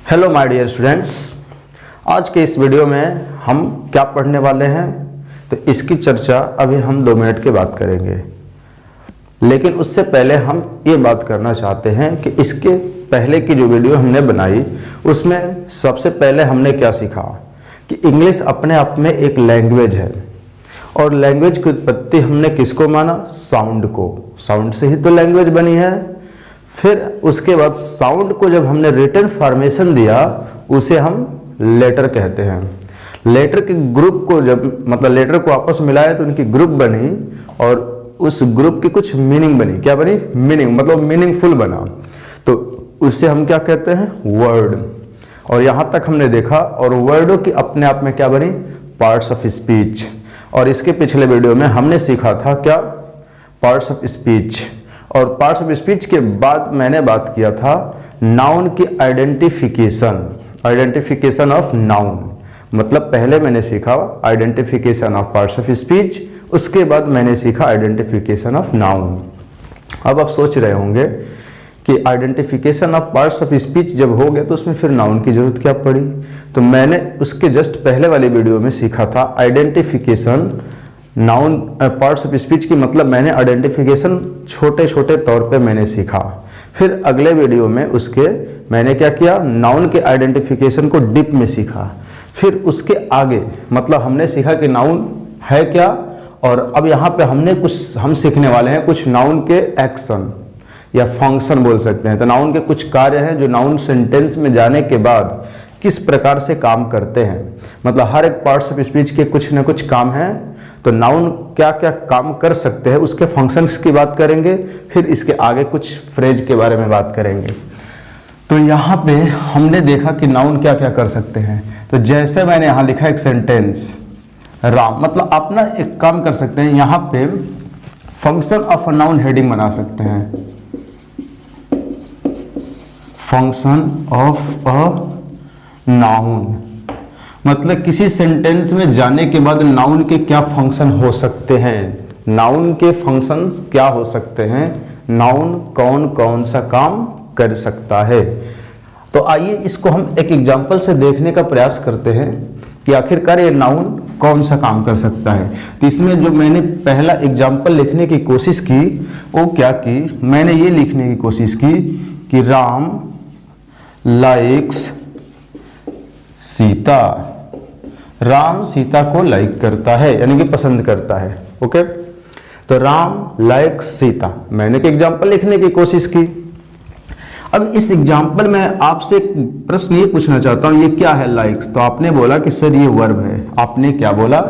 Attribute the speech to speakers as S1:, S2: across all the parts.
S1: Hello my dear students, आज के इस वीडियो में हम क्या पढ़ने वाले हैं तो इसकी चर्चा अभी हम 2 मिनट के बाद करेंगे। लेकिन उससे पहले हम ये बात करना चाहते हैं कि इसके पहले की जो वीडियो हमने बनाई उसमें सबसे पहले हमने क्या सीखा कि इंग्लिश अपने आप में एक लैंग्वेज है और लैंग्वेज की उत्पत्ति हमने किसको माना? साउंड को। साउंड से ही तो लैंग्वेज बनी है। फिर उसके बाद साउंड को जब हमने रिटन फॉर्मेशन दिया उसे हम लेटर कहते हैं। लेटर के ग्रुप को जब लेटर को आपस में मिलाया तो उनकी ग्रुप बनी और उस ग्रुप की कुछ मीनिंग बनी। क्या बनी? मीनिंग, मीनिंगफुल बना। तो उससे हम क्या कहते हैं? वर्ड। और यहाँ तक हमने देखा और वर्डों की अपने आप में क्या बनी? Parts of speech. और इसके पिछले वीडियो में हमने सीखा था क्या? Parts of speech. और पार्ट्स ऑफ स्पीच के बाद मैंने बात किया था नाउन की आइडेंटिफिकेशन ऑफ नाउन। पहले मैंने सीखा identification of parts of speech, उसके बाद मैंने सीखा आइडेंटिफिकेशन ऑफ नाउन। अब आप सोच रहे होंगे कि identification of parts of speech जब हो गया तो उसमें फिर नाउन की जरूरत क्या पड़ी? तो मैंने उसके जस्ट पहले वाली वीडियो में सीखा था identification noun parts of speech की मैंने आइडेंटिफिकेशन छोटे छोटे तौर पे मैंने सीखा। फिर अगले वीडियो में उसके मैंने क्या किया? नाउन के आइडेंटिफिकेशन को डीप में सीखा। फिर उसके आगे हमने सीखा कि नाउन है क्या, और अब यहाँ पे हम सीखने वाले हैं कुछ नाउन के एक्शन या फंक्शन बोल सकते हैं। तो नाउन के कुछ कार्य हैं जो नाउन सेंटेंस में जाने के बाद किस प्रकार से काम करते हैं। हर एक पार्ट्स ऑफ स्पीच के कुछ न कुछ काम हैं। तो नाउन क्या क्या काम कर सकते हैं उसके फंक्शंस की बात करेंगे। फिर इसके आगे कुछ फ्रेज के बारे में बात करेंगे। तो यहाँ पे हमने देखा कि नाउन क्या क्या कर सकते हैं। तो जैसे मैंने यहाँ लिखा एक सेंटेंस राम, आप ना एक काम कर सकते हैं, यहाँ पे function of a noun heading बना सकते हैं। फंक्शन ऑफ अ नाउन किसी सेंटेंस में जाने के बाद नाउन के क्या फंक्शन हो सकते हैं, नाउन के फंक्शंस क्या हो सकते हैं, नाउन कौन कौन सा काम कर सकता है। तो आइए इसको हम एक एग्जांपल से देखने का प्रयास करते हैं कि आखिरकार ये नाउन कौन सा काम कर सकता है। तो इसमें जो मैंने पहला एग्जांपल लिखने की कोशिश की वो क्या की, मैंने ये लिखने की कोशिश की कि राम लाइक्स सीता। राम सीता को लाइक करता है यानी कि पसंद करता है। ओके, तो राम लाइक सीता, मैंने एक एग्जांपल लिखने की कोशिश की। अब इस एग्जांपल में आपसे एक प्रश्न ये पूछना चाहता हूं, ये क्या है लाइक्स? तो आपने बोला कि सर ये वर्ब है। आपने क्या बोला?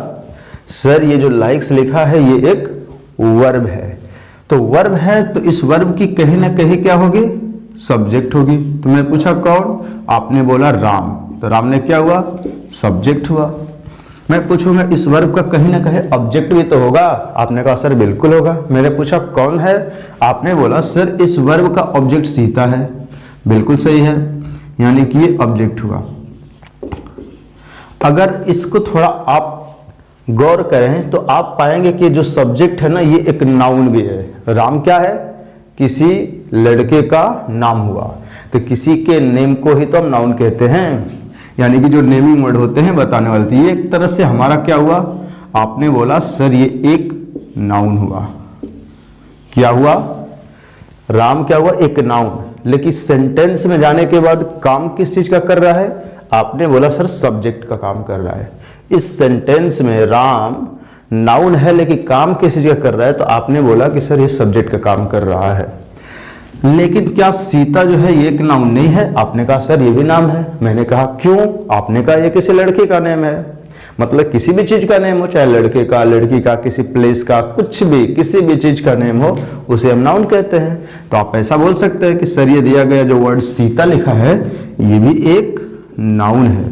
S1: सर ये जो लाइक्स लिखा है ये एक वर्ब है। तो वर्ब है तो इस वर्ब की कहीं ना कहीं क्या होगी? सब्जेक्ट होगी। तो मैं पूछा कौन? आपने बोला राम। तो राम ने क्या हुआ? सब्जेक्ट हुआ। मैं पूछूंगा इस वर्ब का कहीं ना कहीं ऑब्जेक्ट भी तो होगा। आपने कहा सर बिल्कुल होगा। मैंने पूछा कौन है? आपने बोला सर इस वर्ब का ऑब्जेक्ट सीता है। बिल्कुल सही है, यानी कि ये ऑब्जेक्ट हुआ। अगर इसको थोड़ा आप गौर करें तो आप पाएंगे कि जो सब्जेक्ट है ना ये एक नाउन भी है। राम क्या है? किसी लड़के का नाम हुआ। तो किसी के नेम को ही तो हम नाउन कहते हैं, यानी कि जो नेमिंग वर्ड होते हैं बताने वाले। तो ये एक तरह से हमारा क्या हुआ? आपने बोला सर ये एक नाउन हुआ। क्या हुआ? राम क्या हुआ? एक नाउन। लेकिन सेंटेंस में जाने के बाद काम किस चीज का कर रहा है? आपने बोला सर सब्जेक्ट का काम कर रहा है। इस सेंटेंस में राम नाउन है लेकिन काम किस चीज का कर रहा है? तो आपने बोला कि सर ये सब्जेक्ट का काम कर रहा है। लेकिन क्या सीता जो है ये एक नाउन नहीं है? आपने कहा सर ये भी नाम है। मैंने कहा क्यों? आपने कहा ये किसी लड़के का नेम है। किसी भी चीज का नेम हो, चाहे लड़के का, लड़की का, किसी प्लेस का, कुछ भी, किसी भी चीज का नेम हो उसे हम नाउन कहते हैं। तो आप ऐसा बोल सकते हैं कि सर ये दिया गया जो वर्ड सीता लिखा है ये भी एक नाउन है।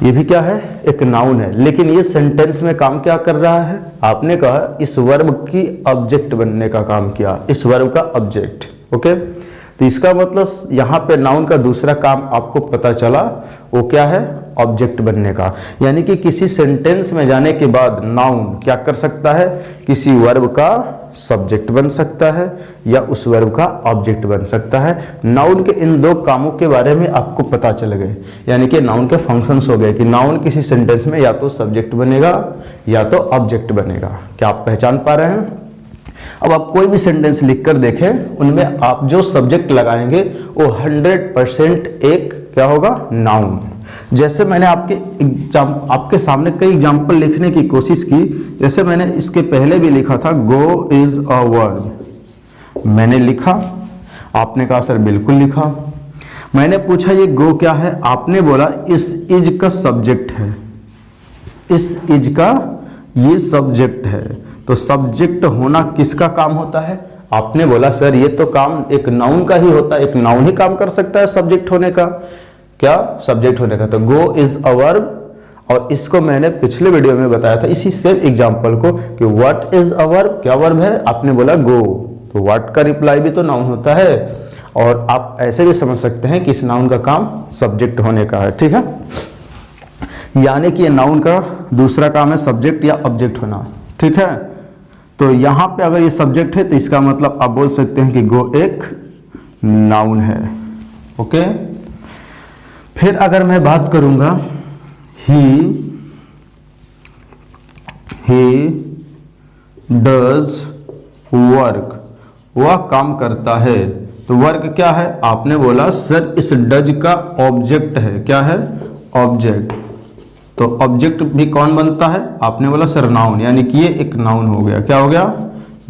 S1: ये भी क्या है? एक नाउन है। लेकिन ये सेंटेंस में काम क्या कर रहा है? आपने कहा इस वर्ब की ऑब्जेक्ट बनने का काम किया, इस वर्ब का ऑब्जेक्ट। ओके, तो इसका यहाँ पे नाउन का दूसरा काम आपको पता चला, वो क्या है? ऑब्जेक्ट बनने का। यानी कि किसी सेंटेंस में जाने के बाद नाउन क्या कर सकता है, किसी वर्ब का सब्जेक्ट बन सकता है या उस वर्ब का ऑब्जेक्ट बन सकता है। नाउन के इन दो कामों के बारे में आपको पता चल गए, यानी कि नाउन के फंक्शंस हो गए कि नाउन किसी सेंटेंस में या तो सब्जेक्ट बनेगा या तो ऑब्जेक्ट बनेगा। क्या आप पहचान पा रहे हैं? अब आप कोई भी सेंटेंस लिखकर देखें, उनमें आप जो सब्जेक्ट लगाएंगे वो 100% एक क्या होगा, नाउन। जैसे मैंने आपके सामने कई एग्जाम्पल लिखने की कोशिश की। जैसे मैंने इसके पहले भी लिखा था गो इज अ वर्ब, मैंने लिखा, आपने कहा सर बिल्कुल लिखा। मैंने पूछा ये गो क्या है, आपने बोला इस इज का सब्जेक्ट है, इस इज का ये सब्जेक्ट है। तो सब्जेक्ट होना किसका काम होता है? आपने बोला सर ये तो काम एक नाउन का ही होता है, एक नाउन ही काम कर सकता है सब्जेक्ट होने का। क्या सब्जेक्ट होने का? तो गो इज अ वर्ब, और इसको मैंने पिछले वीडियो में बताया था इसी सेम एग्जांपल को कि व्हाट इज अ वर्ब, क्या वर्ब है? आपने बोला गो, तो व्हाट का रिप्लाई भी तो नाउन होता है। और आप ऐसे भी समझ सकते हैं कि इस नाउन का काम सब्जेक्ट होने का है, ठीक है। यानी कि ये नाउन का दूसरा काम है सब्जेक्ट या ऑब्जेक्ट होना, ठीक है। तो यहां पे अगर ये सब्जेक्ट है तो इसका मतलब आप बोल सकते हैं कि गो एक नाउन है, ओके। फिर अगर मैं बात करूंगा ही डज वर्क, वह काम करता है। तो वर्क क्या है? आपने बोला सर इस डज का ऑब्जेक्ट है, क्या है? ऑब्जेक्ट। तो ऑब्जेक्ट भी कौन बनता है? आपने बोला सर नाउन, यानी कि ये एक नाउन हो गया। क्या हो गया?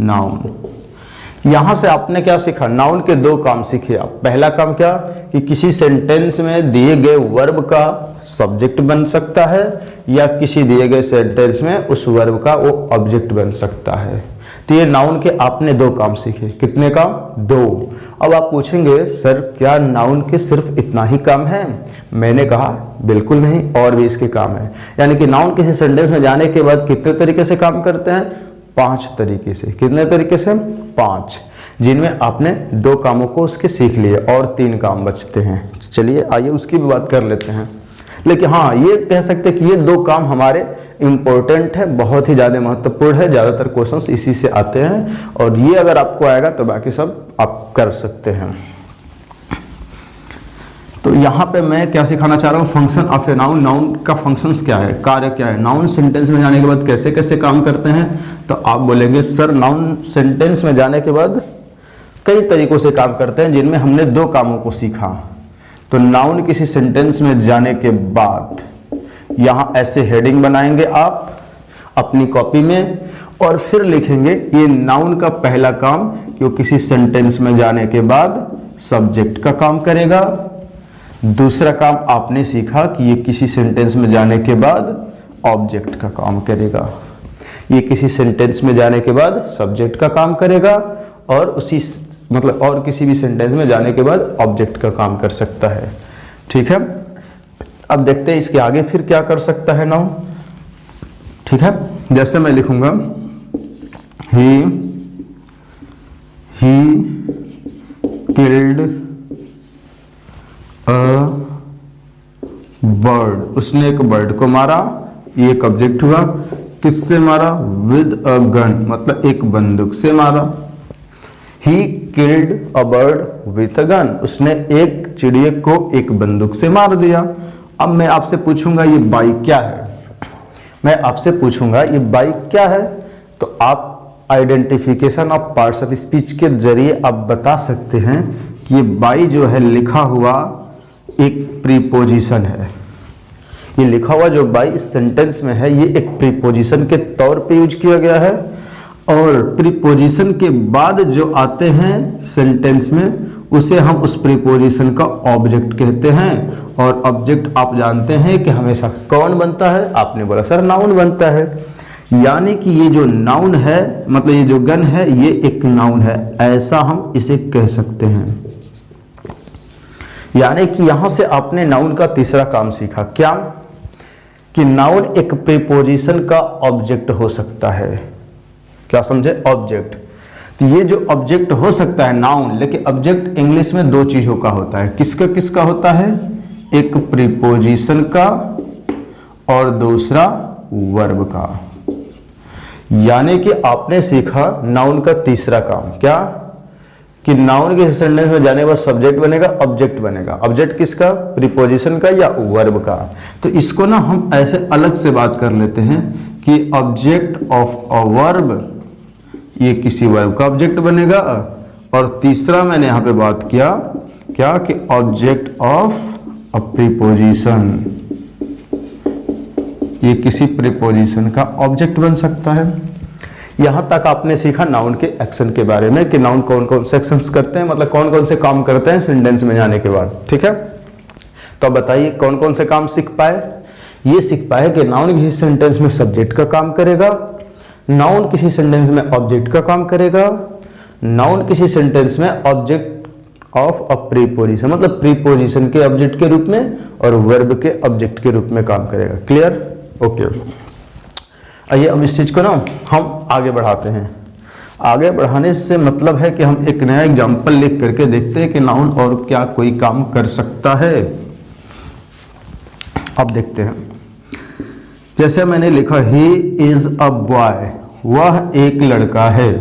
S1: नाउन। यहां से आपने क्या सीखा? नाउन के दो काम सीखे आप। पहला काम क्या कि किसी सेंटेंस में दिए गए वर्ब का सब्जेक्ट बन सकता है या किसी दिए गए सेंटेंस में उस वर्ब का वो ऑब्जेक्ट बन सकता है। तो ये नाउन के आपने दो काम सीखे। कितने काम? दो। अब आप पूछेंगे सर क्या नाउन के सिर्फ इतना ही काम है? मैंने कहा बिल्कुल नहीं, और भी इसके काम है। यानी कि नाउन किसी सेंटेंस में जाने के बाद कितने तरीके से काम करते हैं? 5 तरीके से। कितने तरीके से? 5, जिनमें आपने 2 कामों को उसके सीख लिए और 3 काम बचते हैं। चलिए आइए उसकी भी बात कर लेते हैं। लेकिन हाँ, ये कह सकते हैं कि ये 2 काम हमारे इंपॉर्टेंट है, बहुत ही ज़्यादा महत्वपूर्ण है, ज़्यादातर क्वेश्चंस इसी से आते हैं, और ये अगर आपको आएगा तो बाकी सब आप कर सकते हैं। तो यहाँ पे मैं क्या सिखाना चाह रहा हूँ? Function of a noun. Noun का फंक्शंस क्या है, कार्य क्या है, नाउन सेंटेंस में जाने के बाद कैसे कैसे काम करते हैं। तो आप बोलेंगे सर नाउन सेंटेंस में जाने के बाद कई तरीकों से काम करते हैं, जिनमें हमने 2 कामों को सीखा। तो नाउन किसी सेंटेंस में जाने के बाद यहाँ ऐसे हेडिंग बनाएंगे आप अपनी कॉपी में, और फिर लिखेंगे ये नाउन का पहला काम कि वो किसी सेंटेंस में जाने के बाद सब्जेक्ट का काम करेगा। दूसरा काम आपने सीखा कि ये किसी सेंटेंस में जाने के बाद ऑब्जेक्ट का काम करेगा। ये किसी सेंटेंस में जाने के बाद सब्जेक्ट का काम करेगा, और उसी मतलब और किसी भी सेंटेंस में जाने के बाद ऑब्जेक्ट का काम कर सकता है, ठीक है। अब देखते हैं इसके आगे फिर क्या कर सकता है नाउन, ठीक है। जैसे मैं लिखूंगा ही किल्ड अ बर्ड, उसने एक बर्ड को मारा। ये एक ऑब्जेक्ट हुआ। किससे मारा? विद अ गन, मतलब एक बंदूक से मारा। He killed a bird with a gun, उसने एक चिड़िया को एक बंदूक से मार दिया। अब मैं आपसे पूछूंगा ये बाइक क्या है? मैं आपसे पूछूंगा ये बाइक क्या है? तो आप identification of parts of speech के जरिए आप बता सकते हैं कि ये बाई जो है लिखा हुआ एक प्रीपोजिशन है। ये लिखा हुआ जो बाई इस सेंटेंस में है ये एक प्रीपोजिशन के तौर पे यूज किया गया है, और प्रीपोजिशन के बाद जो आते हैं सेंटेंस में उसे हम उस प्रीपोजिशन का ऑब्जेक्ट कहते हैं। और ऑब्जेक्ट आप जानते हैं कि हमेशा कौन बनता है? आपने बोला सर नाउन बनता है। यानी कि ये जो नाउन है, मतलब ये जो गन है, ये एक नाउन है, ऐसा हम इसे कह सकते हैं। यानी कि यहां से आपने नाउन का तीसरा काम सीखा। क्या? कि नाउन एक प्रीपोजिशन का ऑब्जेक्ट हो सकता है। क्या समझे? ऑब्जेक्ट। तो ये जो ऑब्जेक्ट हो सकता है नाउन, लेकिन ऑब्जेक्ट इंग्लिश में 2 चीजों का होता है। किसका किसका होता है? एक प्रीपोजिशन का और दूसरा वर्ब का। यानी कि आपने सीखा नाउन का तीसरा काम, क्या कि नाउन के सेंटेंस में जाने के बाद सब्जेक्ट बनेगा, ऑब्जेक्ट बनेगा। ऑब्जेक्ट किसका? प्रीपोजिशन का या वर्ब का। तो इसको ना हम ऐसे अलग से बात कर लेते हैं कि ऑब्जेक्ट ऑफ अ वर्ब, ये किसी वर्ब का ऑब्जेक्ट बनेगा। और तीसरा मैंने यहां पे बात किया क्या कि ऑब्जेक्ट ऑफ अ प्रीपोजिशन, ये किसी प्रीपोजिशन का ऑब्जेक्ट बन सकता है। यहां तक आपने सीखा नाउन के एक्शन के बारे में कि नाउन कौन कौन से एक्शंस करते हैं, मतलब कौन कौन से काम करते हैं सेंटेंस में जाने के बाद। ठीक है, तो अब बताइए कौन कौन से काम सीख पाए। ये सीख पाए कि नाउन किसी सेंटेंस में सब्जेक्ट का काम करेगा, नाउन किसी सेंटेंस में ऑब्जेक्ट का काम करेगा, नाउन किसी सेंटेंस में ऑब्जेक्ट ऑफ अ प्रीपोजिशन, मतलब प्रीपोजिशन के ऑब्जेक्ट के रूप में और वर्ब के ऑब्जेक्ट के रूप में काम करेगा। क्लियर? ओके। आइए अब इस चीज को ना हम आगे बढ़ाते हैं। आगे बढ़ाने से मतलब है कि हम एक नया एग्जाम्पल लिख करके देखते हैं कि नाउन और क्या कोई काम कर सकता है। अब देखते हैं, जैसे मैंने लिखा ही इज अ बॉय, वह एक लड़का है।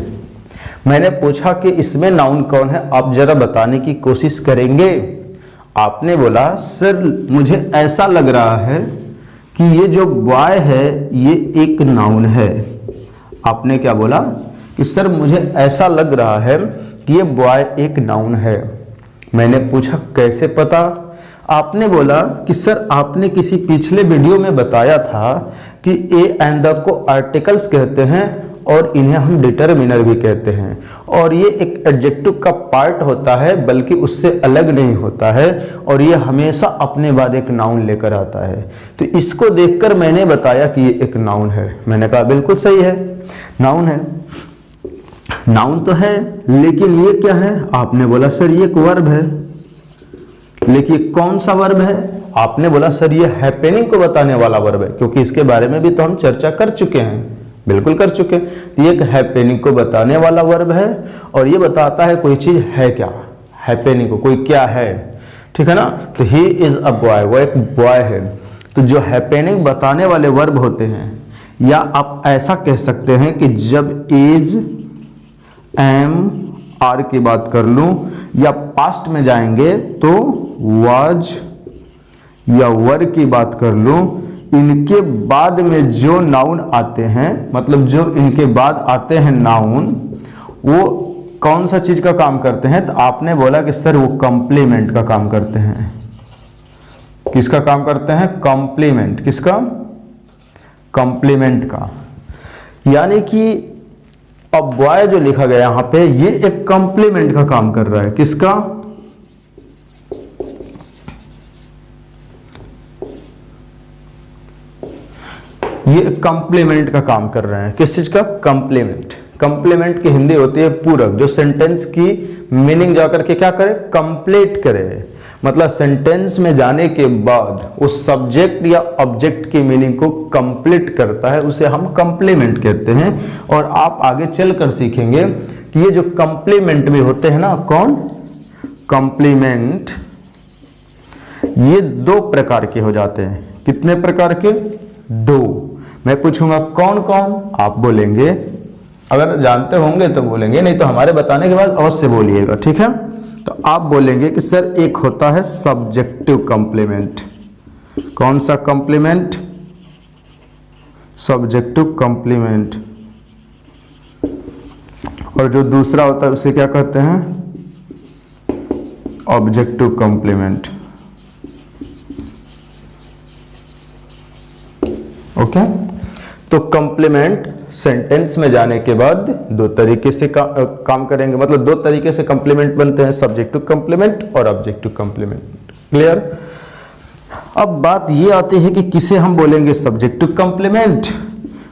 S1: मैंने पूछा कि इसमें नाउन कौन है, आप जरा बताने की कोशिश करेंगे। आपने बोला सर मुझे ऐसा लग रहा है कि ये जो बॉय है ये एक नाउन है। आपने क्या बोला कि सर मुझे ऐसा लग रहा है कि ये बॉय एक नाउन है। मैंने पूछा कैसे पता? आपने बोला कि सर आपने किसी पिछले वीडियो में बताया था कि ए एंड द को आर्टिकल्स कहते हैं और इन्हें हम डिटरमिनर भी कहते हैं, और ये एक एडजेक्टिव का पार्ट होता है बल्कि उससे अलग नहीं होता है, और ये हमेशा अपने बाद एक नाउन लेकर आता है। तो इसको देखकर मैंने बताया कि ये एक नाउन है। मैंने कहा बिल्कुल सही है, नाउन है। नाउन तो है लेकिन ये क्या है? आपने बोला सर ये एक वर्ब है। लेकिन कौन सा वर्ब है? आपने बोला सर ये हैपेनिंग को बताने वाला वर्ब है, क्योंकि इसके बारे में भी तो हम चर्चा कर चुके हैं। बिल्कुल कर चुके। तो ये एक हैपेनिंग को बताने वाला वर्ब है और ये बताता है कोई चीज है क्या, हैपेनिंग को कोई क्या है। ठीक है ना? तो ही इज अ बॉय, वो एक बॉय है। तो जो हैपेनिंग बताने वाले वर्ब होते हैं, या आप ऐसा कह सकते हैं कि जब इज, एम, आर की बात कर लूं, या पास्ट में जाएंगे तो वाज या वर की बात कर लूं, इनके बाद में जो नाउन आते हैं, मतलब जो इनके बाद आते हैं नाउन, वो कौन सा चीज का काम करते हैं? तो आपने बोला कि सर वो कॉम्प्लीमेंट का काम करते हैं। किसका काम करते हैं? कॉम्प्लीमेंट। किसका? कॉम्प्लीमेंट का। यानी कि अब बॉय जो लिखा गया यहां पे, ये एक कॉम्प्लीमेंट का काम कर रहा है। किसका? ये कॉम्प्लीमेंट का काम कर रहे हैं। किस चीज का? कॉम्प्लीमेंट। कॉम्प्लीमेंट की हिंदी होती है पूरक, जो सेंटेंस की मीनिंग जाकर के क्या करे? कंप्लीट करे। मतलब सेंटेंस में जाने के बाद उस सब्जेक्ट या ऑब्जेक्ट की मीनिंग को कंप्लीट करता है, उसे हम कॉम्प्लीमेंट कहते हैं। और आप आगे चलकर सीखेंगे कि ये जो कॉम्प्लीमेंट भी होते हैं ना, कौन? कॉम्प्लीमेंट, ये दो प्रकार के हो जाते हैं। कितने प्रकार के? दो। मैं पूछूंगा कौन कौन, आप बोलेंगे। अगर जानते होंगे तो बोलेंगे, नहीं तो हमारे बताने के बाद अवश्य बोलिएगा। ठीक है? तो आप बोलेंगे कि सर एक होता है सब्जेक्टिव कॉम्प्लीमेंट। कौन सा कॉम्प्लीमेंट? Subjective complement. और जो दूसरा होता है उसे क्या कहते हैं? Objective complement. ओके? तो कॉम्प्लीमेंट सेंटेंस में जाने के बाद दो तरीके से काम करेंगे, मतलब दो तरीके से कॉम्प्लीमेंट बनते हैं, सब्जेक्टिव कॉम्प्लीमेंट और ऑब्जेक्टिव कॉम्प्लीमेंट। क्लियर? अब बात ये आती है कि किसे हम बोलेंगे सब्जेक्टिव कॉम्प्लीमेंट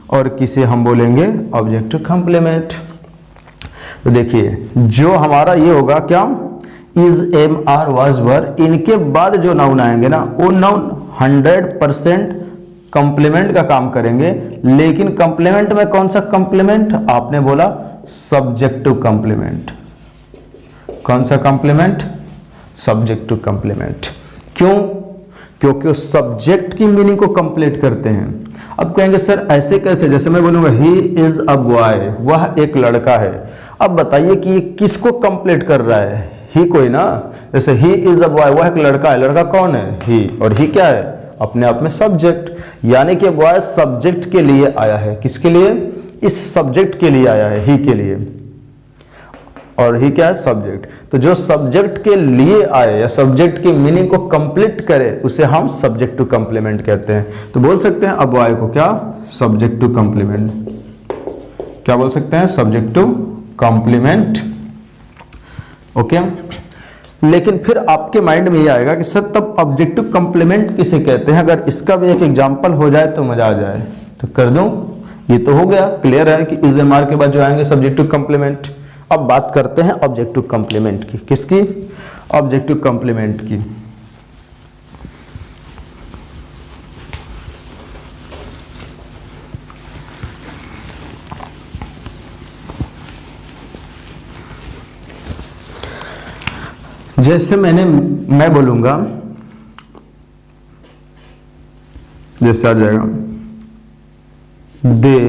S1: और किसे हम बोलेंगे ऑब्जेक्टिव कॉम्प्लीमेंट। तो देखिए, जो हमारा ये होगा क्या? इज, एम, आर, वाज, वर, इनके बाद जो नाउन आएंगे ना, वो नाउन 100% कॉम्प्लीमेंट का काम करेंगे। लेकिन कॉम्प्लीमेंट में कौन सा कॉम्प्लीमेंट? आपने बोला सब्जेक्टिव कॉम्प्लीमेंट। कौन सा कॉम्प्लीमेंट? Subjective complement. क्यों? क्योंकि उस सब्जेक्ट की मीनिंग को कंप्लीट करते हैं। अब कहेंगे सर ऐसे कैसे, जैसे मैं बोलूंगा ही इज अ बॉय, वह एक लड़का है। अब बताइए कि ये किसको कंप्लीट कर रहा है, ही कोई ना, जैसे ही इज अ बॉय, वह एक लड़का है, लड़का कौन है, ही, और ही क्या है, अपने आप में सब्जेक्ट, यानी कि बॉय सब्जेक्ट के लिए आया है। किसके लिए, इस सब्जेक्ट के लिए आया है, ही के लिए, और ही क्या है, सब्जेक्ट। तो जो सब्जेक्ट के लिए आए या सब्जेक्ट की मीनिंग को कंप्लीट करे उसे हम सब्जेक्ट टू कंप्लीमेंट कहते हैं। तो बोल सकते हैं अब बॉय को क्या, सब्जेक्ट टू कंप्लीमेंट, क्या बोल सकते हैं, सब्जेक्ट टू कंप्लीमेंट। ओके, लेकिन फिर आपके माइंड में ये आएगा कि सर तब ऑब्जेक्टिव कंप्लीमेंट किसे कहते हैं, अगर इसका भी एक एग्जांपल हो जाए तो मजा आ जाए। तो कर दूं, ये तो हो गया, क्लियर है कि इज एम आर के बाद जो आएंगे सब्जेक्टिव कंप्लीमेंट। अब बात करते हैं ऑब्जेक्टिव कंप्लीमेंट की, किसकी, ऑब्जेक्टिव कंप्लीमेंट की। जैसे मैं बोलूंगा, जैसे आ जाएगा they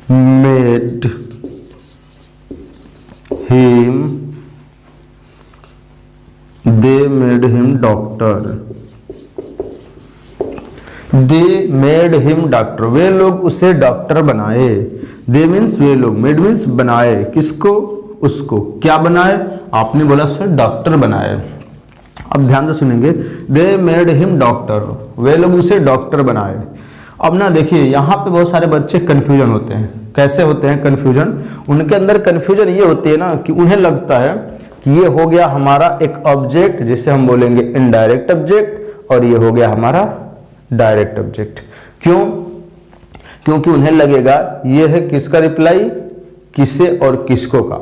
S1: made him doctor, they made him doctor, वे लोग उसे डॉक्टर बनाए। दे मीन्स वे लोग, मेड मीन्स बनाए, किसको, उसको, क्या बनाए, आपने बोला सर डॉक्टर बनाए। अब ध्यान से सुनेंगे, दे मेड हिम डॉक्टर, वे लोग उसे डॉक्टर बनाए। अब ना देखिए यहाँ पे बहुत सारे बच्चे कंफ्यूजन होते हैं। कैसे होते हैं कंफ्यूजन, उनके अंदर कंफ्यूजन ये होती है ना कि उन्हें लगता है कि ये हो गया हमारा एक ऑब्जेक्ट जिसे हम बोलेंगे इनडायरेक्ट ऑब्जेक्ट, और ये हो गया हमारा डायरेक्ट ऑब्जेक्ट। क्यों, क्योंकि उन्हें लगेगा ये है किसका रिप्लाई, किसे और किसको का।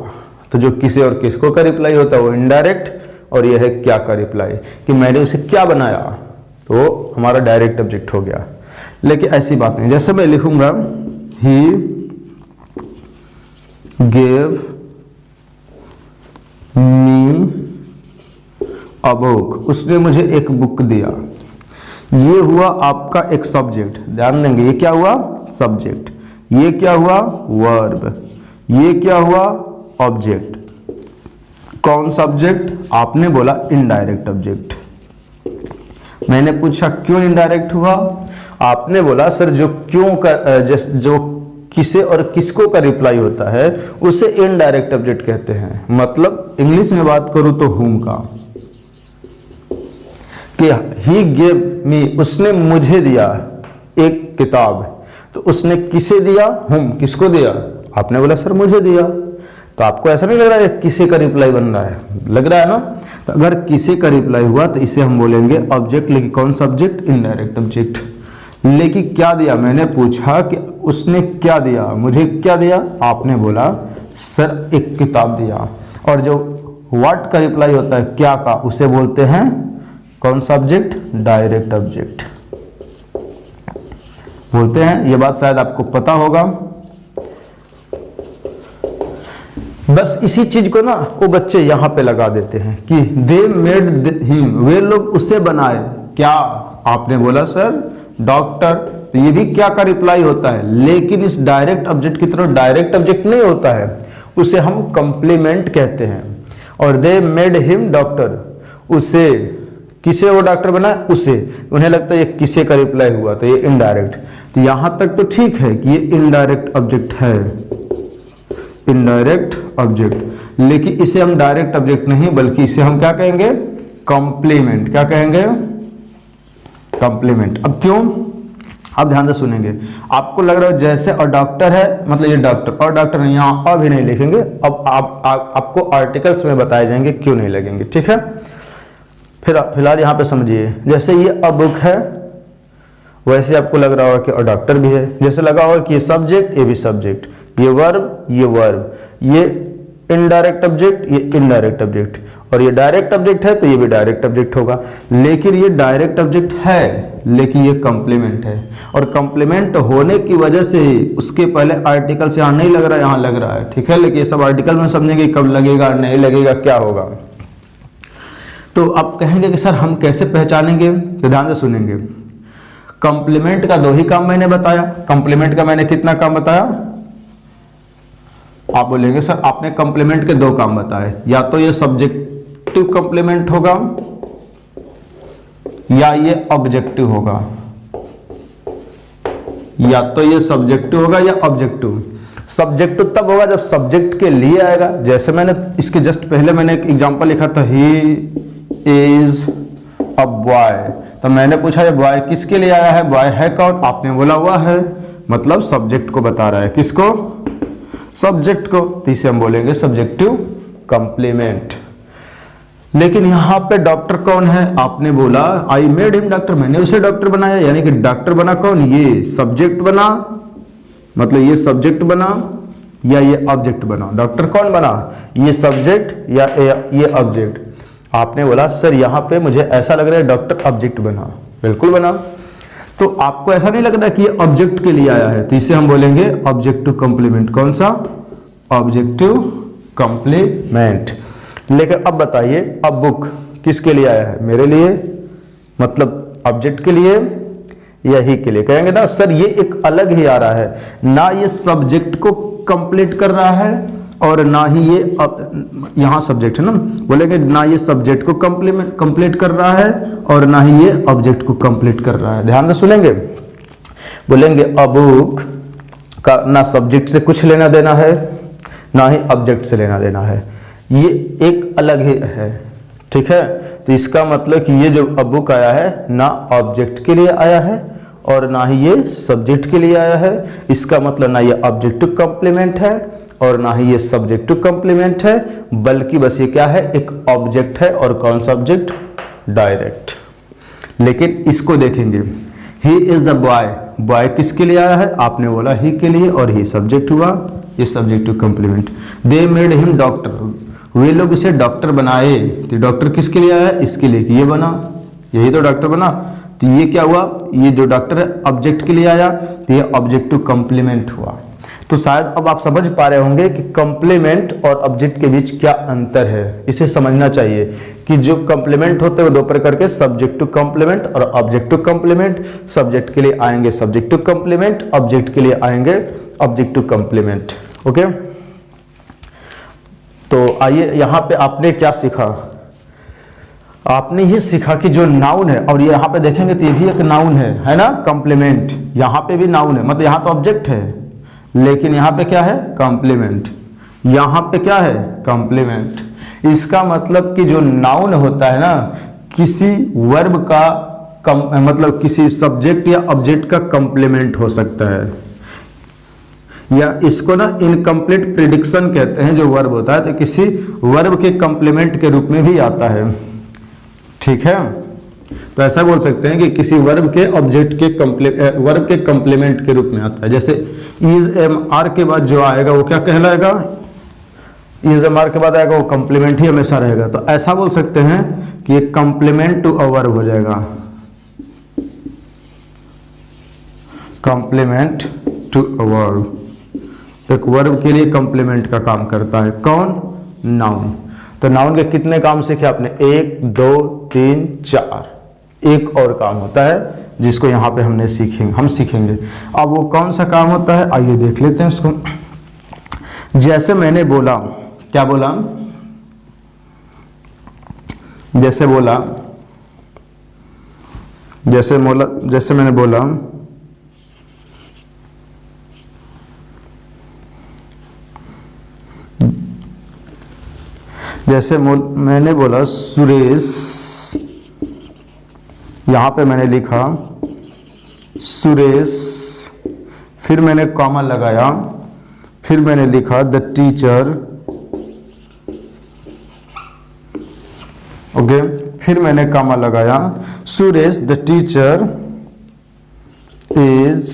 S1: तो जो किसे और किसको का रिप्लाई होता है वो इनडायरेक्ट, और ये है क्या का रिप्लाई, कि मैंने उसे क्या बनाया, तो हमारा डायरेक्ट ऑब्जेक्ट हो गया। लेकिन ऐसी बात नहीं, जैसे मैं लिखूंगा he gave me a book, उसने मुझे एक बुक दिया। ये हुआ आपका एक सब्जेक्ट, ध्यान देंगे ये क्या हुआ, सब्जेक्ट, ये क्या हुआ, वर्ब, ये क्या हुआ, ऑब्जेक्ट। कौन सा ऑब्जेक्ट, आपने बोला इनडायरेक्ट ऑब्जेक्ट। मैंने पूछा क्यों इनडायरेक्ट हुआ, आपने बोला सर जो क्यों का, जो किसे और किसको का रिप्लाई होता है उसे इनडायरेक्ट ऑब्जेक्ट कहते हैं। मतलब इंग्लिश में बात करूं तो हुम का, कि ही गेव मी, उसने मुझे दिया एक किताब, तो उसने किसे दिया, हुम, किसको दिया, आपने बोला सर मुझे दिया। तो आपको ऐसा नहीं लग रहा है किसी का रिप्लाई बन रहा है, लग रहा है ना। तो अगर किसी का रिप्लाई हुआ तो इसे हम बोलेंगे ऑब्जेक्ट, लेकिन कौन सा ऑब्जेक्ट, इनडायरेक्ट ऑब्जेक्ट। लेकिन क्या दिया, मैंने पूछा कि उसने क्या दिया, मुझे क्या दिया, आपने बोला सर एक किताब दिया। और जो व्हाट का रिप्लाई होता है क्या का, उसे बोलते हैं कौन सा ऑब्जेक्ट, डायरेक्ट ऑब्जेक्ट बोलते हैं। ये बात शायद आपको पता होगा। बस इसी चीज को ना वो बच्चे यहां पे लगा देते हैं कि दे मेड हिम, वे लोग उसे बनाए, क्या, आपने बोला सर डॉक्टर, तो ये भी क्या का रिप्लाई होता है, लेकिन इस डायरेक्ट ऑब्जेक्ट की तरह डायरेक्ट ऑब्जेक्ट नहीं होता है, उसे हम कंप्लीमेंट कहते हैं। और दे मेड हिम डॉक्टर, उसे, किसे वो डॉक्टर बना, उसे, उन्हें लगता है ये किसे का रिप्लाई हुआ, तो ये इनडायरेक्ट। तो यहां तक तो ठीक है कि ये इनडायरेक्ट ऑब्जेक्ट है, इनडायरेक्ट ऑब्जेक्ट, लेकिन इसे हम डायरेक्ट ऑब्जेक्ट नहीं बल्कि इसे हम क्या कहेंगे, कंप्लीमेंट। क्या कहेंगे, कंप्लीमेंट। अब क्यों, अब ध्यान से सुनेंगे। आपको लग रहा है जैसे और डॉक्टर है मतलब ये डॉक्टर, और डॉक्टर नहीं, यहां अभी नहीं लिखेंगे। अब आपको आर्टिकल्स में बताए जाएंगे क्यों नहीं लगेंगे, ठीक है। फिर फिलहाल यहाँ पे समझिए, जैसे ये अ बुक है वैसे आपको लग रहा होगा कि और डॉक्टर भी है। जैसे लगा होगा कि ये सब्जेक्ट, ये भी सब्जेक्ट, ये वर्ब, ये वर्ब, ये इनडायरेक्ट ऑब्जेक्ट, ये इनडायरेक्ट ऑब्जेक्ट, और ये डायरेक्ट ऑब्जेक्ट है तो ये भी डायरेक्ट ऑब्जेक्ट होगा। लेकिन ये डायरेक्ट ऑब्जेक्ट है लेकिन ये कंप्लीमेंट है, और कंप्लीमेंट होने की वजह से ही उसके पहले आर्टिकल से यहाँ नहीं लग रहा है, यहाँ लग रहा है, ठीक है। लेकिन ये सब आर्टिकल में समझेंगे कब लगेगा, नहीं लगेगा, क्या होगा। तो अब कहेंगे कि सर हम कैसे पहचानेंगे, तो ध्यान से सुनेंगे। कंप्लीमेंट का 2 ही काम मैंने बताया। कंप्लीमेंट का मैंने कितना काम बताया? आप बोलेंगे सर आपने कंप्लीमेंट के 2 काम बताए, या तो ये सब्जेक्टिव कंप्लीमेंट होगा या ये ऑब्जेक्टिव होगा, या तो ये सब्जेक्टिव होगा या ऑब्जेक्टिव। सब्जेक्टिव तब होगा जब सब्जेक्ट के लिए आएगा। जैसे मैंने इसके जस्ट पहले मैंने एक एग्जांपल लिखा था, ही इज अ बॉय। तो मैंने पूछा ये बॉय किसके लिए आया है, बॉय है कौन? आपने बोला हुआ है, मतलब सब्जेक्ट को बता रहा है। किसको? सब्जेक्ट को। तो इसे हम बोलेंगे सब्जेक्टिव कंप्लीमेंट। लेकिन यहां पे डॉक्टर कौन है? आपने बोला आई मेड हिम डॉक्टर, मैंने उसे डॉक्टर बनाया, यानी कि डॉक्टर बना कौन? ये सब्जेक्ट बना, मतलब ये सब्जेक्ट बना या ये ऑब्जेक्ट बना? डॉक्टर कौन बना? ये सब्जेक्ट या ये ऑब्जेक्ट? आपने बोला सर यहां पे मुझे ऐसा लग रहा है डॉक्टर ऑब्जेक्ट बना। बिल्कुल बना। तो आपको ऐसा नहीं लग रहा कि ये ऑब्जेक्ट के लिए आया है, तो इसे हम बोलेंगे ऑब्जेक्टिव कंप्लीमेंट। कौन सा? Objective complement. लेकिन अब बताइए, अब बुक किसके लिए आया है? मेरे लिए, मतलब ऑब्जेक्ट के लिए या ही के लिए? कहेंगे ना सर ये एक अलग ही आ रहा है, ना ये सब्जेक्ट को कंप्लीट कर रहा है और ना ही ये यहां सब्जेक्ट है ना, बोलेंगे ना ये सब्जेक्ट को कंप्लीट कर रहा है और ना ही ये ऑब्जेक्ट को कंप्लीट कर रहा है। ध्यान से सुनेंगे। बोलेंगे अ बुक का ना सब्जेक्ट से कुछ लेना देना है ना ही ऑब्जेक्ट से लेना देना है, ये एक अलग ही है। ठीक है, तो इसका मतलब कि ये जो अ बुक आया है ना ऑब्जेक्ट के लिए आया है और ना ही ये सब्जेक्ट के लिए आया है। इसका मतलब ना ये ऑब्जेक्टिव कंप्लीमेंट है और ना ही ये सब्जेक्टिव कंप्लीमेंट है, बल्कि बस ये क्या है? एक ऑब्जेक्ट है। और कौन सा ऑब्जेक्ट? डायरेक्ट। लेकिन इसको देखेंगे, he is a boy, boy किसके लिए आया है? आपने बोला ही के लिए और ही सब्जेक्ट हुआ, ये subjective complement. They made him doctor, वे लोग इसे डॉक्टर बनाए। तो डॉक्टर किसके लिए आया है? इसके लिए कि ये बना, यही तो डॉक्टर बना। तो ये क्या हुआ? ये जो डॉक्टर है ऑब्जेक्ट के लिए आया, तो ये ऑब्जेक्टिव कंप्लीमेंट हुआ। तो शायद अब आप समझ पा रहे होंगे कि कंप्लीमेंट और ऑब्जेक्ट के बीच क्या अंतर है। इसे समझना चाहिए कि जो कंप्लीमेंट होते हैं वो 2 प्रकार के, सब्जेक्टिव कंप्लीमेंट और ऑब्जेक्टिव कंप्लीमेंट। सब्जेक्ट के लिए आएंगे सब्जेक्टिव कंप्लीमेंट, ऑब्जेक्ट के लिए आएंगे ऑब्जेक्टिव कंप्लीमेंट। ओके, तो आइए यहां पे आपने क्या सीखा? आपने ही सीखा कि जो नाउन है, और यहां पे देखेंगे तो ये भी एक नाउन है ना, कंप्लीमेंट। यहां पे भी नाउन है, मतलब यहां तो ऑब्जेक्ट है लेकिन यहां पे क्या है? कंप्लीमेंट। यहां पे क्या है? कंप्लीमेंट। इसका मतलब कि जो नाउन होता है ना, किसी वर्ब का मतलब किसी सब्जेक्ट या ऑब्जेक्ट का कंप्लीमेंट हो सकता है, या इसको ना इनकम्प्लीट प्रिडिक्शन कहते हैं। जो वर्ब होता है तो किसी वर्ब के कंप्लीमेंट के रूप में भी आता है। ठीक है, तो ऐसा बोल सकते हैं कि किसी वर्ब के ऑब्जेक्ट के वर्ब के कंप्लीमेंट के रूप में आता है। जैसे इज एम आर के बाद जो आएगा वो क्या कहलाएगा? इज एम आर के बाद आएगा वो कंप्लीमेंट ही हमेशा रहेगा। तो ऐसा बोल सकते हैं कि ये कंप्लीमेंट टू अ वर्ब हो जाएगा, कंप्लीमेंट टू अ वर्ब। एक वर्ब के लिए कंप्लीमेंट का काम करता है। कौन? नाउन। तो नाउन के कितने काम सीखे आपने? 1 2 3 4। एक और काम होता है जिसको यहां पे हम सीखेंगे। अब वो कौन सा काम होता है आइए देख लेते हैं उसको। जैसे मैंने बोला, क्या बोला? जैसे मैंने बोला मैंने बोला सुरेश, यहां पे मैंने लिखा सुरेश, फिर मैंने कॉमा लगाया, फिर मैंने लिखा द टीचर, ओके, फिर मैंने कॉमा लगाया, Suresh the teacher is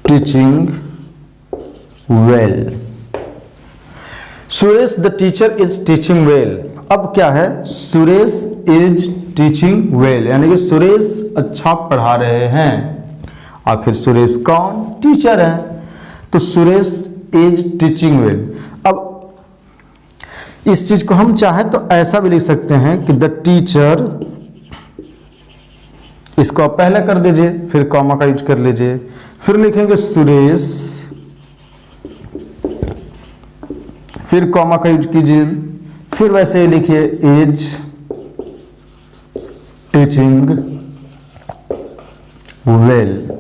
S1: teaching well. Suresh the teacher is teaching well. अब क्या है? सुरेश इज टीचिंग वेल, यानी कि सुरेश अच्छा पढ़ा रहे हैं। आखिर सुरेश कौन? टीचर है। तो सुरेश इज टीचिंग वेल। अब इस चीज को हम चाहें तो ऐसा भी लिख सकते हैं कि द टीचर, इसको आप पहले कर दीजिए, फिर कॉमा का यूज कर लीजिए, फिर लिखेंगे सुरेश, फिर कॉमा का यूज कीजिए, फिर वैसे ही लिखिए इज टीचिंग वेल।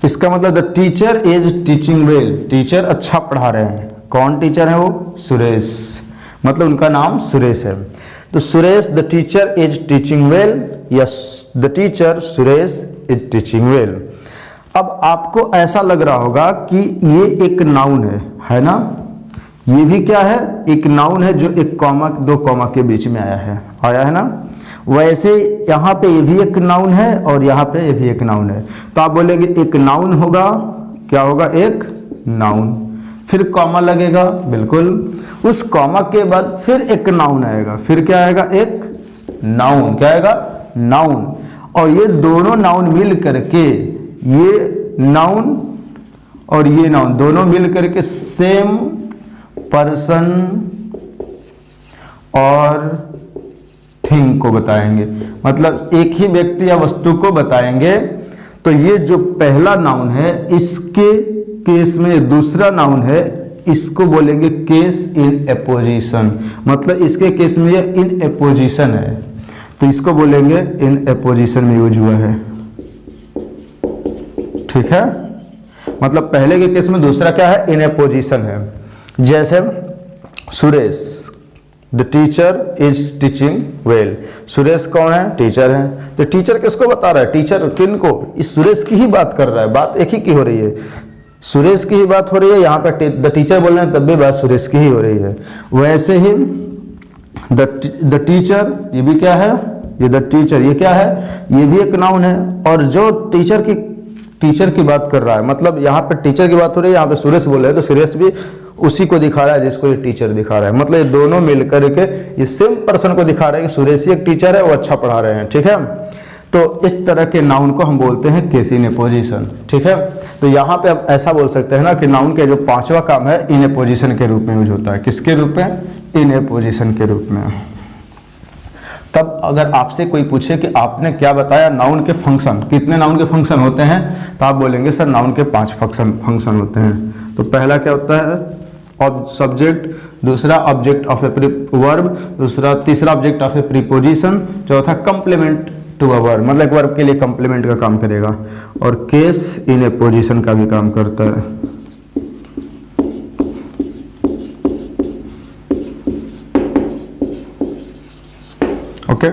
S1: इसका मतलब the teacher is teaching well, teacher अच्छा पढ़ा रहे हैं। कौन टीचर है वो? सुरेश, मतलब उनका नाम सुरेश है। तो Suresh the teacher is teaching well, या the teacher Suresh is teaching well. अब आपको ऐसा लग रहा होगा कि ये एक नाउन है ना? ये भी क्या है? एक नाउन है जो एक कॉमा, दो कॉमा के बीच में आया है ना? वैसे यहाँ पे ये भी एक नाउन है और यहाँ पे ये भी एक नाउन है। तो आप बोलेंगे एक नाउन होगा, क्या होगा? एक नाउन, फिर कॉमा लगेगा, बिल्कुल, उस कॉमा के बाद फिर एक नाउन आएगा, फिर क्या आएगा? एक नाउन। क्या आएगा? नाउन। और ये दोनों नाउन मिल करके, ये नाउन और ये नाउन दोनों मिल करके सेम पर्सन और थिंग को बताएंगे, मतलब एक ही व्यक्ति या वस्तु को बताएंगे। तो ये जो पहला नाउन है, इसके केस में दूसरा नाउन है, इसको बोलेंगे केस इन एपोजिशन, मतलब इसके केस में ये इन एपोजिशन है, तो इसको बोलेंगे इन एपोजिशन में यूज हुआ है। ठीक है, मतलब पहले के केस में दूसरा क्या है? इन एपोजिशन है। जैसे Suresh, the teacher is teaching well. Suresh कौन है? टीचर है। तो टीचर किसको बता रहा है? टीचर किन को? इस सुरेश की ही बात कर रहा है, बात एक ही की हो रही है, सुरेश की ही बात हो रही है। यहाँ पे द टीचर बोल रहे हैं, तब भी बात सुरेश की ही हो रही है। वैसे ही द टीचर, ये भी क्या है? ये द टीचर, ये क्या है? ये भी एक नाउन है। और जो टीचर की बात कर रहा है, मतलब यहाँ पे टीचर की बात हो रही है, यहाँ पे सुरेश बोल रहे हैं, तो सुरेश भी उसी को दिखा रहा है जिसको ये टीचर दिखा रहा है। मतलब ये दोनों मिलकर के ये सेम पर्सन को दिखा रहे हैं कि सुरेश ही एक टीचर है, वो अच्छा पढ़ा रहे हैं। ठीक है, तो इस तरह के नाउन को हम बोलते हैं केस इन एपोजिशन। ठीक है, तो यहाँ पे आप ऐसा बोल सकते हैं ना कि नाउन के जो पांचवा काम है इन एपोजिशन के रूप में यूज होता है। किसके रूप में? इन एपोजिशन के रूप में। तब अगर आपसे कोई पूछे कि आपने क्या बताया नाउन के फंक्शन, कितने नाउन के फंक्शन होते हैं, तो आप बोलेंगे सर नाउन के 5 फंक्शन होते हैं। तो पहला क्या होता है? सब्जेक्ट, दूसरा ऑब्जेक्ट ऑफ ए वर्ब, तीसरा ऑब्जेक्ट ऑफ ए प्रीपोजिशन, चौथा कंप्लीमेंट टू अ वर्ब, मतलब एक वर्ब के लिए कंप्लीमेंट का काम करेगा, और केस इन ए पोजीशन का भी काम करता है। ओके,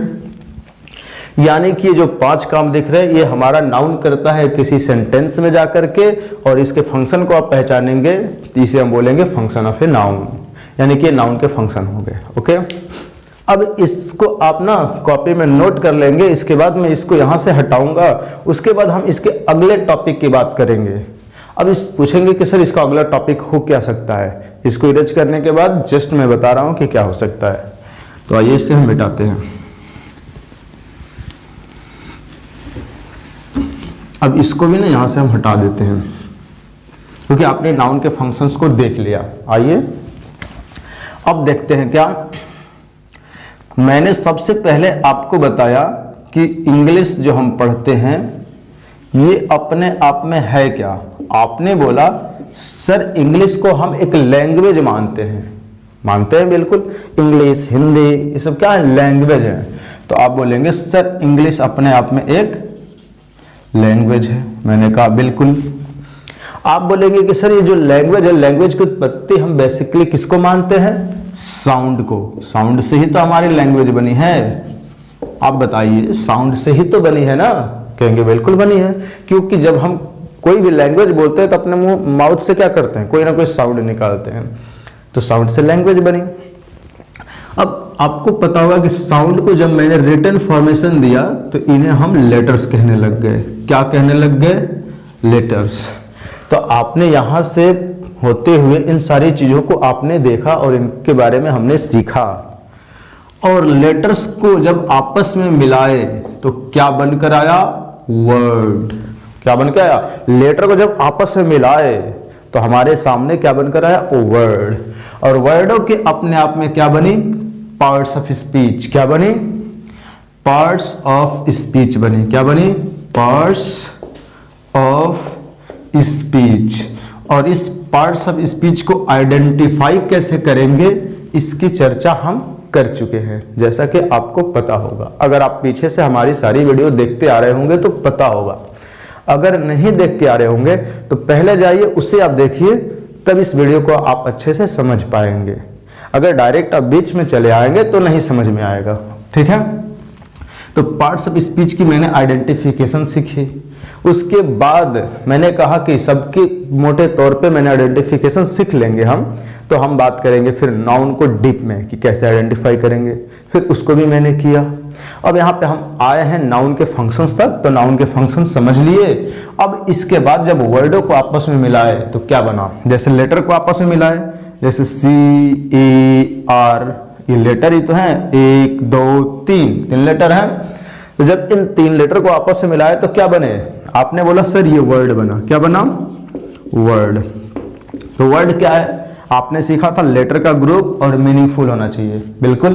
S1: यानी कि ये जो 5 काम दिख रहे हैं, ये हमारा नाउन करता है किसी सेंटेंस में जाकर के, और इसके फंक्शन को आप पहचानेंगे, इसे हम बोलेंगे फंक्शन ऑफ ए नाउन, यानी कि नाउन के फंक्शन हो गए। ओके, अब इसको आप ना कॉपी में नोट कर लेंगे, इसके बाद मैं इसको यहाँ से हटाऊंगा, उसके बाद हम इसके अगले टॉपिक की बात करेंगे। अब इस पूछेंगे कि सर इसका अगला टॉपिक हो क्या सकता है, इसको इरेज करने के बाद जस्ट मैं बता रहा हूँ कि क्या हो सकता है। तो आइए इससे हम मिटाते हैं। अब इसको भी ना यहाँ से हम हटा देते हैं, क्योंकि आपने नाउन के फंक्शंस को देख लिया। आइए अब देखते हैं क्या। मैंने सबसे पहले आपको बताया कि इंग्लिश जो हम पढ़ते हैं ये अपने आप में है क्या। आपने बोला सर इंग्लिश को हम एक लैंग्वेज मानते हैं। मानते हैं, बिल्कुल, इंग्लिश, हिंदी, ये सब क्या है? लैंग्वेज है। तो आप बोलेंगे सर इंग्लिश अपने आप में एक लैंग्वेज है। मैंने कहा बिल्कुल। आप बोलेंगे कि सर ये जो लैंग्वेज है, लैंग्वेज की उत्पत्ति हम बेसिकली किसको मानते हैं? साउंड को। साउंड से ही तो हमारी लैंग्वेज बनी है। आप बताइए, साउंड से ही तो बनी है ना? कहेंगे बिल्कुल बनी है, क्योंकि जब हम कोई भी लैंग्वेज बोलते हैं तो अपने मुंह माउथ से क्या करते हैं? कोई ना कोई साउंड निकालते हैं, तो साउंड से लैंग्वेज बनी। अब आपको पता होगा कि साउंड को जब मैंने रिटन फॉर्मेशन दिया तो इन्हें हम लेटर्स कहने लग गए। क्या कहने लग गए? लेटर्स। तो आपने यहां से होते हुए इन सारी चीजों को आपने देखा और इनके बारे में हमने सीखा, और लेटर्स को जब आपस में मिलाए तो क्या बनकर आया? वर्ड। क्या बनकर आया? लेटर को जब आपस में मिलाए तो हमारे सामने क्या बनकर आया? वर्ड। और वर्डों के अपने आप में क्या बनी, पार्ट्स ऑफ स्पीच। क्या बनी, पार्ट्स ऑफ स्पीच बनी। क्या बनी, पार्ट्स ऑफ स्पीच। और इस पार्ट्स ऑफ स्पीच को आइडेंटिफाई कैसे करेंगे, इसकी चर्चा हम कर चुके हैं, जैसा कि आपको पता होगा। अगर आप पीछे से हमारी सारी वीडियो देखते आ रहे होंगे तो पता होगा, अगर नहीं देख के आ रहे होंगे तो पहले जाइए उसे आप देखिए, तब इस वीडियो को आप अच्छे से समझ पाएंगे। अगर डायरेक्ट आप बीच में चले आएंगे तो नहीं समझ में आएगा। ठीक है, तो पार्ट्स ऑफ स्पीच की मैंने आइडेंटिफिकेशन सीखी। उसके बाद मैंने कहा कि सबके मोटे तौर पे मैंने आइडेंटिफिकेशन सीख लेंगे हम, तो हम बात करेंगे फिर नाउन को डीप में कि कैसे आइडेंटिफाई करेंगे, फिर उसको भी मैंने किया। अब यहाँ पे हम आए हैं नाउन के फंक्शंस तक, तो नाउन के फंक्शन समझ लिए। अब इसके बाद जब वर्डों को आपस में मिलाए तो क्या बना, जैसे लेटर को आपस में मिलाए, जैसे CAR, ये लेटर ही तो है, 1 2 3 लेटर हैं। तो जब इन 3 लेटर को आपस में मिलाए तो क्या बने, आपने बोला सर ये वर्ड बना। क्या बना, वर्ड। तो वर्ड क्या है, आपने सीखा था लेटर का ग्रुप और मीनिंगफुल होना चाहिए, बिल्कुल।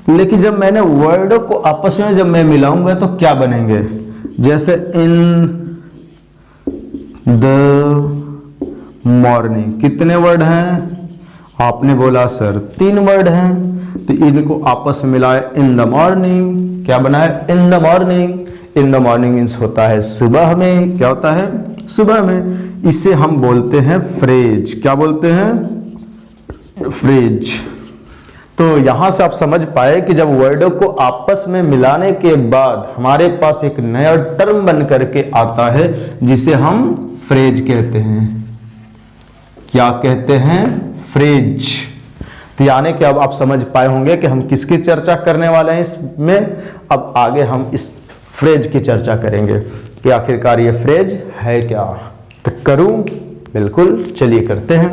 S1: लेकिन जब मैंने वर्ड को आपस में जब मैं मिलाऊंगा तो क्या बनेंगे, जैसे इन द मॉर्निंग, कितने वर्ड हैं, आपने बोला सर 3 वर्ड हैं। तो इनको आपस में मिलाए, इन द मॉर्निंग। क्या बना है, in the morning. In the morning means होता है सुबह में। क्या होता है, सुबह में। इसे हम बोलते हैं फ्रेज। क्या बोलते हैं, फ्रेज। तो यहां से आप समझ पाए कि जब वर्डों को आपस में मिलाने के बाद हमारे पास एक नया टर्म बन करके आता है जिसे हम फ्रेज कहते हैं। क्या कहते हैं, फ्रेज। तो यानी कि अब आप समझ पाए होंगे कि हम किसकी चर्चा करने वाले हैं इसमें। अब आगे हम इस फ्रेज की चर्चा करेंगे कि आखिरकार ये फ्रेज है क्या। तो करूं, बिल्कुल, चलिए करते हैं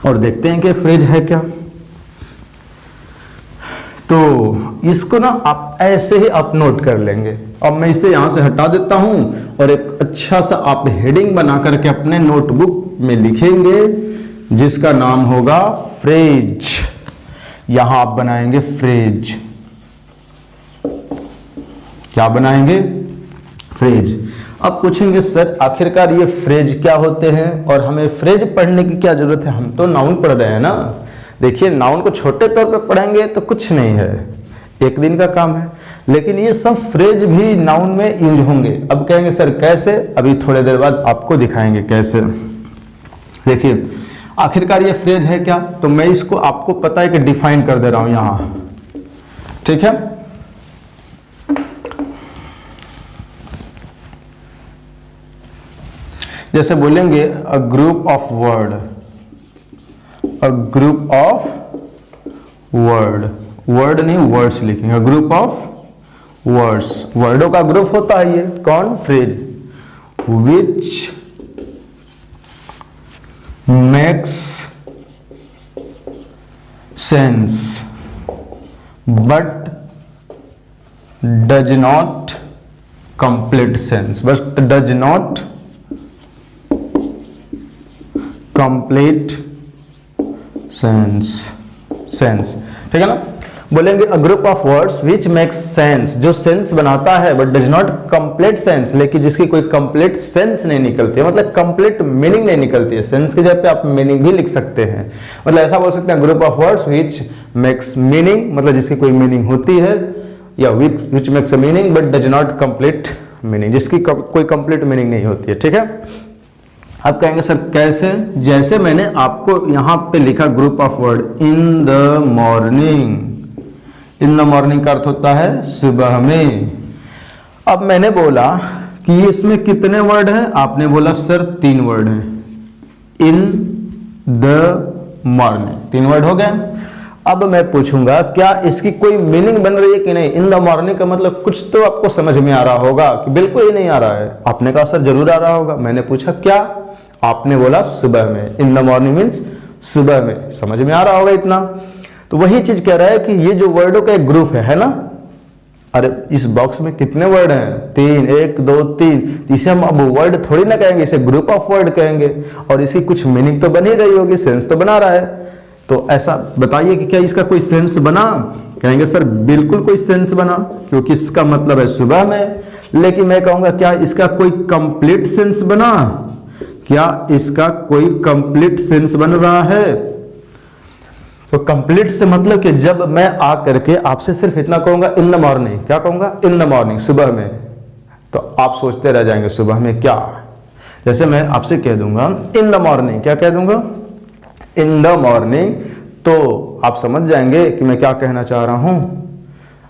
S1: और देखते हैं कि फ्रेज है क्या। तो इसको ना आप ऐसे ही आप नोट कर लेंगे। अब मैं इसे यहां से हटा देता हूं और एक अच्छा सा आप हेडिंग बना करके अपने नोटबुक में लिखेंगे जिसका नाम होगा फ्रेज। यहां आप बनाएंगे फ्रेज। क्या बनाएंगे, फ्रेज। अब पूछेंगे सर आखिरकार ये फ्रेज क्या होते हैं और हमें फ्रेज पढ़ने की क्या जरूरत है, हम तो नाउन पढ़ रहे हैं ना। देखिए, नाउन को छोटे तौर पर पढ़ेंगे तो कुछ नहीं है, एक दिन का काम है। लेकिन ये सब फ्रेज भी नाउन में यूज होंगे। अब कहेंगे सर कैसे, अभी थोड़ी देर बाद आपको दिखाएंगे कैसे। देखिए, आखिरकार ये फ्रेज है क्या, तो मैं इसको आपको पता है कि डिफाइन कर दे रहा हूं यहां। ठीक है, जैसे बोलेंगे a group of word, a group of word, word नहीं वर्ड्स लिखेंगे, ग्रुप ऑफ वर्ड्स। वर्डों का ग्रुप होता है ये, कौन, phrase. Which makes sense but does not complete sense, but does not complete sense. ठीक है ना। बोलेंगे a group of words which makes sense, जो सेंस बनाता है but does not complete sense, लेकिन जिसकी कोई कंप्लीट सेंस नहीं निकलती है, मतलब कंप्लीट मीनिंग नहीं निकलती है। सेंस की जगह पे आप मीनिंग भी लिख सकते हैं, मतलब ऐसा बोल सकते हैं group of words which makes meaning, मतलब जिसकी कोई मीनिंग होती है, या which makes a meaning but does not complete meaning, जिसकी कोई कंप्लीट मीनिंग नहीं होती है। ठीक है, आप कहेंगे सर कैसे, जैसे मैंने आपको यहां पे लिखा group of word, in the morning. In the morning का अर्थ होता है सुबह में। अब मैंने बोला कि इसमें कितने वर्ड हैं, आपने बोला सर 3 वर्ड हैं। इन द मॉर्निंग 3 वर्ड हो गए। अब मैं पूछूंगा क्या इसकी कोई मीनिंग बन रही है कि नहीं। इन द मॉर्निंग का मतलब कुछ तो आपको समझ में आ रहा होगा कि बिल्कुल ही नहीं आ रहा है। आपने कहा सर जरूर आ रहा होगा। मैंने पूछा क्या, आपने बोला सुबह में। इन द मॉर्निंग मीन्स सुबह में, समझ में आ रहा होगा इतना। तो वही चीज कह रहा है कि ये जो वर्डों का एक ग्रुप है ना, अरे इस बॉक्स में कितने वर्ड हैं? 3, 1 2 3। इसे हम अब वर्ड थोड़ी ना कहेंगे, इसे ग्रुप ऑफ वर्ड कहेंगे, और इसकी कुछ मीनिंग तो बन ही रही होगी, सेंस तो बना रहा है। तो ऐसा बताइए कि क्या इसका कोई सेंस बना? कहेंगे सर बिल्कुल कोई सेंस बना, क्योंकि इसका मतलब है सुबह में। लेकिन मैं कहूंगा क्या इसका कोई कंप्लीट सेंस बना? क्या इसका कोई कंप्लीट सेंस बन रहा है? तो कंप्लीट से मतलब कि जब मैं आ करके आपसे सिर्फ इतना कहूंगा इन द मॉर्निंग, क्या कहूंगा? इन द मॉर्निंग, सुबह में, तो आप सोचते रह जाएंगे सुबह में क्या। जैसे मैं आपसे कह दूंगा इन द मॉर्निंग, क्या कह दूंगा? इन द मॉर्निंग, तो आप समझ जाएंगे कि मैं क्या कहना चाह रहा हूं।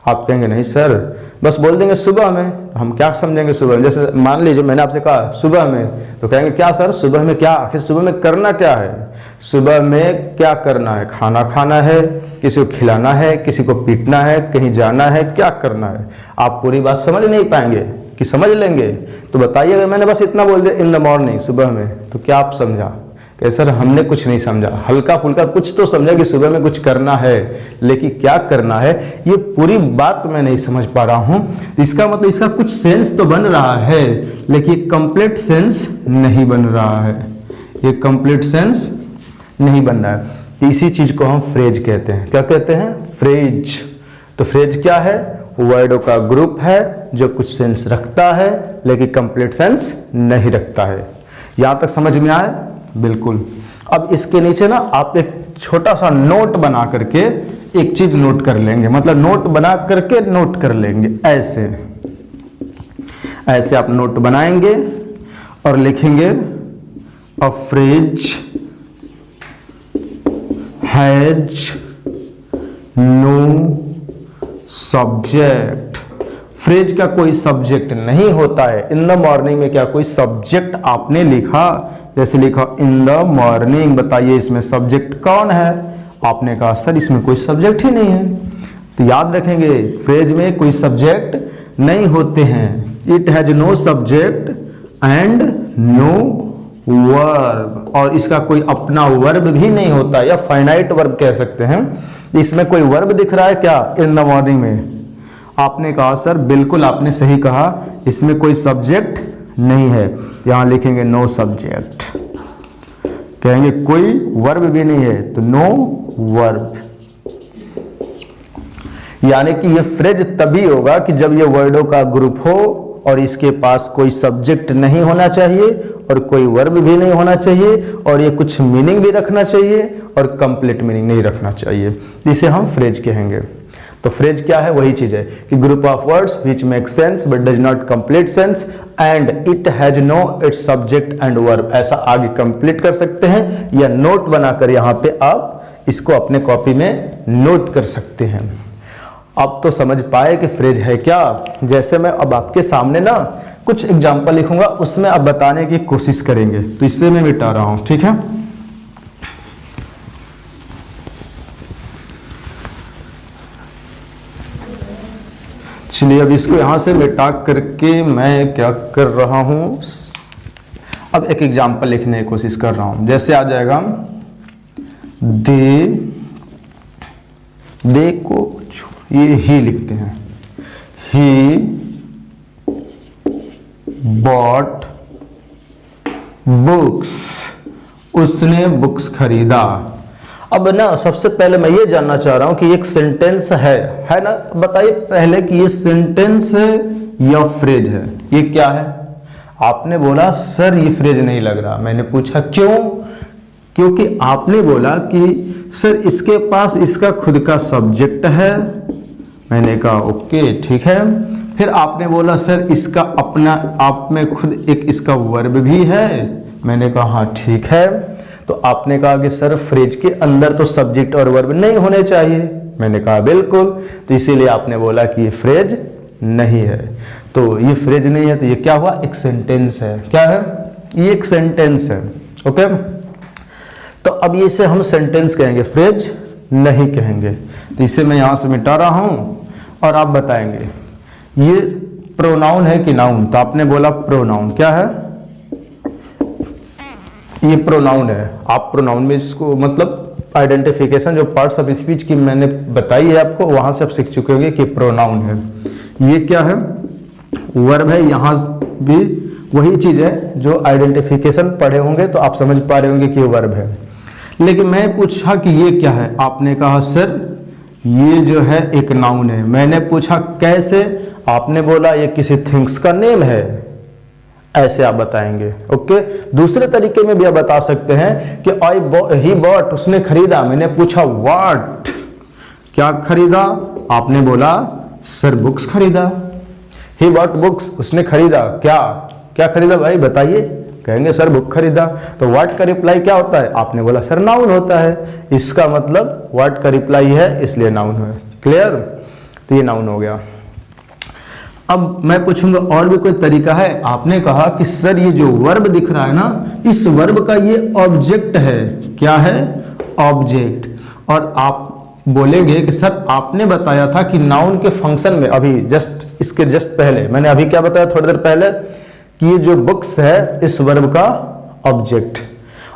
S1: आप कहेंगे नहीं सर, बस बोल देंगे सुबह में, तो हम क्या समझेंगे सुबह में? जैसे मान लीजिए मैंने आपसे कहा सुबह में, तो कहेंगे क्या सर सुबह में क्या? आखिर सुबह में करना क्या है? सुबह में क्या करना है? खाना खाना है, किसी को खिलाना है, किसी को पीटना है, कहीं जाना है, क्या करना है? आप पूरी बात समझ नहीं पाएंगे कि समझ लेंगे? तो बताइए, अगर मैंने बस इतना बोल दिया इन द मॉर्निंग, सुबह में, तो क्या आप समझा? कि सर हमने कुछ नहीं समझा, हल्का फुल्का कुछ तो समझा कि सुबह में कुछ करना है, लेकिन क्या करना है ये पूरी बात मैं नहीं समझ पा रहा हूं। इसका मतलब इसका कुछ सेंस तो बन रहा है, लेकिन कंप्लीट सेंस नहीं बन रहा है, ये कंप्लीट सेंस नहीं बन रहा है। इसी चीज को हम फ्रेज कहते हैं। क्या कहते हैं? फ्रेज। तो फ्रेज क्या है? वर्डों का ग्रुप है जो कुछ सेंस रखता है लेकिन कंप्लीट सेंस नहीं रखता है। यहां तक समझ में आए? बिल्कुल। अब इसके नीचे ना आप एक छोटा सा नोट बना करके एक चीज नोट कर लेंगे, मतलब नोट बना करके नोट कर लेंगे। ऐसे ऐसे आप नोट बनाएंगे और लिखेंगे a phrase has no subject. Phrase का कोई सब्जेक्ट नहीं होता है। इन द मॉर्निंग में क्या कोई सब्जेक्ट आपने लिखा? जैसे लिखा इन द मॉर्निंग, बताइए इसमें सब्जेक्ट कौन है? आपने कहा सर इसमें कोई सब्जेक्ट ही नहीं है। तो याद रखेंगे फ्रेज में कोई सब्जेक्ट नहीं होते हैं। It has no subject and no verb, और इसका कोई अपना वर्ब भी नहीं होता, या फाइनाइट वर्ब कह सकते हैं। इसमें कोई वर्ब दिख रहा है क्या इन द मॉर्निंग में? आपने कहा सर बिल्कुल आपने सही कहा, इसमें कोई सब्जेक्ट नहीं है। यहां लिखेंगे नो सब्जेक्ट, कहेंगे कोई वर्ब भी नहीं है, तो नो वर्ब। यानी कि ये फ्रेज तभी होगा कि जब ये वर्डों का ग्रुप हो और इसके पास कोई सब्जेक्ट नहीं होना चाहिए और कोई वर्ब भी नहीं होना चाहिए, और ये कुछ मीनिंग भी रखना चाहिए और कंप्लीट मीनिंग नहीं रखना चाहिए। इसे हम फ्रेज कहेंगे। तो फ्रेज क्या है? वही चीज है कि group of words which make sense but does not complete sense and it has no its subject and verb. ऐसा आगे कंप्लीट कर सकते हैं या नोट बनाकर यहाँ पे आप इसको अपने कॉपी में नोट कर सकते हैं। अब तो समझ पाए कि फ्रेज है क्या। जैसे मैं अब आपके सामने ना कुछ एग्जाम्पल लिखूंगा, उसमें आप बताने की कोशिश करेंगे, तो इससे मैं मिटा रहा हूं, ठीक है? चलिए अब इसको यहां से मिटा करके मैं क्या कर रहा हूं, अब एक एग्जाम्पल लिखने की कोशिश कर रहा हूं। जैसे आ जाएगा दे को ये ही लिखते हैं, ही बॉट बुक्स, उसने बुक्स खरीदा। अब ना सबसे पहले मैं ये जानना चाह रहा हूं कि एक सेंटेंस है ना, बताइए पहले कि ये सेंटेंस है या फ्रेज है? ये क्या है? आपने बोला सर ये फ्रेज नहीं लग रहा। मैंने पूछा क्यों? क्योंकि आपने बोला कि सर इसके पास इसका खुद का सब्जेक्ट है। मैंने कहा ओके ठीक है। फिर आपने बोला सर इसका अपना आप में खुद एक इसका वर्ब भी है। मैंने कहा हाँ ठीक है। तो आपने कहा कि सर फ्रेज के अंदर तो सब्जेक्ट और वर्ब नहीं होने चाहिए। मैंने कहा बिल्कुल। तो इसीलिए आपने बोला कि ये फ्रेज नहीं है। तो ये फ्रेज नहीं है तो ये क्या हुआ? एक सेंटेंस है। क्या है? ये एक सेंटेंस है। ओके, तो अब ये से हम सेंटेंस कहेंगे, फ्रेज नहीं कहेंगे। तो इसे मैं यहां से मिटा रहा हूं और आप बताएंगे ये प्रोनाउन है कि नाउन। तो आपने बोला प्रोनाउन। क्या है? ये प्रोनाउन है। आप प्रोनाउन में इसको मतलब आइडेंटिफिकेशन जो पार्ट्स ऑफ स्पीच की मैंने बताई है आपको, वहां से आप सीख चुके होंगे कि प्रोनाउन है। ये क्या है, वर्ब है। यहाँ भी वही चीज है जो आइडेंटिफिकेशन पढ़े होंगे तो आप समझ पा रहे होंगे कि ये वर्ब है। लेकिन मैं पूछा कि ये क्या है, आपने कहा सर ये जो है एक नाउन है। मैंने पूछा कैसे, आपने बोला ये किसी थिंग्स का नेम है, ऐसे आप बताएंगे। ओके, दूसरे तरीके में भी आप बता सकते हैं कि ही बॉट, उसने खरीदा। मैंने पूछा व्हाट, क्या खरीदा, आपने बोला सर बुक्स खरीदा। ही बॉट बुक्स, उसने खरीदा क्या, क्या खरीदा भाई बताइए, कहेंगे सर बुक खरीदा। तो व्हाट का रिप्लाई क्या होता है, आपने बोला सर नाउन होता है। इसका मतलब व्हाट का रिप्लाई है इसलिए नाउन है। क्लियर, तो ये नाउन हो गया। अब मैं पूछूंगा और भी कोई तरीका है। आपने कहा कि सर ये जो वर्ब दिख रहा है ना, इस वर्ब का ये ऑब्जेक्ट है। क्या है, ऑब्जेक्ट। और आप बोलेंगे कि सर आपने बताया था कि नाउन के फंक्शन में, अभी जस्ट इसके जस्ट पहले मैंने अभी क्या बताया थोड़ी देर पहले, कि ये जो बुक्स है इस वर्ब का ऑब्जेक्ट।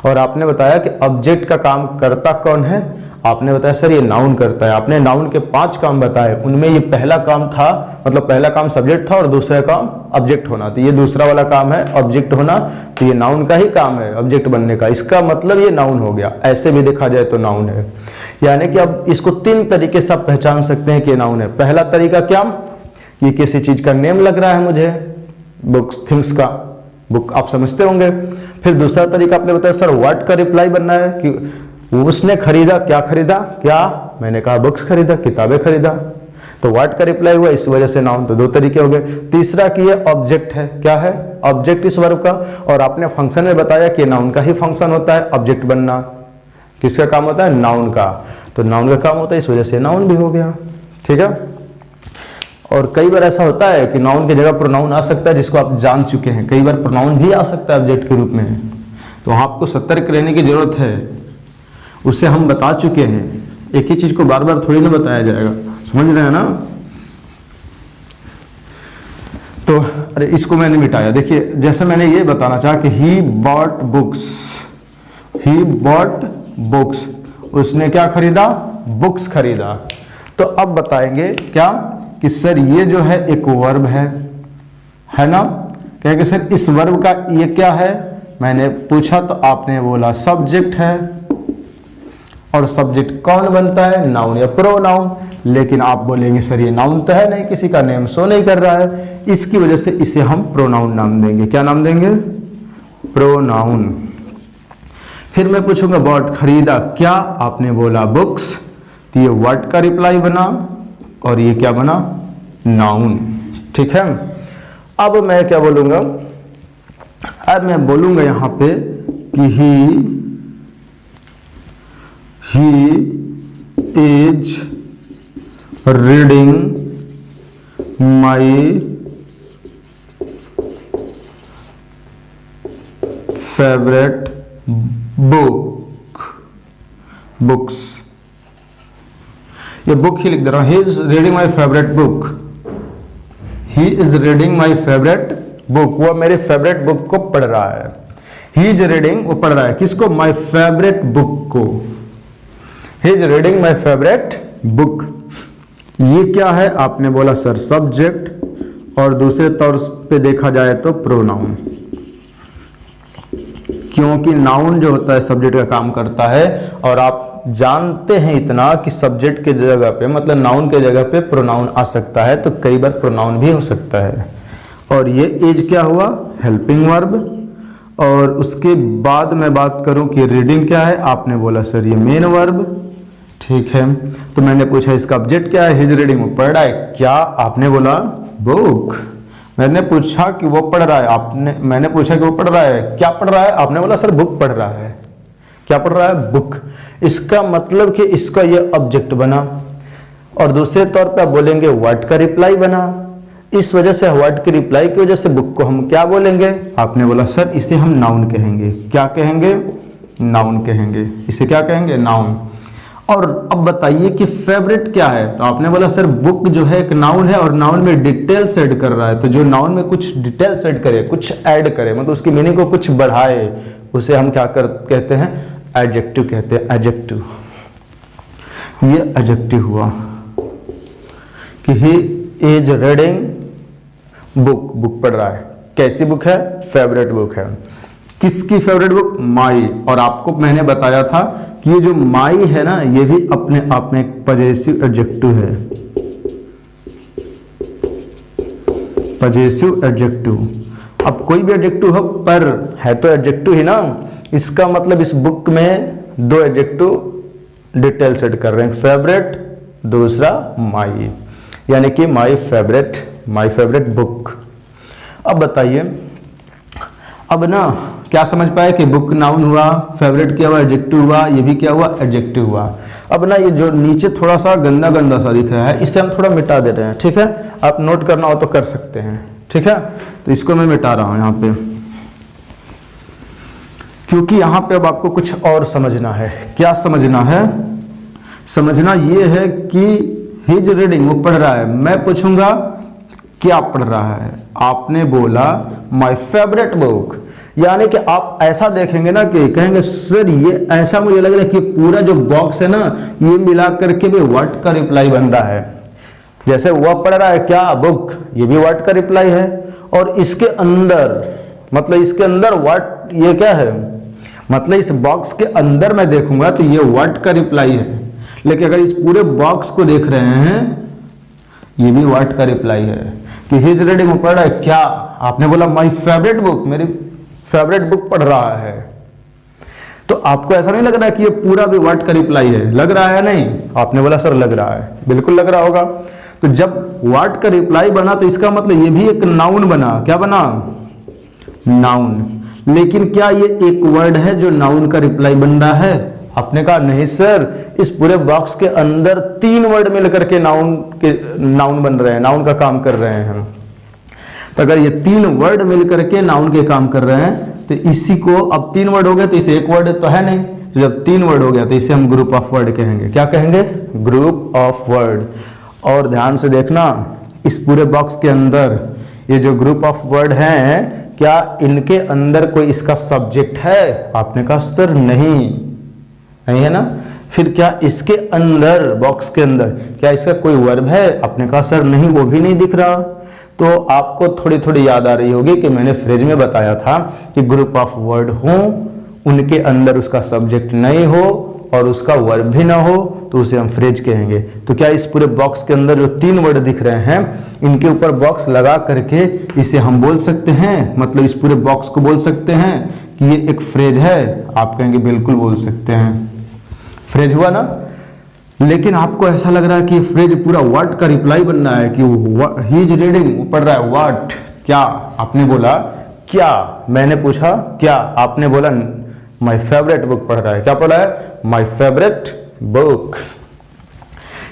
S1: और आपने बताया कि ऑब्जेक्ट का काम करता कौन है, आपने बताया सर ये नाउन करता है। आपने नाउन के 5 काम बताए, उनमें ये पहला काम था, मतलब पहला काम सब्जेक्ट था और दूसरा काम ऑब्जेक्ट होना। तो ये दूसरा वाला काम है ऑब्जेक्ट होना, तो ये नाउन का ही काम है ऑब्जेक्ट बनने का। इसका मतलब ये नाउन हो गया। ऐसे भी देखा जाए तो नाउन है। यानी कि अब इसको 3 तरीके से आप पहचान सकते हैं कि नाउन है। पहला तरीका क्या, ये किसी चीज का नेम लग रहा है मुझे, बुक्स थिंग्स का, बुक आप समझते होंगे। फिर दूसरा तरीका आपने बताया सर व्हाट का रिप्लाई बनना है कि उसने खरीदा, क्या खरीदा, क्या, मैंने कहा बुक्स खरीदा, किताबें खरीदा। तो व्हाट का रिप्लाई हुआ, इस वजह से नाउन। तो 2 तरीके हो गए। तीसरा कि ये ऑब्जेक्ट है, क्या है, ऑब्जेक्ट इस वर्ब का। और आपने फंक्शन में बताया कि नाउन का ही फंक्शन होता है ऑब्जेक्ट बनना। किसका काम होता है, नाउन का। तो नाउन का काम होता है, इस वजह से नाउन भी हो गया। ठीक है। और कई बार ऐसा होता है कि नाउन की जगह प्रोनाउन आ सकता है, जिसको आप जान चुके हैं। कई बार प्रोनाउन भी आ सकता है ऑब्जेक्ट के रूप में। तो आपको सतर्क रहने की जरूरत है, उसे हम बता चुके हैं। एक ही चीज को बार बार थोड़ी ना बताया जाएगा, समझ रहे हैं ना। तो अरे इसको मैंने मिटाया। देखिए जैसे मैंने ये बताना चाहा कि he bought books, he bought books, उसने क्या खरीदा, बुक्स खरीदा। तो अब बताएंगे क्या कि सर ये जो है एक वर्ब है ना। कहेंगे सर इस वर्ब का ये क्या है, मैंने पूछा तो आपने बोला सब्जेक्ट है। और सब्जेक्ट कौन बनता है, नाउन या प्रोनाउन। लेकिन आप बोलेंगे सर ये नाउन तो है नहीं, किसी का नेम शो नहीं कर रहा है, इसकी वजह से इसे हम प्रोनाउन नाम देंगे। क्या नाम देंगे, प्रोनाउन। फिर मैं पूछूंगा बॉट खरीदा क्या, आपने बोला बुक्स। तो ये व्हाट का रिप्लाई बना और ये क्या बना, नाउन। ठीक है। अब मैं क्या बोलूंगा, अब मैं बोलूंगा यहां पे कि he is reading my favourite books. ये बुक ही लिख दे रहा हूं, he is reading my favourite book. He is reading my favourite book, वो मेरे फेवरेट बुक को पढ़ रहा है। ही इज रीडिंग, वो पढ़ रहा है किसको, माई फेवरेट बुक को। He is reading my favourite book. ये क्या है, आपने बोला सर सब्जेक्ट, और दूसरे तौर पे देखा जाए तो प्रोनाउन। क्योंकि नाउन जो होता है सब्जेक्ट का काम करता है। और आप जानते हैं इतना कि सब्जेक्ट के जगह पे, मतलब नाउन के जगह पे प्रोनाउन आ सकता है, तो कई बार प्रोनाउन भी हो सकता है। और ये इज क्या हुआ, हेल्पिंग वर्ब। और उसके बाद मैं बात करूं कि रीडिंग क्या है, आपने बोला सर ये मेन वर्ब। ठीक है। तो मैंने पूछा इसका ऑब्जेक्ट क्या है, हिज रीडिंग, वो पढ़ रहा है क्या, आपने बोला बुक। मैंने पूछा कि वो पढ़ रहा है, मैंने पूछा कि वो पढ़ रहा है, क्या पढ़ रहा है, आपने बोला सर बुक पढ़ रहा है। क्या पढ़ रहा है, बुक। इसका मतलब कि इसका ये ऑब्जेक्ट बना। और दूसरे तौर पे आप बोलेंगे व्हाट का रिप्लाई बना। इस वजह से व्हाट की रिप्लाई की वजह से बुक को हम क्या बोलेंगे, आपने बोला सर इसे हम नाउन कहेंगे। क्या कहेंगे, नाउन कहेंगे। इसे क्या कहेंगे, नाउन। और अब बताइए कि फेवरेट क्या है, तो आपने बोला सर बुक जो है एक नाउन है और नाउन में डिटेल्स ऐड कर रहा है। तो जो नाउन में कुछ डिटेल्स ऐड करे, कुछ ऐड करे, मतलब उसकी मीनिंग को कुछ बढ़ाए, उसे हम क्या कहते हैं, एडजेक्टिव कहते हैं। एडजेक्टिव, ये एडजेक्टिव हुआ कि he is reading book, book पढ़ रहा है। कैसी बुक है? फेवरेट बुक है। किसकी फेवरेट बुक? माई। और आपको मैंने बताया था कि ये जो माई है ना, ये भी अपने आप में एक पजेसिव एडजेक्टिव है। Possessive adjective. अब कोई भी एडजेक्टिव हो, पर है तो एडजेक्टिव ही ना। इसका मतलब इस बुक में दो एडजेक्टिव डिटेल सेट कर रहे हैं, फेवरेट, दूसरा माई, यानी कि माई फेवरेट बुक। अब बताइए, अब ना क्या समझ पाए कि बुक नाउन हुआ, फेवरेट क्या हुआ? एडजेक्टिव हुआ, ये भी क्या हुआ? एडजेक्टिव हुआ। अब ना ये जो नीचे थोड़ा सा गंदा गंदा सा दिख रहा है, इसे हम थोड़ा मिटा दे रहे हैं, ठीक है? आप नोट करना हो तो कर सकते हैं, ठीक है? तो इसको मैं मिटा रहा हूं यहां पे, क्योंकि यहां पे अब आपको कुछ और समझना है। क्या समझना है? समझना ये है कि ही इज रीडिंग, वो पढ़ रहा है। मैं पूछूंगा क्या पढ़ रहा है? आपने बोला माय फेवरेट बुक, यानी कि आप ऐसा देखेंगे ना कि कहेंगे सर ये ऐसा मुझे लग रहा है कि पूरा जो बॉक्स है ना, ये मिला करके भी व्हाट का रिप्लाई बन रहा है। जैसे वह पढ़ रहा है क्या? बुक, ये भी व्हाट का रिप्लाई है। और इसके अंदर, मतलब इसके अंदर व्हाट, ये क्या है? मतलब इस बॉक्स के अंदर मैं देखूंगा तो ये व्हाट का रिप्लाई है। लेकिन अगर इस पूरे बॉक्स को देख रहे हैं, ये भी व्हाट का रिप्लाई है कि ही इज रीडिंग, वो पढ़ रहा है क्या? आपने बोला माय फेवरेट बुक, मेरी फेवरेट बुक पढ़ रहा है। तो आपको ऐसा नहीं लग रहा है कि ये पूरा भी व्हाट का रिप्लाई है? लग रहा है नहीं? आपने बोला सर लग रहा है, बिल्कुल लग रहा होगा। तो जब व्हाट का रिप्लाई बना तो इसका मतलब ये भी एक नाउन बना। क्या बना? नाउन। लेकिन क्या ये एक वर्ड है जो नाउन का रिप्लाई बन रहा है? आपने कहा नहीं सर, इस पूरे बॉक्स के अंदर 3 वर्ड मिलकर के नाउन बन रहे हैं, नाउन का काम कर रहे हैं। तो अगर ये 3 वर्ड मिलकर के नाउन के काम कर रहे हैं तो इसी को, अब 3 वर्ड हो गए तो इसे एक वर्ड तो है नहीं, तो जब 3 वर्ड हो गया तो इसे हम ग्रुप ऑफ वर्ड कहेंगे। क्या कहेंगे? Group of word. और ध्यान से देखना, इस पूरे बॉक्स के अंदर ये जो ग्रुप ऑफ वर्ड हैं, क्या इनके अंदर कोई इसका सब्जेक्ट है? आपने कहा सर नहीं है ना। फिर क्या इसके अंदर, बॉक्स के अंदर, क्या इसका कोई वर्ब है? आपने कहा सर नहीं, वो भी नहीं दिख रहा। तो आपको थोड़ी थोड़ी याद आ रही होगी कि मैंने फ्रेज में बताया था कि ग्रुप ऑफ वर्ड हो, उनके अंदर उसका सब्जेक्ट नहीं हो और उसका वर्ब भी ना हो, तो उसे हम फ्रेज कहेंगे। तो क्या इस पूरे बॉक्स के अंदर जो 3 वर्ड दिख रहे हैं, इनके ऊपर बॉक्स लगा करके इसे हम बोल सकते हैं, मतलब इस पूरे बॉक्स को बोल सकते हैं कि ये एक फ्रेज है? आप कहेंगे बिल्कुल बोल सकते हैं, फ्रेज हुआ ना। लेकिन आपको ऐसा लग रहा है कि फ्रेज पूरा व्हाट का रिप्लाई बनना है कि ही इज रीडिंग, वो पढ़ रहा है व्हाट, क्या? आपने बोला क्या, मैंने पूछा क्या, आपने बोला माय फेवरेट बुक पढ़ रहा है। क्या पढ़ा है? My favourite book.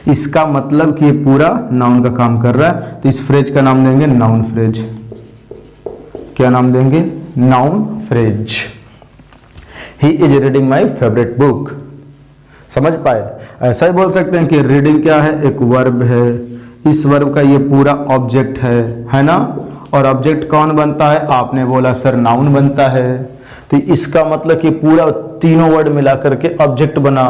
S1: इसका मतलब कि ये पूरा नाउन का काम कर रहा है, तो इस फ्रेज का नाम देंगे नाउन फ्रेज। क्या नाम देंगे? Noun phrase. He is reading my favourite book. समझ पाए? ऐसा ही बोल सकते हैं कि रीडिंग क्या है? एक वर्ब है, इस वर्ब का ये पूरा ऑब्जेक्ट है ना। और ऑब्जेक्ट कौन बनता है? आपने बोला सर नाउन बनता है। तो इसका मतलब कि पूरा तीनों वर्ड मिला करके ऑब्जेक्ट बना।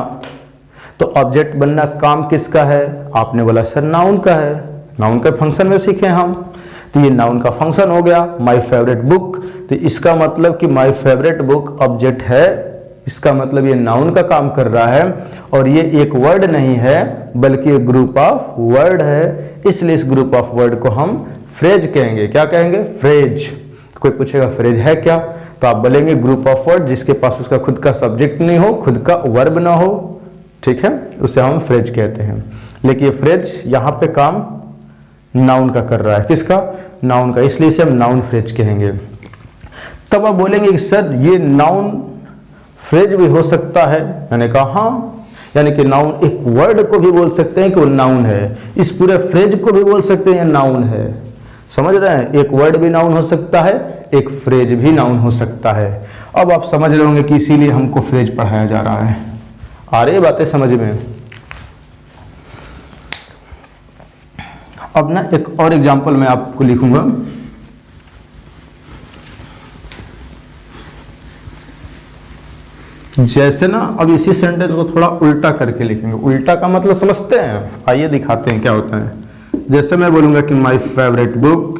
S1: तो ऑब्जेक्ट बनना काम किसका है? आपने बोला सर नाउन का है। नाउन के फंक्शन में सीखे हम, तो ये नाउन का फंक्शन हो गया माय फेवरेट बुक। तो इसका मतलब कि माय फेवरेट बुक ऑब्जेक्ट है, इसका मतलब ये नाउन का काम कर रहा है। और ये एक वर्ड नहीं है बल्कि एक ग्रुप ऑफ वर्ड है, इसलिए इस ग्रुप ऑफ वर्ड को हम फ्रेज कहेंगे। क्या कहेंगे? फ्रेज। कोई पूछेगा फ्रेज है क्या, तो आप बोलेंगे ग्रुप ऑफ वर्ड जिसके पास उसका खुद का सब्जेक्ट नहीं हो, खुद का वर्ब ना हो, ठीक है, उसे हम फ्रेज कहते हैं। लेकिन ये फ्रेज यहाँ पे काम नाउन का कर रहा है। किसका? नाउन का, इसलिए इसे हम नाउन फ्रेज कहेंगे। तब आप बोलेंगे कि सर ये नाउन फ्रेज भी हो सकता है। मैंने कहा हाँ, यानी कि नाउन एक वर्ड को भी बोल सकते हैं कि वो नाउन है, इस पूरे फ्रेज को भी बोल सकते हैं नाउन है। समझ रहे हैं? एक वर्ड भी नाउन हो सकता है, एक फ्रेज भी नाउन हो सकता है। अब आप समझ रहे होंगे कि इसीलिए हमको फ्रेज पढ़ाया जा रहा है। आ रही बातें समझ में? अब ना एक और एग्जांपल मैं आपको लिखूंगा। जैसे ना अब इसी सेंटेंस को थोड़ा उल्टा करके लिखेंगे। उल्टा का मतलब समझते हैं? आइए दिखाते हैं क्या होता है। जैसे मैं बोलूंगा कि माई favourite book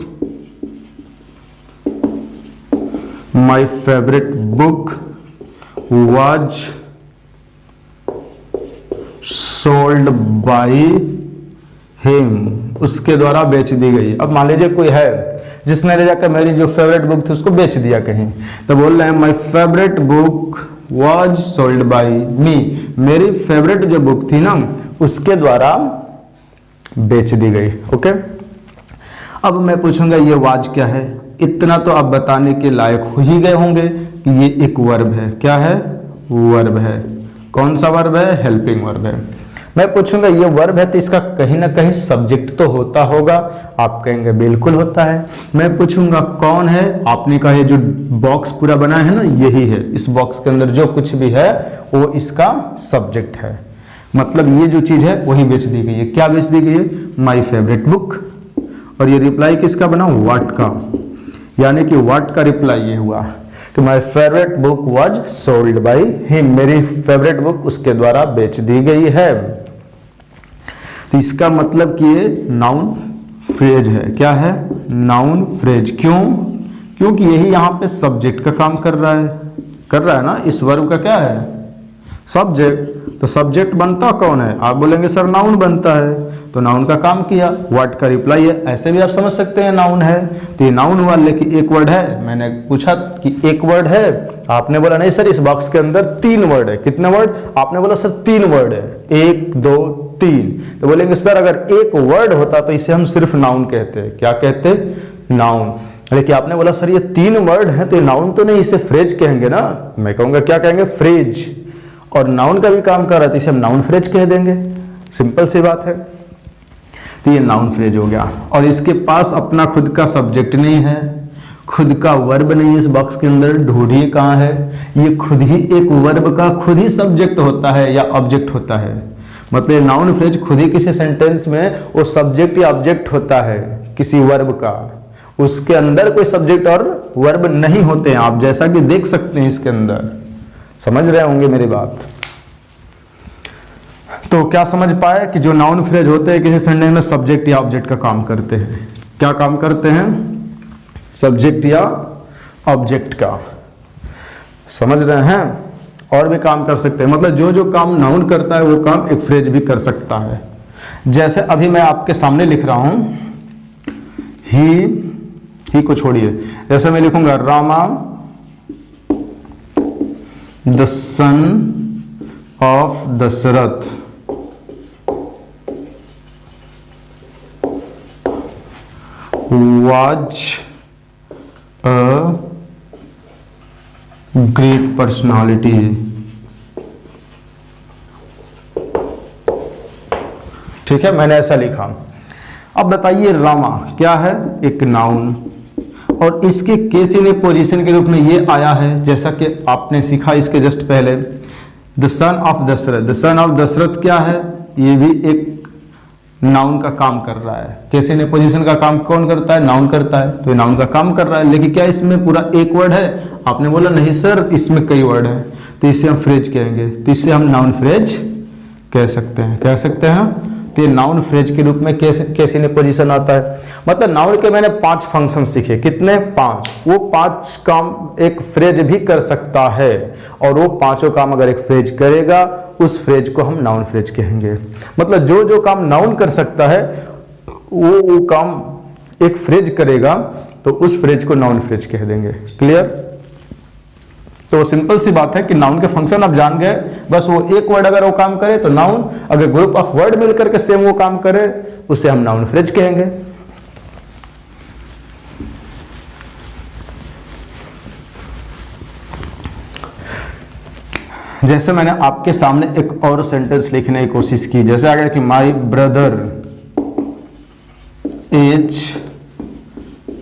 S1: was sold by him, उसके द्वारा बेच दी गई। अब मान लीजिए कोई है जिसने ले जाकर मेरी जो फेवरेट बुक थी उसको बेच दिया कहीं, तो बोल रहे हैं my favourite book was sold by me, मेरी फेवरेट जो बुक थी ना उसके द्वारा बेच दी गई। ओके, अब मैं पूछूंगा ये वाज क्या है। इतना तो आप बताने के लायक हो ही गए होंगे कि ये एक वर्ब है। क्या है? वर्ब है। कौन सा वर्ब है? हेल्पिंग वर्ब है। मैं पूछूंगा ये वर्ब है तो इसका कहीं ना कहीं सब्जेक्ट तो होता होगा। आप कहेंगे बिल्कुल होता है। मैं पूछूंगा कौन है? आपने कहा ये जो बॉक्स पूरा बना है ना यही है। इस बॉक्स के अंदर जो कुछ भी है वो इसका सब्जेक्ट है। मतलब ये जो चीज है वही बेच दी गई है। क्या बेच दी गई है? माई फेवरेट बुक। और ये रिप्लाई किसका बना? व्हाट का। यानी कि व्हाट का रिप्लाई ये हुआ कि माई favourite book was sold by him, मेरी फेवरेट बुक उसके द्वारा बेच दी गई है। तो इसका मतलब कि ये नाउन फ्रेज है। क्या है? Noun phrase. क्यों? क्योंकि यही यहां पे सब्जेक्ट का काम कर रहा है ना। इस वर्ब का क्या है? सब्जेक्ट। तो सब्जेक्ट बनता कौन है? आप बोलेंगे सर नाउन बनता है, तो नाउन का काम किया। व्हाट का रिप्लाई है। ऐसे भी आप समझ सकते हैं नाउन है तो ये नाउन हुआ, लेकिन एक वर्ड है। मैंने पूछा कि एक वर्ड है, आपने बोला नहीं सर इस बॉक्स के अंदर 3 वर्ड है। कितने वर्ड? आपने बोला सर 3 वर्ड है, 1 2 3। तो बोलेंगे सर अगर एक वर्ड होता तो इसे हम सिर्फ नाउन कहते। क्या कहते? नाउन। लेकिन आपने बोला सर ये 3 वर्ड है तो नाउन तो नहीं, इसे फ्रेज कहेंगे ना। मैं कहूंगा क्या कहेंगे? फ्रेज। और नाउन का भी काम कर रहा है तो इसे हम नाउन फ्रेज कह देंगे। सिंपल सी बात है। तो ये नाउन फ्रेज हो गया। और इसके पास अपना खुद का सब्जेक्ट नहीं है, खुद का वर्ब नहीं है। इस बॉक्स के अंदर ढूंढिए कहाँ है। ये खुद ही एक वर्ब का खुद ही सब्जेक्ट होता है या ऑब्जेक्ट होता है। मतलब नाउन फ्रेज खुद ही किसी सेंटेंस में वो सब्जेक्ट या ऑब्जेक्ट होता है किसी वर्ब का। उसके अंदर कोई सब्जेक्ट और वर्ब नहीं होते हैं। आप जैसा कि देख सकते हैं इसके अंदर। समझ रहे होंगे मेरी बात। तो क्या समझ पाए कि जो नाउन फ्रेज होते हैं किसी सेंटेंस में सब्जेक्ट या ऑब्जेक्ट का काम करते हैं। क्या काम करते हैं? सब्जेक्ट या ऑब्जेक्ट का। समझ रहे हैं? और भी काम कर सकते हैं। मतलब जो जो काम नाउन करता है वो काम एक फ्रेज भी कर सकता है। जैसे अभी मैं आपके सामने लिख रहा हूं ही को छोड़िए। जैसे मैं लिखूंगा Rama the son of Dasharath was a great personality। ठीक है, मैंने ऐसा लिखा। अब बताइए रामा क्या है? एक नाउन। और इसके केस इन पोजीशन के रूप में ये आया है, जैसा कि आपने सीखा इसके जस्ट पहले। The son of Dasharath. The son of Dasharath क्या है? ये भी एक नाउन का काम कर रहा है। कैसे ने पोजीशन का काम कौन करता है? नाउन करता है। तो ये नाउन का काम कर रहा है। लेकिन क्या इसमें पूरा एक वर्ड है? आपने बोला नहीं सर इसमें कई वर्ड है, तो इसे हम फ्रेज कहेंगे। तो इसे हम नाउन फ्रेज कह सकते हैं। कह सकते हैं। तो ये नाउन फ्रेज के रूप में कैसे ने पोजीशन आता है। मतलब नाउन के मैंने 5 फंक्शन सीखे। कितने? 5। वो 5 काम एक फ्रेज भी कर सकता है। और वो 5 काम अगर एक फ्रेज करेगा उस फ्रेज को हम नाउन फ्रेज कहेंगे। मतलब जो जो काम नाउन कर सकता है वो काम एक फ्रेज करेगा तो उस फ्रेज को नाउन फ्रेज कह देंगे। क्लियर? तो सिंपल सी बात है कि नाउन के फंक्शन आप जान गए। बस वो एक वर्ड अगर वो काम करे तो नाउन, अगर ग्रुप ऑफ वर्ड मिलकर के सेम वो काम करे उसे हम नाउन फ्रेज कहेंगे। जैसे मैंने आपके सामने एक और सेंटेंस लिखने की कोशिश की। जैसे आ गया कि my brother is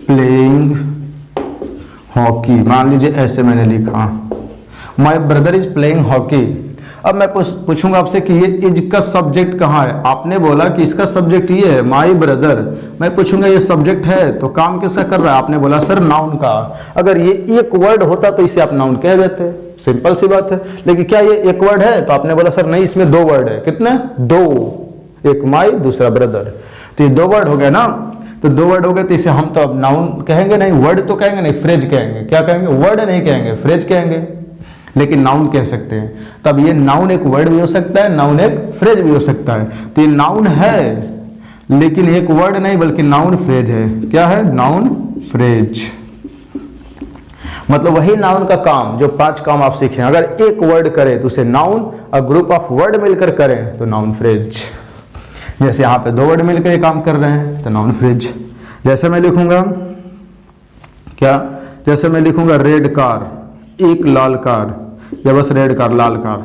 S1: playing hockey. मान लीजिए ऐसे मैंने लिखा my brother is playing hockey. अब मैं पूछूंगा आपसे कि ये इज का सब्जेक्ट कहाँ है। आपने बोला कि इसका सब्जेक्ट ये है माई ब्रदर। मैं पूछूंगा ये सब्जेक्ट है तो काम किसका कर रहा है? आपने बोला सर नाउन का। अगर ये एक वर्ड होता तो इसे आप नाउन कह देते। सिंपल सी बात है। लेकिन क्या ये एक वर्ड है? तो आपने बोला सर नहीं इसमें 2 वर्ड है। कितने? 2। एक माई दूसरा ब्रदर। तो ये 2 वर्ड हो गए ना, तो 2 वर्ड हो गए, तो इसे हम तो अब नाउन कहेंगे नहीं, वर्ड तो कहेंगे नहीं, फ्रेज कहेंगे। क्या कहेंगे? वर्ड नहीं कहेंगे, फ्रेज कहेंगे, लेकिन नाउन कह सकते हैं। तब ये नाउन एक वर्ड भी हो सकता है, नाउन एक फ्रेज भी हो सकता है। तो ये नाउन है लेकिन एक वर्ड नहीं बल्कि नाउन फ्रेज है। क्या है? Noun phrase. मतलब वही नाउन का काम जो 5 काम आप सीखे, अगर एक वर्ड करे तो उसे नाउन, और ग्रुप ऑफ वर्ड मिलकर करें तो नाउन फ्रेज। जैसे यहाँ पे 2 वर्ड मिलकर ये काम कर रहे हैं तो नाउन फ्रेज। जैसे मैं लिखूंगा क्या, जैसे मैं लिखूंगा रेड कार, एक लाल कार, या बस रेड कार लाल कार,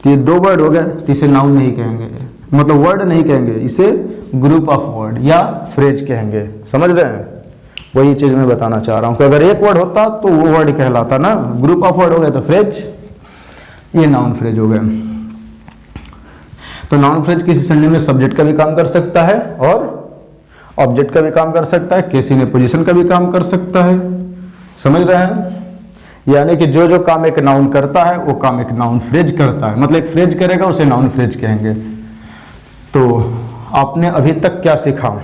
S1: तो ये 2 वर्ड हो गए, तो इसे नाउन नहीं कहेंगे, मतलब वर्ड नहीं कहेंगे, इसे ग्रुप ऑफ वर्ड या फ्रेज कहेंगे। समझ रहे हैं? वही चीज मैं बताना चाह रहा हूं कि अगर एक वर्ड होता तो वो वर्ड कहलाता ना, ग्रुप ऑफ वर्ड हो गए तो फ्रेज, ये नाउन फ्रेज हो गए। तो नाउन फ्रेज किसी सेंटेंस में सब्जेक्ट का भी काम कर सकता है और ऑब्जेक्ट का भी काम कर सकता है, किसी ने पोजीशन का भी काम कर सकता है। समझ रहे हैं? यानी कि जो जो काम एक नाउन करता है वो काम एक नाउन फ्रेज करता है, मतलब एक फ्रेज करेगा उसे नाउन फ्रेज कहेंगे। तो आपने अभी तक क्या सीखा?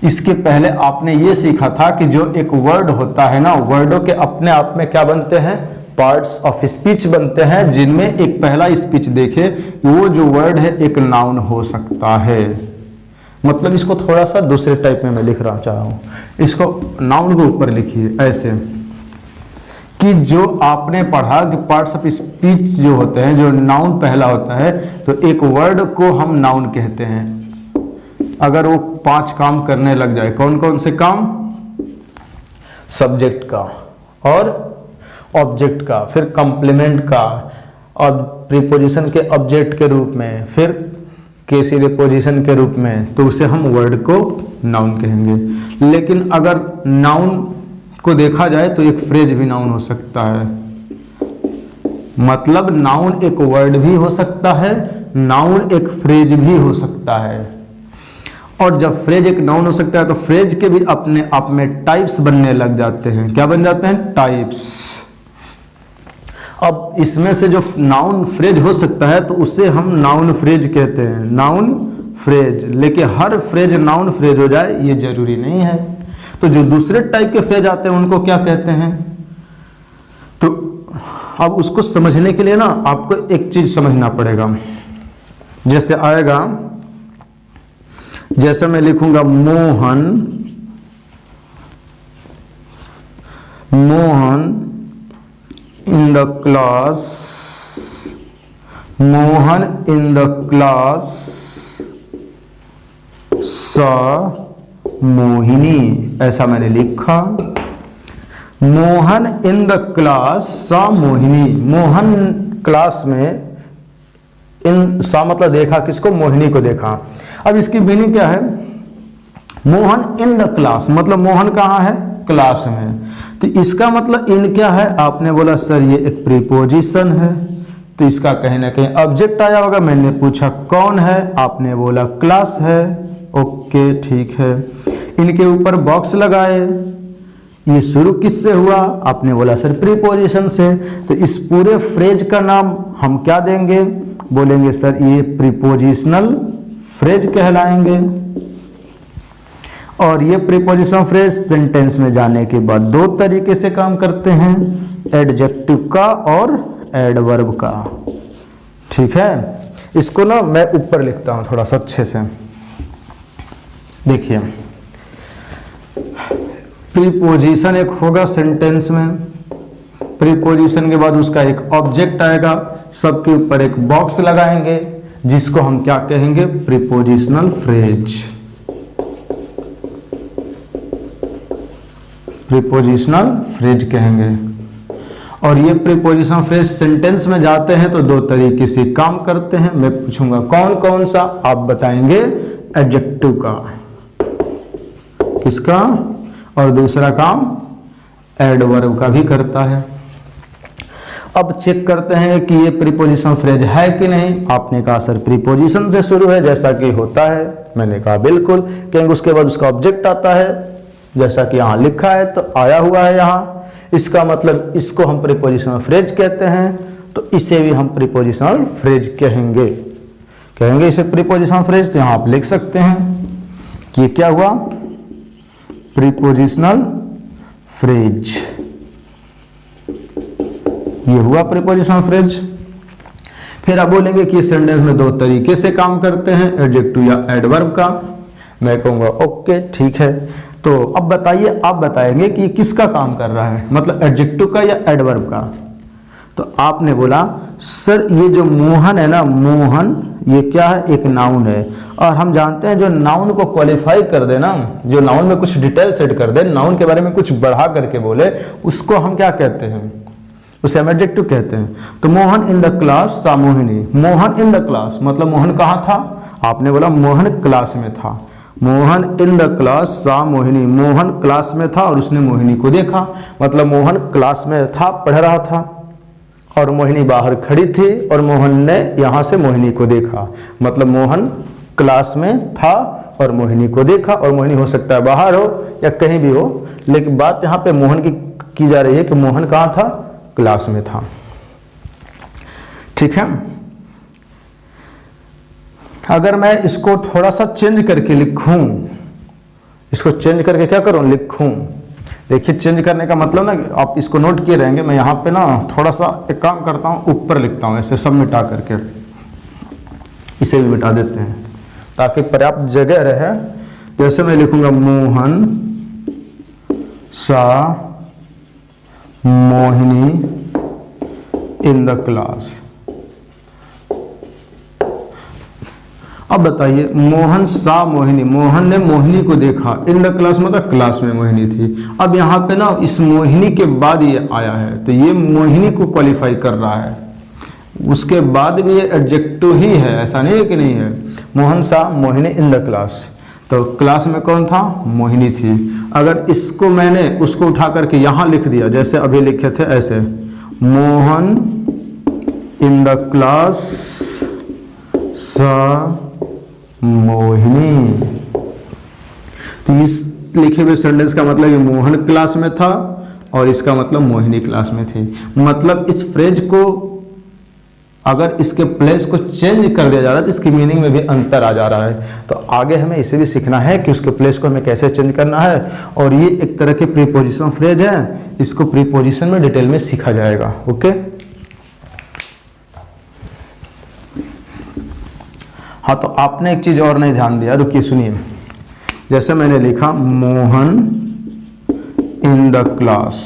S1: इसके पहले आपने ये सीखा था कि जो एक वर्ड होता है ना, वर्डों के अपने आप में क्या बनते हैं? पार्ट्स ऑफ स्पीच बनते हैं, जिनमें एक पहला स्पीच देखे वो जो वर्ड है एक नाउन हो सकता है। मतलब इसको थोड़ा सा दूसरे टाइप में मैं लिख रहा चाह रहा हूँ, इसको नाउन के ऊपर लिखिए ऐसे कि जो आपने पढ़ा कि पार्ट्स ऑफ स्पीच जो होते हैं, जो नाउन पहला होता है, तो एक वर्ड को हम नाउन कहते हैं अगर वो 5 काम करने लग जाए। कौन कौन से काम? सब्जेक्ट का और ऑब्जेक्ट का, फिर कंप्लीमेंट का, और प्रीपोजिशन के ऑब्जेक्ट के रूप में, फिर केसी रिपोजिशन के रूप में, तो उसे हम वर्ड को नाउन कहेंगे। लेकिन अगर नाउन को देखा जाए तो एक फ्रेज भी नाउन हो सकता है, मतलब नाउन एक वर्ड भी हो सकता है, नाउन एक फ्रेज भी हो सकता है। और जब फ्रेज एक नाउन हो सकता है तो फ्रेज के भी अपने आप में टाइप्स बनने लग जाते हैं। क्या बन जाते हैं? टाइप्स। अब इसमें से जो नाउन फ्रेज हो सकता है तो उसे हम नाउन फ्रेज कहते हैं, नाउन फ्रेज। लेकिन हर फ्रेज नाउन फ्रेज हो जाए ये जरूरी नहीं है। तो जो दूसरे टाइप के फ्रेज आते हैं उनको क्या कहते हैं? तो अब उसको समझने के लिए ना आपको एक चीज समझना पड़ेगा। जैसे आएगा, जैसे मैं लिखूंगा Mohan, Mohan in the class, Mohan in the class सा मोहिनी, ऐसा मैंने लिखा। मोहन इन द क्लास सा मोहिनी, मोहन क्लास में, इन सा मतलब देखा किसको? मोहिनी को देखा। अब इसकी मीनिंग क्या है? मोहन इन द क्लास मतलब मोहन कहाँ है? क्लास में। तो इसका मतलब इन क्या है? आपने बोला सर ये एक प्रीपोजिशन है, तो इसका कहीं ना कहीं ऑब्जेक्ट आया होगा। मैंने पूछा कौन है, आपने बोला क्लास है। ओके ठीक है। इनके ऊपर बॉक्स लगाए, ये शुरू किससे हुआ? आपने बोला सर प्रीपोजिशन से। तो इस पूरे फ्रेज का नाम हम क्या देंगे? बोलेंगे सर ये प्रीपोजिशनल फ्रेज कहलाएंगे। और ये प्रीपोजिशन फ्रेज सेंटेंस में जाने के बाद 2 तरीके से काम करते हैं, एडजेक्टिव का और एडवर्ब का। ठीक है, इसको ना मैं ऊपर लिखता हूं थोड़ा सा अच्छे से। देखिए, प्रीपोजिशन एक होगा सेंटेंस में, प्रीपोजिशन के बाद उसका एक ऑब्जेक्ट आएगा, सबके ऊपर एक बॉक्स लगाएंगे जिसको हम क्या कहेंगे? Prepositional phrase. प्रीपोजिशनल फ्रेज कहेंगे। और ये प्रीपोजिशनल फ्रेज सेंटेंस में जाते हैं तो 2 तरीके से काम करते हैं। मैं पूछूंगा कौन कौन सा, आप बताएंगे एडजेक्टिव का, किसका, और दूसरा काम एडवर्ब का भी करता है। अब चेक करते हैं कि ये प्रीपोजिशन फ्रेज है कि नहीं। आपने कहा सर प्रीपोजिशन से शुरू है, जैसा कि होता है। मैंने कहा बिल्कुल, कहेंगे उसके बाद उसका ऑब्जेक्ट आता है, जैसा कि यहाँ लिखा है, तो आया हुआ है यहाँ। इसका मतलब इसको हम प्रीपोजिशनल फ्रेज कहते हैं, तो इसे भी हम प्रीपोजिशनल फ्रेज कहेंगे। कहेंगे इसे प्रीपोजिशनल फ्रेज, तो यहाँ आप लिख सकते हैं। कि ये क्या हुआ, प्रीपोजिशनल फ्रेज, ये हुआ प्रीपोजिशनल फ्रेज। फिर आप बोलेंगे कि सेंटेंस में दो तरीके से काम करते हैं, एडजेक्टिव या एडवर्ब का। मैं कहूंगा ओके ठीक है। तो अब बताइए, आप बताएंगे कि ये किसका काम कर रहा है, मतलब एडजेक्टिव का या एडवर्ब का। तो आपने बोला सर ये जो मोहन है ना, मोहन ये क्या है, एक नाउन है। और हम जानते हैं जो नाउन को क्वालिफाई कर दे ना, जो नाउन में कुछ डिटेल सेट कर दे, नाउन के बारे में कुछ बढ़ा करके बोले, उसको हम क्या कहते हैं, उसे हम एडजेक्टिव कहते हैं। तो मोहन इन द क्लास सा Mohini, Mohan in the class मतलब मोहन कहाँ था, आपने बोला मोहन क्लास में था। मोहन इन द क्लास सा मोहिनी, मोहन क्लास में था और उसने मोहिनी को देखा, मतलब मोहन क्लास में था, पढ़ रहा था और मोहिनी बाहर खड़ी थी और मोहन ने यहाँ से मोहिनी को देखा, मतलब मोहन क्लास में था और मोहिनी को देखा। और मोहिनी हो सकता है बाहर हो या कहीं भी हो, लेकिन बात यहाँ पे मोहन की जा रही है कि मोहन कहाँ था, क्लास में था। ठीक है। अगर मैं इसको थोड़ा सा चेंज करके लिखूं, इसको चेंज करके क्या करूं, लिखूं। देखिए चेंज करने का मतलब ना, आप इसको नोट किए रहेंगे, मैं यहाँ पे ना थोड़ा सा एक काम करता हूँ, ऊपर लिखता हूँ ऐसे सब मिटा करके, इसे भी मिटा देते हैं ताकि पर्याप्त जगह रहे। जैसे मैं लिखूंगा मोहन सा मोहिनी इन द क्लास। अब बताइए, मोहन सा मोहिनी, मोहन ने मोहिनी को देखा, इन द क्लास मतलब क्लास में मोहिनी थी। अब यहाँ पे ना इस मोहिनी के बाद ये आया है, तो ये मोहिनी को क्वालिफाई कर रहा है, उसके बाद भी ये एडजेक्टिव ही है, ऐसा नहीं है कि नहीं है। मोहन सा मोहिनी इन द क्लास, तो क्लास में कौन था, मोहिनी थी। अगर इसको मैंने उसको उठा करके यहाँ लिख दिया, जैसे अभी लिखे थे ऐसे, मोहन इन द क्लास सा मोहिनी, तो इस लिखे हुए सेंटेंस का मतलब ये मोहन क्लास में था और इसका मतलब मोहिनी क्लास में थी। मतलब इस फ्रेज को अगर इसके प्लेस को चेंज कर दिया जा रहा है तो इसकी मीनिंग में भी अंतर आ जा रहा है। तो आगे हमें इसे भी सीखना है कि उसके प्लेस को हमें कैसे चेंज करना है। और ये एक तरह के प्रीपोजिशन फ्रेज है, इसको प्रीपोजिशन में डिटेल में सीखा जाएगा। ओके, हाँ, तो आपने एक चीज और नहीं ध्यान दिया, रुकिए सुनिए। जैसे मैंने लिखा मोहन इन द क्लास,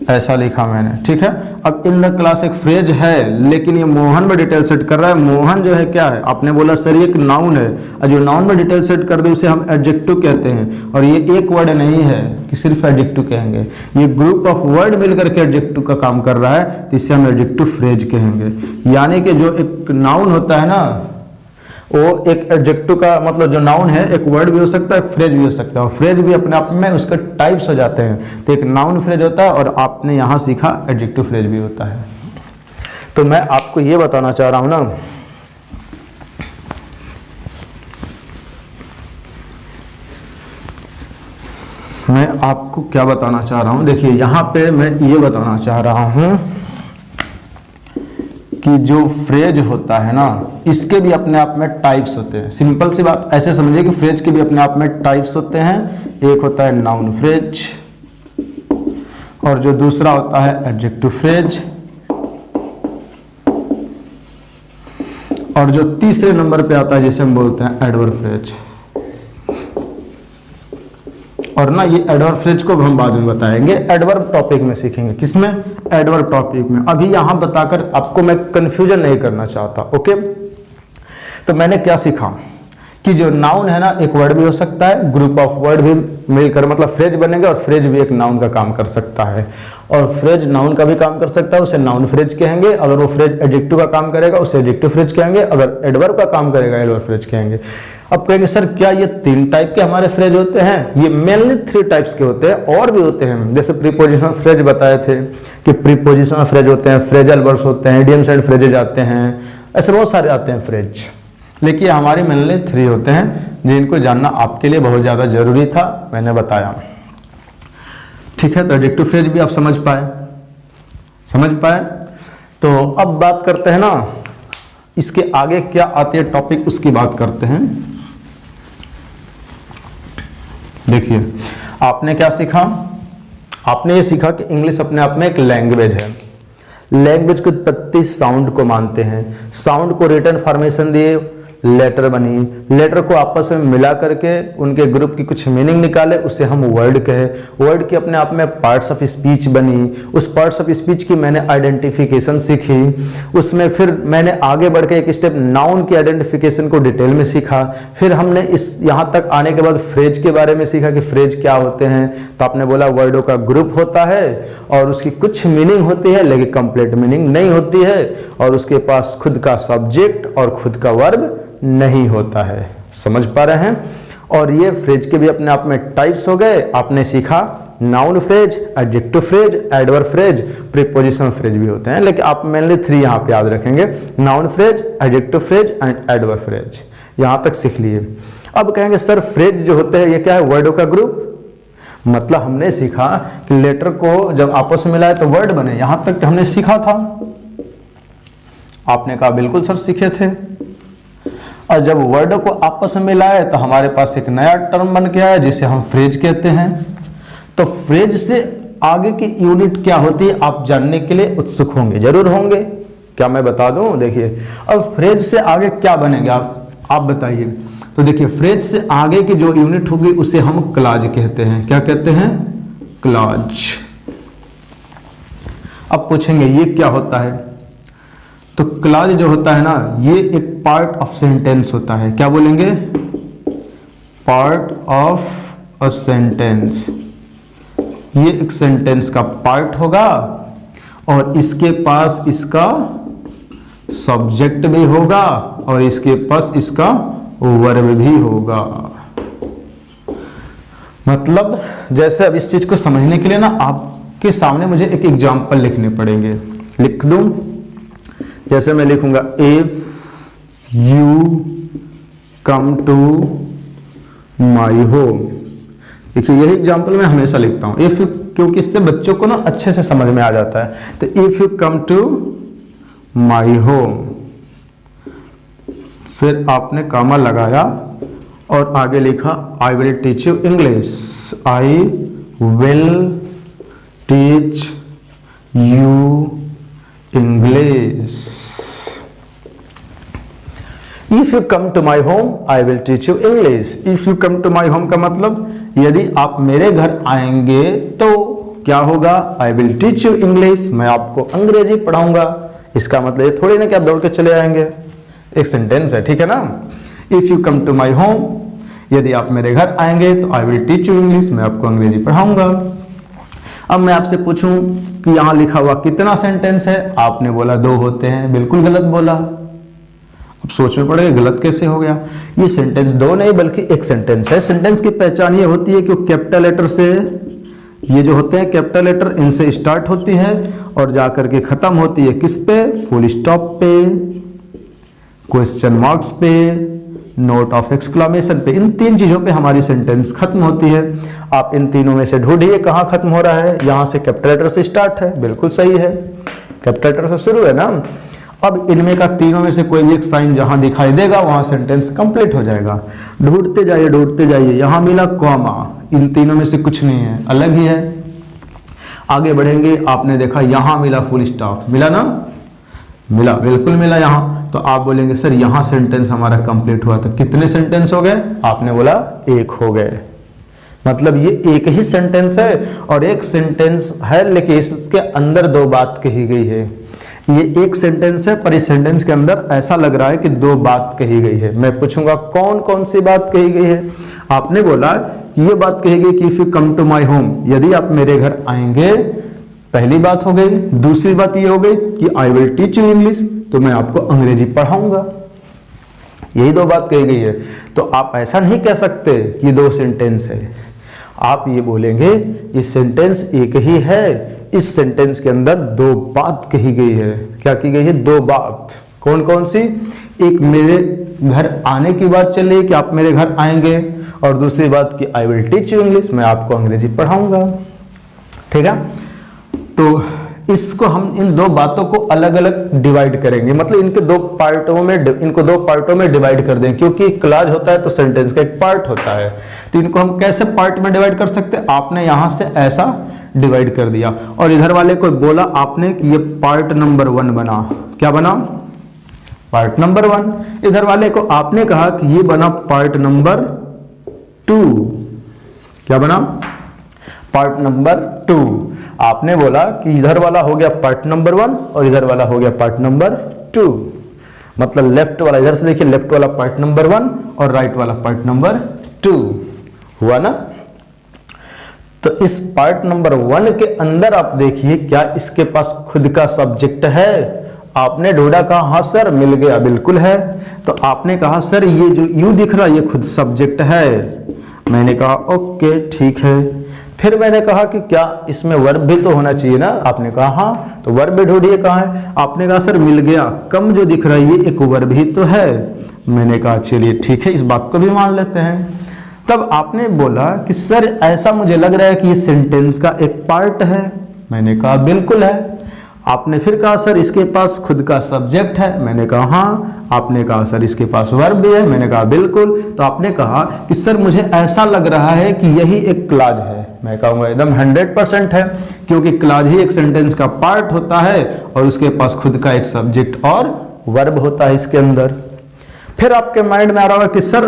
S1: ऐसा लिखा मैंने, ठीक है। अब इन द क्लास एक फ्रेज है, लेकिन ये मोहन में डिटेल सेट कर रहा है। मोहन जो है क्या है, आपने बोला सर ये एक नाउन है, और जो नाउन में डिटेल सेट कर दे उसे हम एडजेक्टिव कहते हैं। और ये एक वर्ड नहीं है कि सिर्फ एडजेक्टिव कहेंगे, ये ग्रुप ऑफ वर्ड मिलकर के एडजेक्टिव का काम कर रहा है, तो इसे हम एडजेक्टिव फ्रेज कहेंगे। यानी कि जो एक नाउन होता है ना, वो एक एडजेक्टिव का मतलब जो नाउन है, एक वर्ड भी हो सकता है, एक फ्रेज भी हो सकता है। और फ्रेज भी अपने आप में उसके टाइप्स हो जाते हैं। तो एक नाउन फ्रेज होता है और आपने यहाँ सीखा एडजेक्टिव फ्रेज भी होता है। तो मैं आपको ये बताना चाह रहा हूँ ना, मैं आपको क्या बताना चाह रहा हूँ। देखिए यहाँ पे मैं ये बताना चाह रहा हूँ कि जो फ्रेज होता है ना, इसके भी अपने आप में टाइप्स होते हैं। सिंपल सी बात ऐसे समझिए कि फ्रेज के भी अपने आप में टाइप्स होते हैं। एक होता है नाउन फ्रेज और जो दूसरा होता है एडजेक्टिव फ्रेज, और जो तीसरे नंबर पे आता है जिसे हम बोलते हैं एडवर्ब फ्रेज। और ना ये एडवर्ब फ्रेज को हम बाद में बताएंगे, एडवर्ब टॉपिक में सीखेंगे। किसमें, एडवर्ब टॉपिक में। अभी यहां बताकर आपको मैं कंफ्यूजन नहीं करना चाहता। ओके, तो मैंने क्या सीखा कि जो नाउन है ना, एक वर्ड भी हो सकता है, ग्रुप ऑफ वर्ड भी मिलकर मतलब फ्रेज बनेंगे, और फ्रेज भी एक नाउन का काम कर सकता है। और फ्रेज नाउन का भी काम कर सकता है, उसे नाउन फ्रेज कहेंगे। अगर वो फ्रेज एडजेक्टिव का काम करेगा उसे एडजेक्टिव फ्रेज कहेंगे। अगर एडवर्ब का काम करेगा एडवर्ब फ्रेज कहेंगे। अब कहेंगे सर क्या ये 3 टाइप के हमारे फ्रेज होते हैं? ये मेनली 3 टाइप्स के होते हैं, और भी होते हैं। जैसे प्रीपोजिशनल फ्रेज बताए थे कि प्रीपोजिशनल फ्रेज होते हैं, फ्रेजल वर्ब्स होते हैं, इडियम्स एंड फ्रेजेज आते हैं, ऐसे बहुत सारे आते हैं फ्रेज। लेकिन हमारे मेनली 3 होते हैं, जिनको जानना आपके लिए बहुत ज़्यादा जरूरी था, मैंने बताया। ठीक है, तो एडजेक्टिव फ्रेज भी आप समझ पाए। तो अब बात करते हैं ना, इसके आगे क्या आते हैं टॉपिक, उसकी बात करते हैं। देखिए आपने क्या सीखा, आपने ये सीखा कि इंग्लिश अपने आप में एक लैंग्वेज है। लैंग्वेज की उत्पत्ति साउंड को मानते हैं, साउंड को रिटर्न फॉर्मेशन दिए, लेटर बनी, लेटर को आपस में मिला करके उनके ग्रुप की कुछ मीनिंग निकाले, उसे हम वर्ड कहे। वर्ड की अपने आप में पार्ट्स ऑफ स्पीच बनी, उस पार्ट्स ऑफ स्पीच की मैंने आइडेंटिफिकेशन सीखी, उसमें फिर मैंने आगे बढ़ के एक स्टेप नाउन की आइडेंटिफिकेशन को डिटेल में सीखा। फिर हमने इस यहाँ तक आने के बाद फ्रेज के बारे में सीखा कि फ्रेज क्या होते हैं। तो आपने बोला वर्डों का ग्रुप होता है और उसकी कुछ मीनिंग होती है लेकिन कंप्लीट मीनिंग नहीं होती है, और उसके पास खुद का सब्जेक्ट और खुद का वर्ब नहीं होता है। समझ पा रहे हैं? और ये फ्रेज के भी अपने आप में टाइप्स हो गए। आपने सीखा noun phrase, adjective phrase, adverb phrase, preposition phrase भी होते हैं, लेकिन आप मेनली 3 यहाँ पे याद रखेंगे, noun phrase, adjective phrase and adverb phrase. यहाँ तक सीख लिए। अब कहेंगे सर फ्रेज जो होते हैं ये क्या है? वर्डों का ग्रुप। मतलब हमने सीखा कि लेटर को जब आपस में मिलाए तो वर्ड बने, यहां तक हमने सीखा था। आपने कहा बिल्कुल सर सीखे थे। और जब वर्ड को आपस में मिलाए तो हमारे पास एक नया टर्म बन गया है जिसे हम फ्रेज कहते हैं। तो फ्रेज से आगे की यूनिट क्या होती है आप जानने के लिए उत्सुक होंगे, जरूर होंगे। क्या मैं बता दूं? देखिए अब फ्रेज से आगे क्या बनेगा आप बताइए। तो देखिए फ्रेज से आगे की जो यूनिट होगी उसे हम क्लॉज कहते हैं। क्या कहते हैं? क्लॉज। अब पूछेंगे ये क्या होता है? तो क्लॉज जो होता है ना, ये एक पार्ट ऑफ सेंटेंस होता है। क्या बोलेंगे? Part of a sentence. ये एक सेंटेंस का पार्ट होगा और इसके पास इसका सब्जेक्ट भी होगा और इसके पास इसका वर्ब भी होगा। मतलब जैसे अब इस चीज को समझने के लिए ना आपके सामने मुझे एक एग्जांपल लिखने पड़ेंगे। लिख दूं? जैसे मैं लिखूंगा if you come to my home. देखिए यही एग्जांपल मैं हमेशा लिखता हूं इफ, क्योंकि इससे बच्चों को ना अच्छे से समझ में आ जाता है। तो if you come to my home, फिर आपने कॉमा लगाया और आगे लिखा I will teach you English. I will teach you English. If you come to my home I will teach you English. If you come to my home का मतलब यदि आप मेरे घर आएंगे तो क्या होगा? आई विल टीच यू इंग्लिश, मैं आपको अंग्रेजी पढ़ाऊंगा। इसका मतलब ये थोड़ी ना कि आप दौड़ के चले आएंगे, एक सेंटेंस है, ठीक है ना। If you come to my home, यदि आप मेरे घर आएंगे तो I will teach you English, मैं आपको अंग्रेजी पढ़ाऊंगा। अब मैं आपसे पूछूं कि यहां लिखा हुआ कितना सेंटेंस है? आपने बोला 2 होते हैं, बिल्कुल गलत बोला। अब सोचना पड़ेगा गलत कैसे हो गया। ये सेंटेंस 2 नहीं बल्कि एक सेंटेंस है। सेंटेंस की पहचान ये होती है कि कैपिटल लेटर से, ये जो होते हैं कैपिटल लेटर, इनसे स्टार्ट होती है और जाकर के खत्म होती है किस पे? फुल स्टॉप पे, क्वेश्चन मार्क्स पे, नोट ऑफ एक्सक्लेमेशन पे। इन 3 चीजों पे हमारी सेंटेंस खत्म होती है। आप इन तीनों में से ढूंढिए कहां खत्म हो रहा है। यहां से कैपिटल लेटर से स्टार्ट है, बिल्कुल सही है, कैपिटल लेटर से शुरू है ना। अब इनमें का तीनों में से कोई भी एक साइन जहां दिखाई देगा वहां सेंटेंस कंप्लीट हो जाएगा। ढूंढते जाइए ढूंढते जाइए। यहां मिला कॉमा, इन तीनों में से कुछ नहीं है, अलग ही है। आगे बढ़ेंगे, आपने देखा यहां मिला फुल स्टॉप, मिला ना? मिला, बिल्कुल मिला यहां। तो आप बोलेंगे सर यहां सेंटेंस हमारा कंप्लीट हुआ। तो कितने सेंटेंस हो गए? आपने बोला 1 हो गए। मतलब ये एक ही सेंटेंस है और एक सेंटेंस है लेकिन इसके अंदर 2 बात कही गई है। ये एक सेंटेंस है पर इस सेंटेंस के अंदर ऐसा लग रहा है कि 2 बात कही गई है। मैं पूछूंगा कौन कौन सी बात कही गई है? आपने बोला ये बात कही गई कि if you come to my home, यदि आप मेरे घर आएंगे, पहली बात हो गई। दूसरी बात ये हो गई कि आई विल टीच यू इंग्लिश, तो मैं आपको अंग्रेजी पढ़ाऊंगा। यही 2 बात कही गई है। तो आप ऐसा नहीं कह सकते ये 2 सेंटेंस है। आप ये बोलेंगे ये सेंटेंस एक ही है, इस सेंटेंस के अंदर 2 बात कही गई है। क्या की गई है? 2 बात। कौन कौन सी? एक मेरे घर आने की बात चल रही है कि आप मेरे घर आएंगे, और दूसरी बात कि आई विल टीच यू इंग्लिश, मैं आपको अंग्रेजी पढ़ाऊंगा। ठीक है, तो इसको हम इन दो बातों को अलग अलग डिवाइड करेंगे, मतलब इनको दो पार्टों में डिवाइड कर देंगे, क्योंकि क्लॉज होता है तो सेंटेंस का एक पार्ट होता है। तो इनको हम कैसे पार्ट में डिवाइड कर सकते हैं? आपने यहां से ऐसा डिवाइड कर दिया और इधर वाले को बोला आपने कि ये पार्ट नंबर 1 बना। क्या बना? Part number 1। इधर वाले को आपने कहा कि ये बना पार्ट नंबर 2। क्या बना? Part number 2। आपने बोला कि इधर वाला हो गया पार्ट नंबर 1 और इधर वाला हो गया पार्ट नंबर 2। मतलब लेफ्ट वाला, इधर से देखिए, लेफ्ट वाला पार्ट नंबर 1 और राइट वाला पार्ट नंबर 2 हुआ ना। तो इस पार्ट नंबर 1 के अंदर आप देखिए क्या इसके पास खुद का सब्जेक्ट है? आपने ढूंढा, कहा हाँ सर मिल गया, बिल्कुल है। तो आपने कहा सर ये जो यू दिख रहा है ये खुद सब्जेक्ट है। मैंने कहा ओके ठीक है। फिर मैंने कहा कि क्या इसमें वर्ब भी तो होना चाहिए ना? आपने कहा हाँ, तो वर्ब भी ढूंढिए कहाँ है? आपने कहा सर मिल गया, कम जो दिख रहा है ये एक वर्ब ही तो है। मैंने कहा चलिए ठीक है, इस बात को भी मान लेते हैं। तब आपने बोला कि सर ऐसा मुझे लग रहा है कि ये सेंटेंस का एक पार्ट है। मैंने कहा बिल्कुल है। आपने फिर कहा सर इसके पास खुद का सब्जेक्ट है। मैंने कहा हाँ। आपने कहा सर इसके पास वर्ब भी है। मैंने कहा बिल्कुल। तो आपने कहा कि सर मुझे ऐसा लग रहा है कि यही एक क्लॉज है। मैं कहूँगा एकदम 100% है, क्योंकि क्लॉज ही एक सेंटेंस का पार्ट होता है और उसके पास खुद का एक सब्जेक्ट और वर्ब होता है इसके अंदर। फिर आपके माइंड में आ रहा होगा कि सर,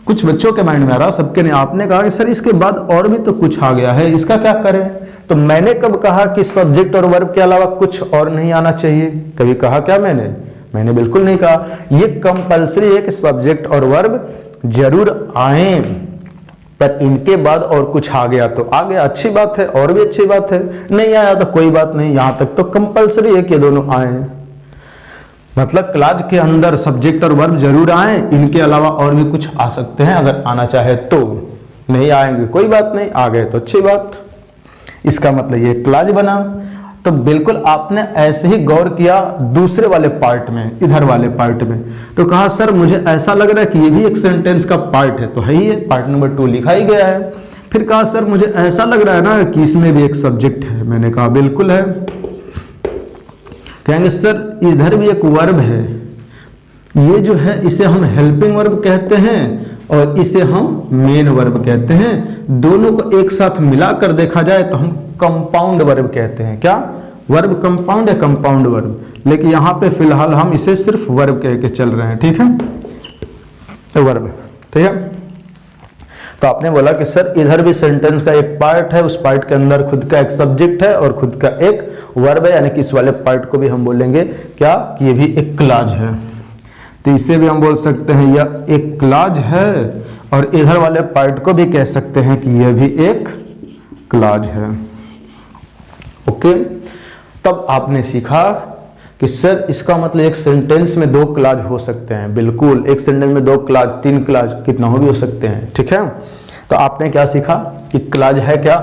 S1: कुछ बच्चों के माइंड में आ रहा, सबके नहीं। आपने कहा कि सर इसके बाद और भी तो कुछ आ गया है, इसका क्या करें? तो मैंने कब कहा कि सब्जेक्ट और वर्ब के अलावा कुछ और नहीं आना चाहिए? कभी कहा क्या मैंने बिल्कुल नहीं कहा। ये कंपल्सरी है कि सब्जेक्ट और वर्ब जरूर आए, पर इनके बाद और कुछ आ गया तो आ गया, अच्छी बात है, और भी अच्छी बात है। नहीं आया तो कोई बात नहीं, यहां तक तो कंपल्सरी है कि दोनों आए। मतलब क्लॉज के अंदर सब्जेक्ट और वर्ब जरूर आए, इनके अलावा और भी कुछ आ सकते हैं अगर आना चाहे तो। नहीं आएंगे कोई बात नहीं, आ गए तो अच्छी बात। इसका मतलब ये क्लॉज बना। तो बिल्कुल आपने ऐसे ही गौर किया दूसरे वाले पार्ट में, इधर वाले पार्ट में। तो कहा सर मुझे ऐसा लग रहा है कि ये भी एक सेंटेंस का पार्ट है। तो है ही है, पार्ट नंबर 2 लिखा ही गया है। फिर कहा सर मुझे ऐसा लग रहा है ना कि इसमें भी एक सब्जेक्ट है। मैंने कहा बिल्कुल है। कहेंगे सर इधर भी एक वर्ब है, ये जो है इसे हम हेल्पिंग वर्ब कहते हैं और इसे हम मेन वर्ब कहते हैं। दोनों को एक साथ मिलाकर देखा जाए तो हम कंपाउंड वर्ब कहते हैं। क्या? वर्ब कंपाउंड है, कंपाउंड वर्ब। लेकिन यहां पे फिलहाल हम इसे सिर्फ वर्ब कह के चल रहे हैं, ठीक है? तो वर्ब, ठीक है। तो आपने बोला कि सर इधर भी सेंटेंस का एक पार्ट है, उस पार्ट के अंदर खुद का एक सब्जेक्ट है और खुद का एक वर्ब है, यानी कि इस वाले पार्ट को भी हम बोलेंगे क्या? कि ये भी एक क्लॉज है। तो इसे भी हम बोल सकते हैं यह एक क्लॉज है, और इधर वाले पार्ट को भी कह सकते हैं कि यह भी एक क्लॉज है। ओके। तब आपने सीखा कि सर इसका मतलब एक सेंटेंस में 2 क्लॉज हो सकते हैं। बिल्कुल, एक सेंटेंस में 2 क्लॉज, 3 क्लॉज, कितना हो भी हो सकते हैं, ठीक है। तो आपने क्या सीखा कि क्लॉज है क्या?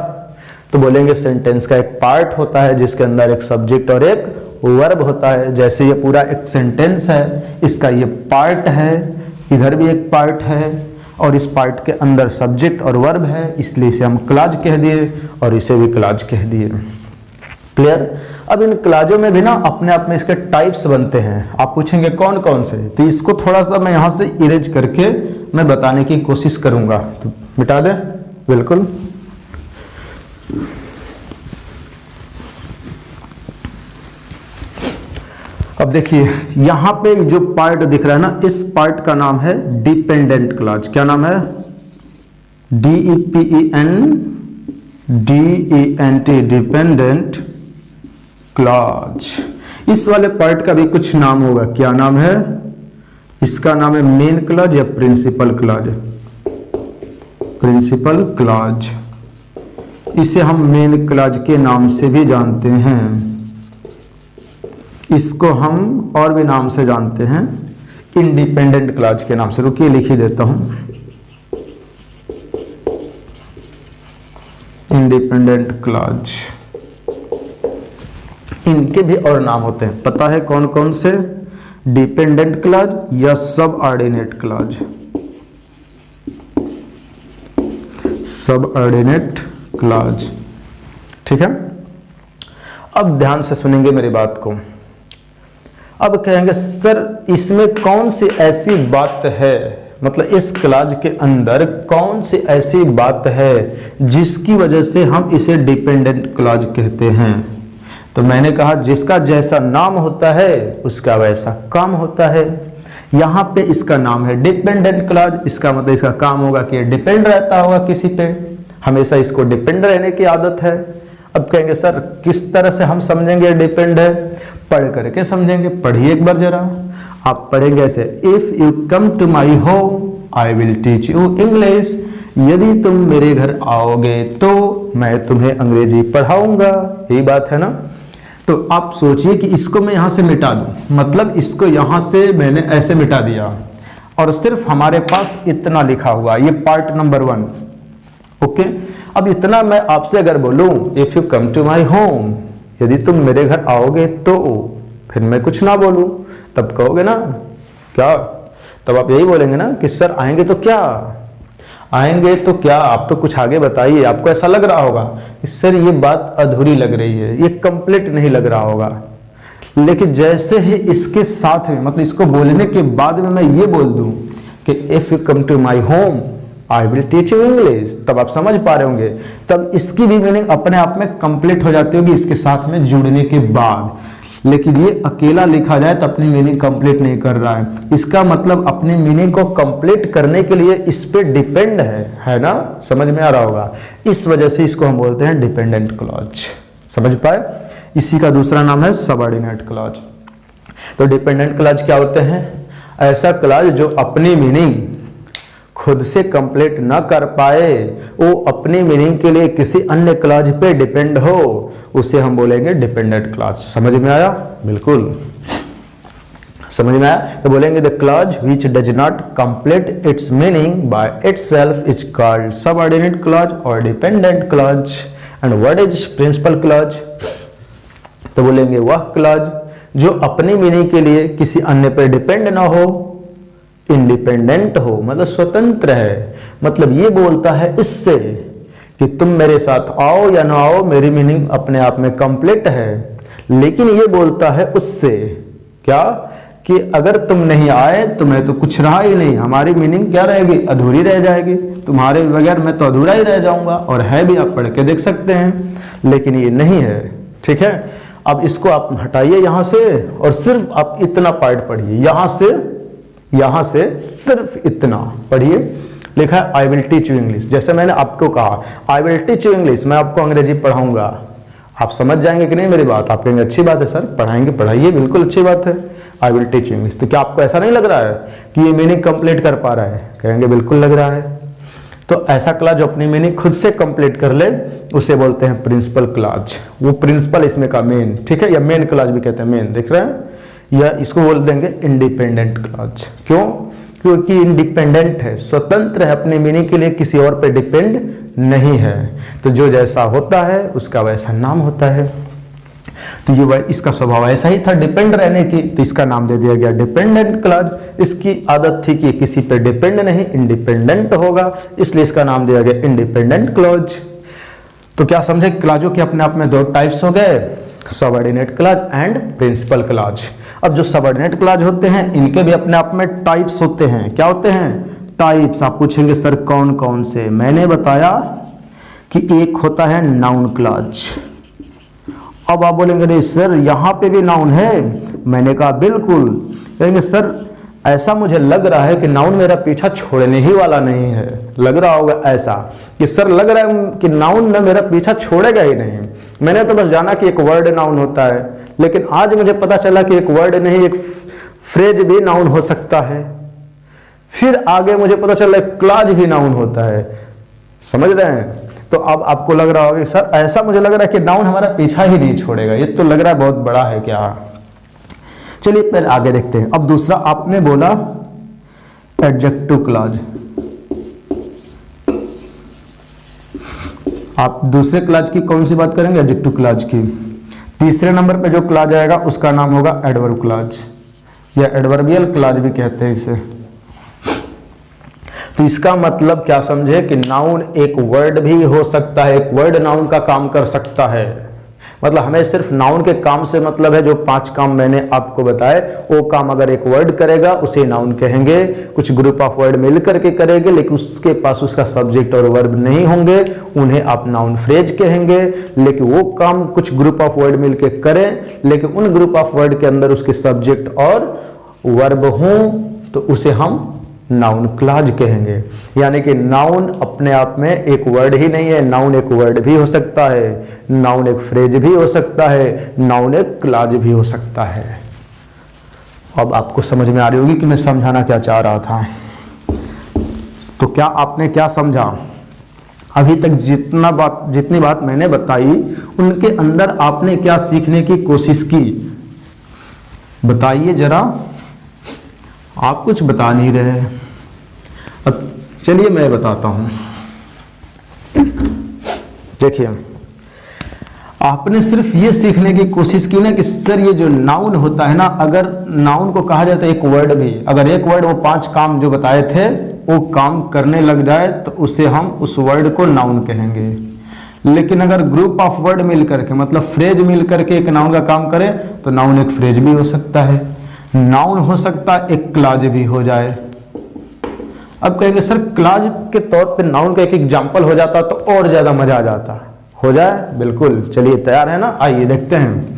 S1: तो बोलेंगे सेंटेंस का एक पार्ट होता है जिसके अंदर एक सब्जेक्ट और एक वर्ब होता है। जैसे ये पूरा एक सेंटेंस है, इसका ये पार्ट है, इधर भी एक पार्ट है और इस पार्ट के अंदर सब्जेक्ट और वर्ब है, इसलिए इसे हम क्लॉज कह दिए और इसे भी क्लॉज कह दिए। क्लियर? अब इन क्लॉजों में भी ना अपने आप में इसके टाइप्स बनते हैं। आप पूछेंगे कौन कौन से? तो इसको थोड़ा सा मैं यहां से इरेज करके मैं बताने की कोशिश करूंगा। तो मिटा दें? बिल्कुल। अब देखिए यहां पे जो पार्ट दिख रहा है ना, इस पार्ट का नाम है डिपेंडेंट क्लॉज। क्या नाम है? DEPENDENT, dependent clause. इस वाले पार्ट का भी कुछ नाम होगा। क्या नाम है? इसका नाम है मेन क्लॉज या प्रिंसिपल क्लॉज। प्रिंसिपल क्लॉज, इसे हम मेन क्लॉज के नाम से भी जानते हैं। इसको हम और भी नाम से जानते हैं, इंडिपेंडेंट क्लॉज के नाम से। रुकिए लिख ही देता हूं, इंडिपेंडेंट क्लॉज। इनके भी और नाम होते हैं, पता है कौन कौन से? डिपेंडेंट क्लॉज या सबऑर्डिनेट क्लॉज। सबऑर्डिनेट क्लॉज, ठीक है। अब ध्यान से सुनेंगे मेरी बात को। अब कहेंगे सर इसमें कौन सी ऐसी बात है, मतलब इस क्लॉज के अंदर कौन सी ऐसी बात है जिसकी वजह से हम इसे डिपेंडेंट क्लॉज कहते हैं। तो मैंने कहा जिसका जैसा नाम होता है उसका वैसा काम होता है। यहाँ पे इसका नाम है डिपेंडेंट क्लॉज, इसका मतलब इसका काम होगा कि डिपेंड रहता होगा किसी पे, हमेशा इसको डिपेंड रहने की आदत है। अब कहेंगे सर किस तरह से हम समझेंगे डिपेंड है, पढ़ करके समझेंगे। पढ़िए एक बार जरा, आप पढ़ेंगे ऐसे, if you come to my home I will teach you English, यदि तुम मेरे घर आओगे तो मैं तुम्हें अंग्रेजी पढ़ाऊंगा। यही बात है ना। तो आप सोचिए कि इसको मैं यहां से मिटा दूं, मतलब इसको यहां से मैंने ऐसे मिटा दिया और सिर्फ हमारे पास इतना लिखा हुआ, ये पार्ट नंबर 1। ओके, अब इतना मैं आपसे अगर बोलूं if you come to my home, यदि तुम मेरे घर आओगे तो, फिर मैं कुछ ना बोलूं, तब कहोगे ना क्या, तब आप यही बोलेंगे ना कि सर आएंगे तो क्या, आएंगे तो क्या, आप तो कुछ आगे बताइए। आपको ऐसा लग रहा होगा कि सर ये बात अधूरी लग रही है, ये कंप्लीट नहीं लग रहा होगा। लेकिन जैसे ही इसके साथ में, मतलब इसको बोलने के बाद में मैं ये बोल दूं कि if you come to my home I will teach you English, तब आप समझ पा रहे होंगे, तब इसकी भी मीनिंग अपने आप में कंप्लीट हो जाती होगी इसके साथ में जुड़ने के बाद। लेकिन ये अकेला लिखा जाए तो अपनी मीनिंग कंप्लीट नहीं कर रहा है। इसका मतलब अपनी मीनिंग को कंप्लीट करने के लिए इस पे डिपेंड है ना, समझ में आ रहा होगा। इस वजह से इसको हम बोलते हैं डिपेंडेंट क्लॉज, समझ पाए। इसी का दूसरा नाम है सबऑर्डिनेट क्लॉज। तो डिपेंडेंट क्लॉज क्या होते हैं, ऐसा क्लॉज जो अपनी मीनिंग खुद से कंप्लीट ना कर पाए, वो अपनी मीनिंग के लिए किसी अन्य क्लॉज पे डिपेंड हो, उसे हम बोलेंगे डिपेंडेंट क्लॉज। समझ में आया, बिल्कुल समझ में आया। तो बोलेंगे the clause which does not complete its meaning by itself is called subordinate clause और dependent clause. And what is principal clause, तो बोलेंगे वह क्लॉज जो अपनी मीनिंग के लिए किसी अन्य पर डिपेंड ना हो, इंडिपेंडेंट हो, मतलब स्वतंत्र है। मतलब ये बोलता है इससे कि तुम मेरे साथ आओ या ना आओ, मेरी मीनिंग अपने आप में कंप्लीट है। लेकिन ये बोलता है उससे क्या, कि अगर तुम नहीं आए तो मैं तो कुछ रहा ही नहीं, हमारी मीनिंग क्या रहेगी, अधूरी रह जाएगी, तुम्हारे बगैर मैं तो अधूरा ही रह जाऊंगा। और है भी, आप पढ़ के देख सकते हैं, लेकिन ये नहीं है। ठीक है, अब इसको आप हटाइए यहां से और सिर्फ आप इतना पार्ट पढ़िए, यहां से सिर्फ इतना पढ़िए। लिखा है आई विल टीच यू इंग्लिश। जैसे मैंने आपको कहा आई विल टीच यू इंग्लिश, मैं आपको अंग्रेजी पढ़ाऊंगा। आप समझ जाएंगे कि नहीं मेरी बात, आप कहेंगे अच्छी बात है सर, पढ़ाएंगे, पढ़ाइए, बिल्कुल अच्छी बात है, आई विल टीच यू इंग्लिश। तो क्या आपको ऐसा नहीं लग रहा है कि ये मीनिंग कंप्लीट कर पा रहा है, कहेंगे बिल्कुल लग रहा है। तो ऐसा क्लॉज जो अपनी मीनिंग खुद से कंप्लीट कर ले उसे बोलते हैं प्रिंसिपल क्लॉज। वो प्रिंसिपल इसमें का मेन, ठीक है, या मेन क्लॉज भी कहते हैं, मेन दिख रहे हैं, या इसको बोल देंगे इंडिपेंडेंट क्लॉज। क्यों, क्योंकि इंडिपेंडेंट है, स्वतंत्र है, अपनी मीनिंग के लिए किसी और पे डिपेंड नहीं है। तो जो जैसा होता है उसका वैसा नाम होता है। तो ये इसका स्वभाव ऐसा ही था डिपेंड रहने की, तो इसका नाम दे दिया गया डिपेंडेंट क्लॉज। इसकी आदत थी कि किसी पे डिपेंड नहीं, इंडिपेंडेंट होगा, इसलिए इसका नाम दिया गया इंडिपेंडेंट क्लॉज। तो क्या समझे, क्लॉजों के अपने आप में दो टाइप्स हो गए, subordinate clause and principal clause. अब जो सबऑर्डिनेट क्लॉज होते हैं इनके भी अपने आप में टाइप्स होते हैं। क्या होते हैं टाइप्स, आप पूछेंगे सर कौन कौन से। मैंने बताया कि एक होता है नाउन क्लॉज। अब आप बोलेंगे नहीं सर यहाँ पे भी नाउन है, मैंने कहा बिल्कुल। कहेंगे सर ऐसा मुझे लग रहा है कि नाउन मेरा पीछा छोड़ने ही वाला नहीं है। लग रहा होगा ऐसा कि सर लग रहा है कि नाउन ना मेरा पीछा छोड़ेगा ही नहीं। मैंने तो बस जाना कि एक वर्ड नाउन होता है, लेकिन आज मुझे पता चला कि एक वर्ड नहीं एक फ्रेज भी नाउन हो सकता है। फिर आगे मुझे पता चला क्लॉज भी नाउन होता है। समझ रहे हैं, तो अब आपको लग रहा होगा सर ऐसा मुझे लग रहा है कि नाउन हमारा पीछा ही नहीं छोड़ेगा, ये तो लग रहा है बहुत बड़ा है क्या। चलिए पहले आगे देखते हैं। अब दूसरा आपने बोला एडजेक्टिव क्लॉज। आप दूसरे क्लॉज की कौन सी बात करेंगे, एडजेक्टिव क्लॉज की। तीसरे नंबर पे जो क्लॉज आएगा उसका नाम होगा एडवर्ब क्लॉज या एडवर्बियल क्लॉज भी कहते हैं इसे। तो इसका मतलब क्या समझे कि नाउन एक वर्ड भी हो सकता है, एक वर्ड नाउन का काम कर सकता है। मतलब हमें सिर्फ नाउन के काम से मतलब है, जो 5 काम मैंने आपको बताए वो काम अगर एक वर्ड करेगा उसे नाउन कहेंगे। कुछ ग्रुप ऑफ वर्ड मिल करके करेंगे लेकिन उसके पास उसका सब्जेक्ट और वर्ब नहीं होंगे, उन्हें आप नाउन फ्रेज कहेंगे। लेकिन वो काम कुछ ग्रुप ऑफ वर्ड मिलके करें लेकिन उन ग्रुप ऑफ वर्ड के अंदर उसके सब्जेक्ट और वर्ब हों तो उसे हम नाउन क्लॉज कहेंगे। यानी कि नाउन अपने आप में एक वर्ड ही नहीं है, नाउन एक वर्ड भी हो सकता है, नाउन एक फ्रेज भी हो सकता है, नाउन एक क्लॉज भी हो सकता है। अब आपको समझ में आ रही होगी कि मैं समझाना क्या चाह रहा था। तो क्या आपने क्या समझा? अभी तक जितनी बात मैंने बताई उनके अंदर आपने क्या सीखने की कोशिश की, बताइए जरा। आप कुछ बता नहीं रहे। अब चलिए मैं बताता हूं। देखिए, आपने सिर्फ ये सीखने की कोशिश की ना कि सर ये जो नाउन होता है ना, अगर नाउन को कहा जाता है एक वर्ड भी, अगर एक वर्ड वो 5 काम जो बताए थे वो काम करने लग जाए तो उसे हम उस वर्ड को नाउन कहेंगे। लेकिन अगर ग्रुप ऑफ वर्ड मिल करके मतलब फ्रेज मिल करके एक नाउन का काम करे तो नाउन एक फ्रेज भी हो सकता है, नाउन हो सकता है, एक क्लॉज भी हो जाए। अब कहेंगे सर क्लॉज के तौर पे नाउन का एक एग्जांपल हो जाता तो और ज्यादा मजा आ जाता। हो जाए? बिल्कुल। चलिए तैयार है ना, आइए देखते हैं।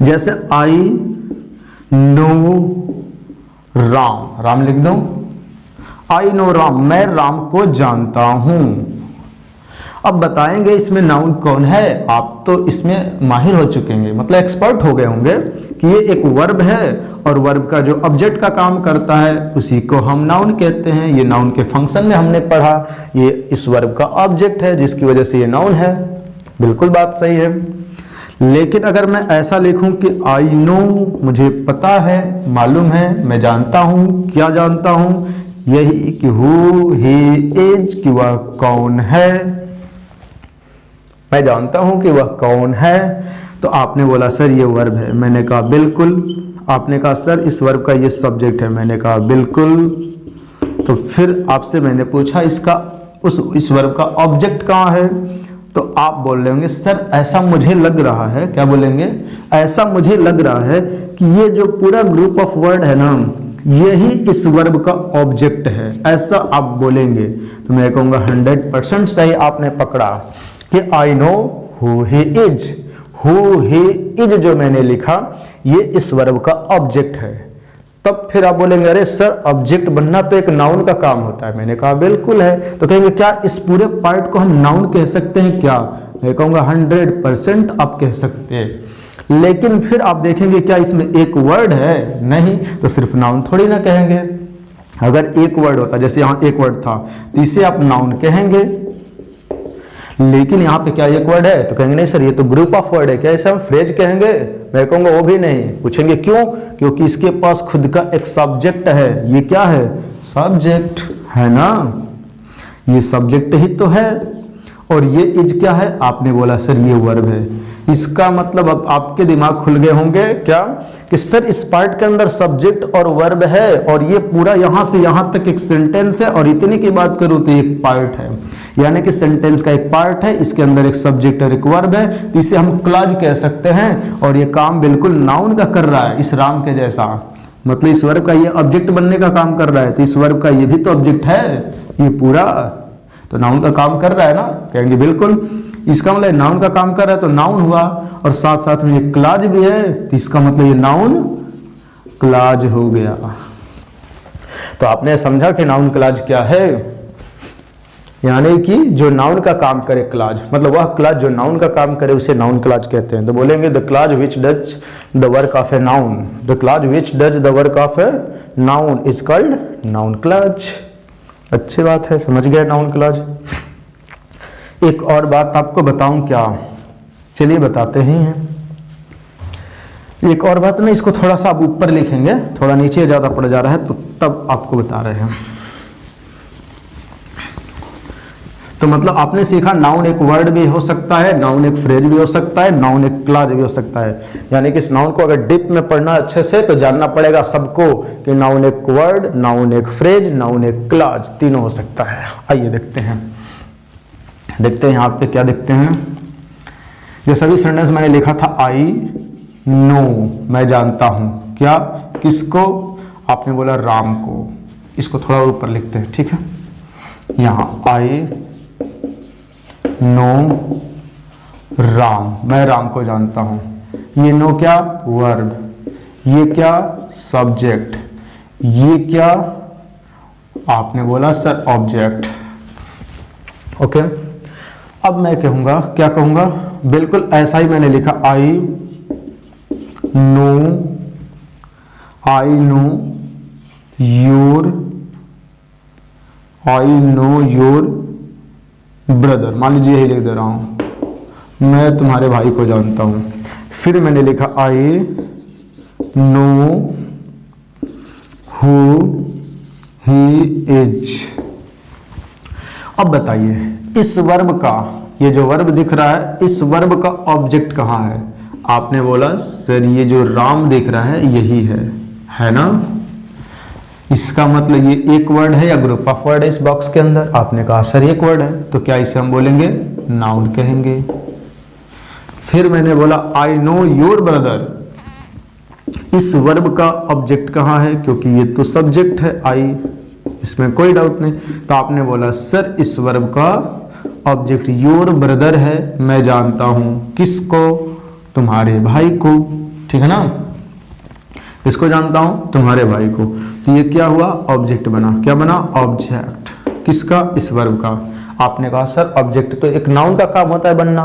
S1: जैसे आई नो राम, राम लिख दो। आई नो राम, मैं राम को जानता हूं। अब बताएंगे इसमें नाउन कौन है। आप तो इसमें माहिर हो चुके हैं, मतलब एक्सपर्ट हो गए होंगे कि ये एक वर्ब है और वर्ब का जो ऑब्जेक्ट का काम करता है उसी को हम नाउन कहते हैं। ये नाउन के फंक्शन में हमने पढ़ा, ये इस वर्ब का ऑब्जेक्ट है जिसकी वजह से ये नाउन है। बिल्कुल बात सही है। लेकिन अगर मैं ऐसा लिखूं कि आई नो, मुझे पता है, मालूम है, मैं जानता हूं, क्या जानता हूं, यही कि हु ही इज, कि वह कौन है, मैं जानता हूं कि वह कौन है। तो आपने बोला सर ये वर्ब है, मैंने कहा बिल्कुल। आपने कहा सर इस वर्ब का ये सब्जेक्ट है, मैंने कहा बिल्कुल। तो फिर आपसे मैंने पूछा इसका इस वर्ब का ऑब्जेक्ट कहाँ है, तो आप बोल रहे होंगे सर ऐसा मुझे लग रहा है। क्या बोलेंगे? ऐसा मुझे लग रहा है कि ये जो पूरा ग्रुप ऑफ वर्ड है ना, यही इस वर्ब का ऑब्जेक्ट है, ऐसा आप बोलेंगे। तो मैं कहूँगा 100% सही आपने पकड़ा कि I know who he is. Who he is जो मैंने लिखा ये इस वर्ब का ऑब्जेक्ट है। तब फिर आप बोलेंगे अरे सर ऑब्जेक्ट बनना तो एक नाउन का काम होता है। मैंने कहा बिल्कुल है। तो कहेंगे क्या इस पूरे पार्ट को हम नाउन कह सकते हैं क्या? मैं कहूँगा 100% आप कह सकते हैं। लेकिन फिर आप देखेंगे क्या इसमें एक वर्ड है? नहीं, तो सिर्फ नाउन थोड़ी ना कहेंगे। अगर एक वर्ड होता, जैसे यहाँ एक वर्ड था, तो इसे आप नाउन कहेंगे। लेकिन यहाँ पे क्या एक वर्ड है? तो कहेंगे नहीं सर ये तो ग्रुप ऑफ वर्ड है, क्या इसे हम फ्रेज कहेंगे? मैं कहूँगा वो भी नहीं। पूछेंगे क्यों? क्योंकि इसके पास खुद का एक सब्जेक्ट है। ये क्या है? सब्जेक्ट है ना, ये सब्जेक्ट ही तो है। और ये इज क्या है? आपने बोला सर ये वर्ब है। इसका मतलब अब आपके दिमाग खुल गए होंगे क्या कि सर इस पार्ट के अंदर सब्जेक्ट और वर्ब है और ये पूरा यहां से यहां तक एक सेंटेंस है, और इतने की बात करूं तो एक पार्ट है, यानी कि सेंटेंस का एक पार्ट है, इसके अंदर एक सब्जेक्ट और एक वर्ब है, तो इसे हम क्लॉज कह सकते हैं। और ये काम बिल्कुल नाउन का कर रहा है, इस राम के जैसा। मतलब इस वर्ब का ये ऑब्जेक्ट बनने का काम कर रहा है, तो इस वर्ब का ये भी तो ऑब्जेक्ट है, ये पूरा तो नाउन का काम कर रहा है ना। कहेंगे बिल्कुल, इसका मतलब नाउन का काम कर रहा है तो नाउन हुआ, और साथ साथ में ये क्लॉज भी है, तो इसका मतलब ये नाउन क्लॉज हो गया। तो आपने समझा कि नाउन क्लॉज क्या है? यानी कि जो नाउन का काम करे क्लॉज, मतलब वह क्लॉज जो नाउन का काम करे उसे नाउन क्लॉज कहते हैं। तो बोलेंगे the clause which does the work of a noun, the clause which does the work of a noun is called noun clause. अच्छी बात है, समझ गए नाउन क्लॉज। एक और बात आपको बताऊं क्या? चलिए बताते ही हैं। एक और बात ना, इसको थोड़ा सा आप ऊपर लिखेंगे, थोड़ा नीचे ज्यादा पड़ जा रहा है, तो तब आपको बता रहे हैं। तो मतलब आपने सीखा नाउन एक वर्ड भी हो सकता है, नाउन एक फ्रेज भी हो सकता है, नाउन एक क्लॉज भी हो सकता है। यानी कि इस नाउन को अगर डीप में पढ़ना अच्छे से तो जानना पड़ेगा सबको कि नाउन एक वर्ड, नाउन एक फ्रेज, नाउन एक क्लॉज, तीनों हो सकता है। आइए देखते हैं यहाँ पे क्या देखते हैं। जैसा भी सेंटेंस मैंने लिखा था आई नो, मैं जानता हूं, क्या, किसको, आपने बोला राम को। इसको थोड़ा ऊपर लिखते हैं, ठीक है। यहां आई नो राम, मैं राम को जानता हूं। ये नो क्या, वर्ब, ये क्या, सब्जेक्ट, ये क्या, आपने बोला सर ऑब्जेक्ट। ओके, अब मैं कहूंगा, क्या कहूंगा, बिल्कुल ऐसा ही मैंने लिखा, आई नो योर ब्रदर, मान लीजिए यही लिख दे रहा हूं, मैं तुम्हारे भाई को जानता हूं। फिर मैंने लिखा I know who he is. अब बताइए इस वर्ब का, ये जो वर्ब दिख रहा है, इस वर्ब का ऑब्जेक्ट कहाँ है? आपने बोला सर ये जो राम दिख रहा है यही है ना। इसका मतलब ये एक वर्ड है या ग्रुप ऑफ वर्ड है इस बॉक्स के अंदर? आपने कहा सर एक वर्ड है, तो क्या इसे हम बोलेंगे नाउन कहेंगे। फिर मैंने बोला आई नो योर ब्रदर, इस वर्ब का ऑब्जेक्ट कहाँ है? क्योंकि ये तो सब्जेक्ट है आई, इसमें कोई डाउट नहीं। तो आपने बोला सर इस वर्ब का ऑब्जेक्ट योर ब्रदर है, मैं जानता हूं, किसको? तुम्हारे भाई को, ठीक है ना। इसको जानता हूं, तुम्हारे भाई को। तो ये क्या हुआ, ऑब्जेक्ट बना। क्या बना, ऑब्जेक्ट, किसका? इस वर्ब का। आपने कहा सर ऑब्जेक्ट तो एक नाउन का काम होता है बनना,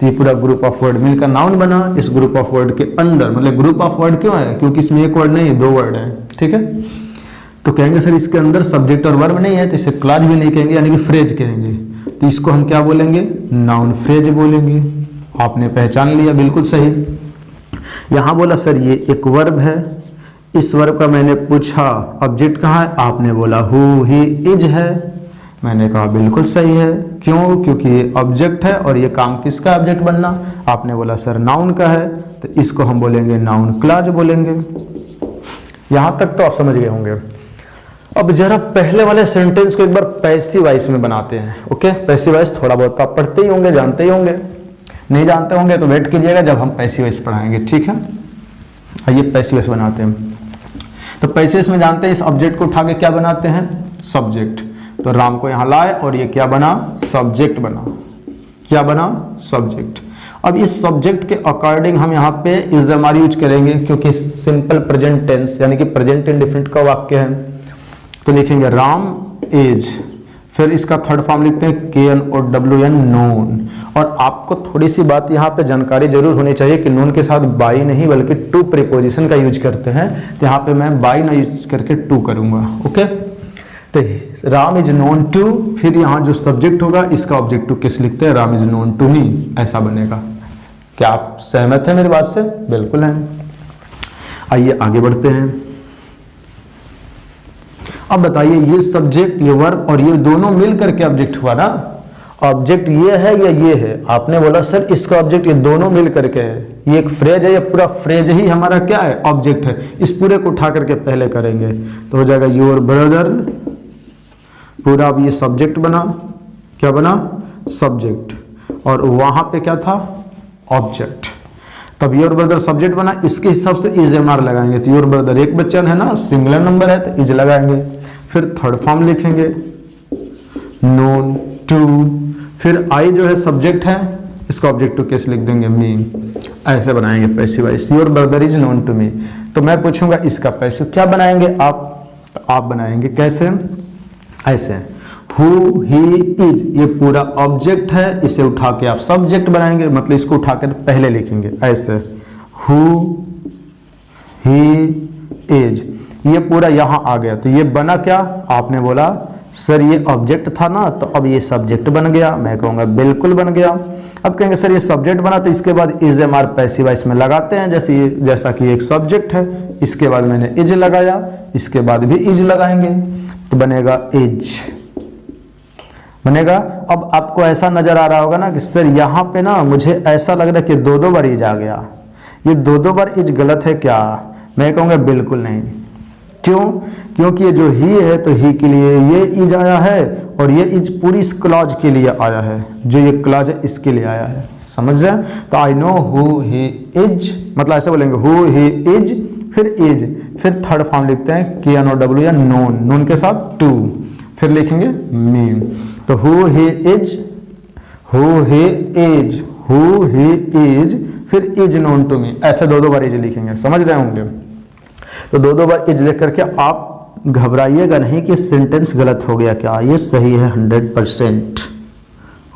S1: तो ये पूरा ग्रुप ऑफ वर्ड मिलकर नाउन बना। इस ग्रुप ऑफ वर्ड के अंदर, मतलब ग्रुप ऑफ वर्ड क्यों है? क्योंकि इसमें एक वर्ड नहीं है, दो वर्ड है, ठीक है। तो कहेंगे सर इसके अंदर सब्जेक्ट और वर्ब नहीं है, तो इसे क्लॉज भी नहीं कहेंगे, यानी कि फ्रेज कहेंगे। तो इसको हम क्या बोलेंगे, नाउन फ्रेज बोलेंगे। आपने पहचान लिया, बिल्कुल सही। यहां बोला सर ये एक वर्ब है, इस वर्ब का मैंने पूछा ऑब्जेक्ट कहाँ है? आपने बोला हु ही इज है। मैंने कहा बिल्कुल सही है। क्यों? क्योंकि ये ऑब्जेक्ट है और ये काम किसका ऑब्जेक्ट बनना? आपने बोला सर नाउन का है, तो इसको हम बोलेंगे नाउन क्लॉज बोलेंगे। यहां तक तो आप समझ गए होंगे। अब जरा पहले वाले सेंटेंस को एक बार पैसिव वॉइस में बनाते हैं। ओके, पैसिव वॉइस थोड़ा बहुत आप पढ़ते ही होंगे, जानते ही होंगे। नहीं जानते होंगे तो वेट कीजिएगा जब हम पैसिव वॉइस पढ़ाएंगे, ठीक है। आइए पैसिव वॉइस बनाते हैं। तो पैसिव वॉइस में जानते हैं इस ऑब्जेक्ट को उठा के क्या बनाते हैं, सब्जेक्ट। तो राम को यहां लाए और ये क्या बना, सब्जेक्ट बना। क्या बना, सब्जेक्ट। अब इस सब्जेक्ट के अकॉर्डिंग हम यहाँ पे इज एम यूज करेंगे, क्योंकि सिंपल प्रेजेंट टेंस यानी कि प्रेजेंट इंडेफिनिट का वाक्य है। तो लिखेंगे राम इज, फिर इसका थर्ड फॉर्म लिखते हैं KNOWN, नोन। और आपको थोड़ी सी बात यहाँ पे जानकारी जरूर होनी चाहिए कि नोन के साथ बाई नहीं बल्कि टू प्रीपोजिशन का यूज करते हैं। तो यहाँ पे मैं बाई ना यूज करके टू करूंगा। ओके, तो राम इज नोन टू, फिर यहाँ जो सब्जेक्ट होगा इसका ऑब्जेक्ट टू किस लिखते हैं, Ram is known to me, ऐसा बनेगा। क्या आप सहमत हैं मेरी बात से? बिल्कुल है। आइए आगे बढ़ते हैं। अब बताइए ये सब्जेक्ट, ये वर्ब और ये दोनों मिल करके ऑब्जेक्ट हुआ ना। ऑब्जेक्ट ये है या ये है? आपने बोला सर इसका ऑब्जेक्ट ये दोनों मिल करके है। ये एक फ्रेज है, ये पूरा फ्रेज ही हमारा क्या है, ऑब्जेक्ट है। इस पूरे को उठा करके पहले करेंगे तो हो जाएगा योर ब्रदर, पूरा। अब ये सब्जेक्ट बना, क्या बना, सब्जेक्ट। और वहां पे क्या था, ऑब्जेक्ट। तब योर ब्रदर सब्जेक्ट बना, इसके हिसाब से इज एम आर लगाएंगे। तो योर ब्रदर एक बच्चन है ना, सिंगुलर नंबर है तो इज लगाएंगे। फिर थर्ड फॉर्म लिखेंगे नोन टू, फिर आई जो है सब्जेक्ट है, इसका ऑब्जेक्ट टू केस लिख देंगे मी। ऐसे बनाएंगे passive voice, your brother is known to me. तो मैं पूछूंगा इसका पैसिव क्या बनाएंगे आप? तो आप बनाएंगे कैसे, ऐसे हु ही इज, ये पूरा ऑब्जेक्ट है, इसे उठा के आप सब्जेक्ट बनाएंगे, मतलब इसको उठा कर पहले लिखेंगे ऐसे हु ही इज, ये पूरा यहां आ गया। तो ये बना क्या, आपने बोला सर ये ऑब्जेक्ट था ना, तो अब ये सब्जेक्ट बन गया। मैं कहूंगा बिल्कुल बन गया। अब कहेंगे सर ये सब्जेक्ट बना, तो इसके बाद is am are passive voice में लगाते हैं, जैसा कि एक सब्जेक्ट है, इसके बाद मैंने इज लगाया, इसके बाद भी इज लगाएंगे, तो बनेगा इज बनेगा। अब आपको ऐसा नजर आ रहा होगा ना कि सर यहाँ पे ना मुझे ऐसा लग रहा है कि दो बार इज आ गया, ये दो बार इज गलत है क्या? मैं कहूँगा बिल्कुल नहीं। क्यों? क्योंकि ये जो ही है तो ही के लिए ये इज आया है, और ये इज पूरी इस क्लॉज के लिए आया है, जो ये क्लॉज है इसके लिए आया है। समझ रहे हैं? तो I know who he is, मतलब ऐसे बोलेंगे हु ही इज, फिर इज, फिर थर्ड फॉर्म लिखते हैं KNOW या नोन, नोन के साथ टू, फिर लिखेंगे मी। तो who he is, who he is, who he is, फिर इज नोन टू मी, ऐसे दो बार इज लिखेंगे, समझ रहे होंगे? तो दो बार इज लिख करके आप घबराइएगा नहीं कि सेंटेंस गलत हो गया क्या, ये सही है 100%।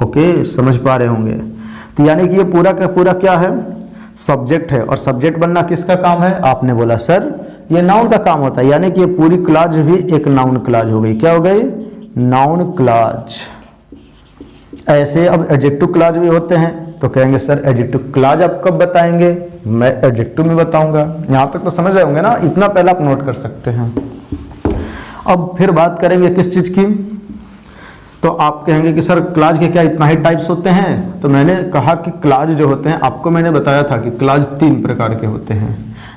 S1: ओके, समझ पा रहे होंगे? तो यानी कि ये पूरा का पूरा क्या है, सब्जेक्ट है, और सब्जेक्ट बनना किसका काम है? आपने बोला सर ये नाउन का काम होता है, यानी कि ये पूरी क्लाज भी एक नाउन क्लाज हो गई। क्या हो गई? Noun clause. ऐसे अब एडजेक्टिव क्लाज भी होते हैं, तो कहेंगे सर एडजेक्टिव क्लाज आप कब बताएंगे? मैं एडजेक्टिव में बताऊंगा। यहां तक तो समझ रहे होंगे ना, इतना पहले आप नोट कर सकते हैं। अब फिर बात करेंगे किस चीज की? तो आप कहेंगे कि सर क्लाज के क्या इतना ही टाइप्स होते हैं? तो मैंने कहा कि क्लाज जो होते हैं, आपको मैंने बताया था कि क्लाज 3 प्रकार के होते हैं,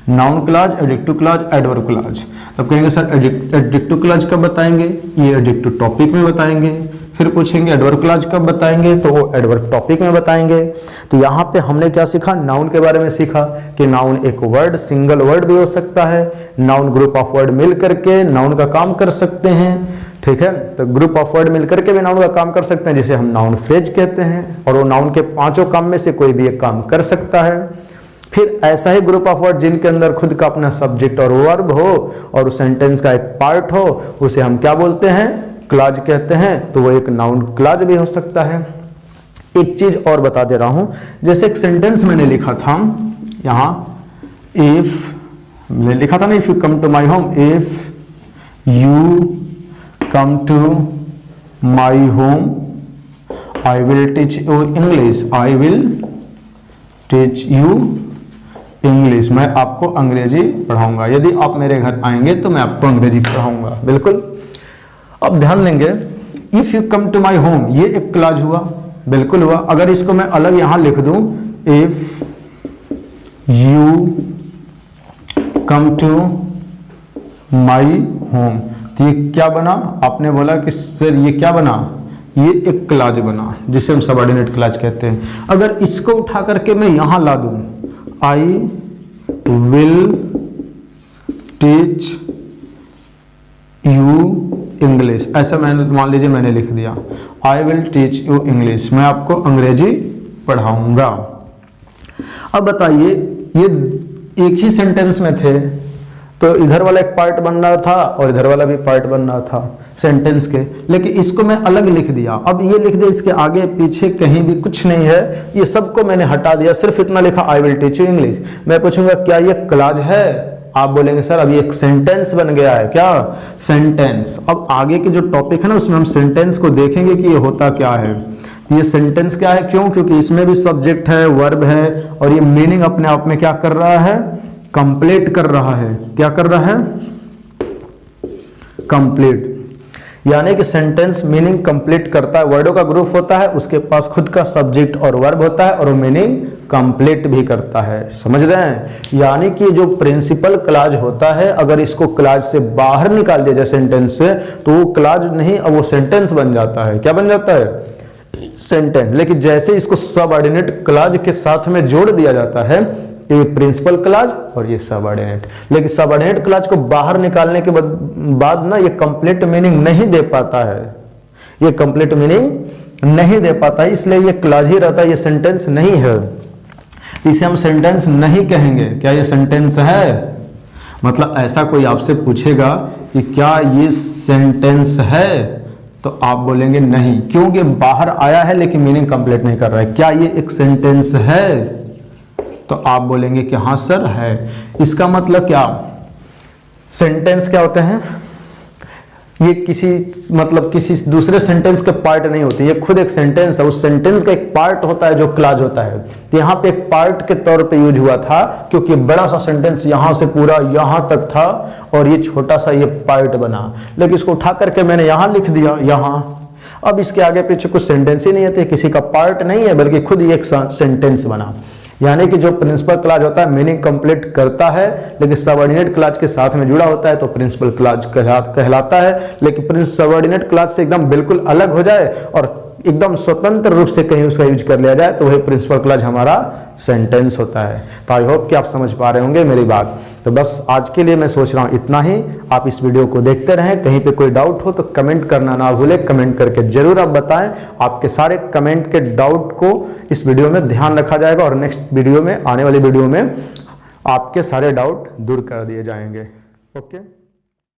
S1: noun clause, adjective clause, adverb clause. तब कहेंगे सर एडजेक्टिव क्लाज कब बताएंगे? ये एडजेक्टिव टॉपिक में बताएंगे। फिर पूछेंगे एडवर्ब क्लाज कब बताएंगे? तो वो एडवर्ब टॉपिक में बताएंगे। तो यहाँ पे हमने क्या सीखा? नाउन के बारे में सीखा कि नाउन एक वर्ड, सिंगल वर्ड भी हो सकता है, नाउन ग्रुप ऑफ वर्ड मिल करके नाउन का काम कर सकते हैं, ठीक है? तो ग्रुप ऑफ वर्ड मिल करके भी नाउन का काम कर सकते हैं, जिसे हम नाउन फ्रेज कहते हैं, और वो नाउन के 5 काम में से कोई भी एक काम कर सकता है। फिर ऐसा ही ग्रुप ऑफ वर्ड जिनके अंदर खुद का अपना सब्जेक्ट और वर्ब हो और उस सेंटेंस का एक पार्ट हो, उसे हम क्या बोलते हैं? क्लाज कहते हैं। तो वो एक नाउन क्लाज भी हो सकता है। एक चीज और बता दे रहा हूं, जैसे एक सेंटेंस मैंने लिखा था यहां, इफ मैंने लिखा था ना, if you come to my home, if you come to my home I will teach you English, I will teach you English, मैं आपको अंग्रेजी पढ़ाऊंगा। यदि आप मेरे घर आएंगे तो मैं आपको अंग्रेजी पढ़ाऊंगा। बिल्कुल। अब ध्यान देंगे, if you come to my home, ये एक क्लाज हुआ, बिल्कुल हुआ। अगर इसको मैं अलग यहां लिख दूं, if you come to my home, तो ये क्या बना? आपने बोला कि सर ये क्या बना? ये एक क्लाज बना, जिसे हम सबऑर्डिनेट क्लाज कहते हैं। अगर इसको उठा करके मैं यहां ला दूं, आई विल टीच यू इंग्लिश, ऐसा मैंने मान लीजिए मैंने लिख दिया, आई विल टीच यू इंग्लिश, मैं आपको अंग्रेजी पढ़ाऊंगा। अब बताइए, ये एक ही सेंटेंस में थे, तो इधर वाला एक पार्ट बन रहा था और इधर वाला भी पार्ट बन रहा था सेंटेंस के, लेकिन इसको मैं अलग लिख दिया। अब ये लिख दिया, इसके आगे पीछे कहीं भी कुछ नहीं है, ये सबको मैंने हटा दिया, सिर्फ इतना लिखा I will teach you English. मैं पूछूंगा क्या ये क्लाज है? आप बोलेंगे सर अभी एक सेंटेंस बन गया है। क्या? सेंटेंस। अब आगे के जो टॉपिक है ना, उसमें हम सेंटेंस को देखेंगे कि ये होता क्या है। ये सेंटेंस क्या है? क्यों? क्योंकि इसमें भी सब्जेक्ट है, वर्ब है, और ये मीनिंग अपने आप में क्या कर रहा है? कंप्लीट कर रहा है। क्या कर रहा है? कंप्लीट। यानी कि सेंटेंस मीनिंग कंप्लीट करता है, वर्डों का ग्रुप होता है, उसके पास खुद का सब्जेक्ट और वर्ब होता है, और वो मीनिंग कंप्लीट भी करता है। समझ रहे हैं? यानी कि जो प्रिंसिपल क्लाज होता है, अगर इसको क्लाज से बाहर निकाल दिया जाए सेंटेंस से, तो वो क्लाज नहीं, अब वो सेंटेंस बन जाता है। क्या बन जाता है? सेंटेंस। लेकिन जैसे इसको सबऑर्डिनेट क्लाज के साथ में जोड़ दिया जाता है, ये प्रिंसिपल क्लाज और ये सबऑर्डिनेट, लेकिन सबऑर्डिनेट क्लाज को बाहर निकालने के बाद ना ये कंप्लीट मीनिंग नहीं दे पाता है, ये कंप्लीट मीनिंग नहीं दे पाता है, इसलिए ये क्लाज ही रहता है, ये सेंटेंस नहीं है। इसे हम सेंटेंस नहीं कहेंगे। क्या ये सेंटेंस है? मतलब ऐसा कोई आपसे पूछेगा कि क्या ये सेंटेंस है, तो आप बोलेंगे नहीं, क्योंकि बाहर आया है लेकिन मीनिंग कंप्लीट नहीं कर रहा है। क्या ये एक सेंटेंस है? तो आप बोलेंगे कि हाँ सर है। इसका मतलब क्या? सेंटेंस क्या होते हैं? ये किसी दूसरे सेंटेंस के पार्ट नहीं होते, ये खुद एक सेंटेंस है, उस सेंटेंस का एक पार्ट होता है जो क्लाज होता है। तो यहाँ पे एक पार्ट के तौर पे यूज हुआ था, क्योंकि बड़ा सा सेंटेंस यहाँ से पूरा यहाँ तक था और ये छोटा सा ये पार्ट बना, लेकिन इसको उठा करके मैंने यहाँ लिख दिया, यहाँ। अब इसके आगे पीछे कुछ सेंटेंस ही नहीं है, किसी का पार्ट नहीं है, बल्कि खुद ही एक सेंटेंस बना। यानी कि जो प्रिंसिपल क्लाज होता है मीनिंग कंप्लीट करता है, लेकिन सबऑर्डिनेट क्लाज के साथ में जुड़ा होता है तो प्रिंसिपल क्लाज कहलाता है। लेकिन सबऑर्डिनेट क्लाज से एकदम बिल्कुल अलग हो जाए और एकदम स्वतंत्र रूप से कहीं उसका यूज कर लिया जाए तो वही प्रिंसिपल क्लॉज हमारा सेंटेंस होता है। तो आई होप कि आप समझ पा रहे होंगे मेरी बात। तो बस आज के लिए मैं सोच रहा हूँ इतना ही। आप इस वीडियो को देखते रहें, कहीं पे कोई डाउट हो तो कमेंट करना ना भूलें, कमेंट करके जरूर आप बताएं। आपके सारे कमेंट के डाउट को इस वीडियो में ध्यान रखा जाएगा और नेक्स्ट वीडियो में, आने वाली वीडियो में आपके सारे डाउट दूर कर दिए जाएंगे। ओके।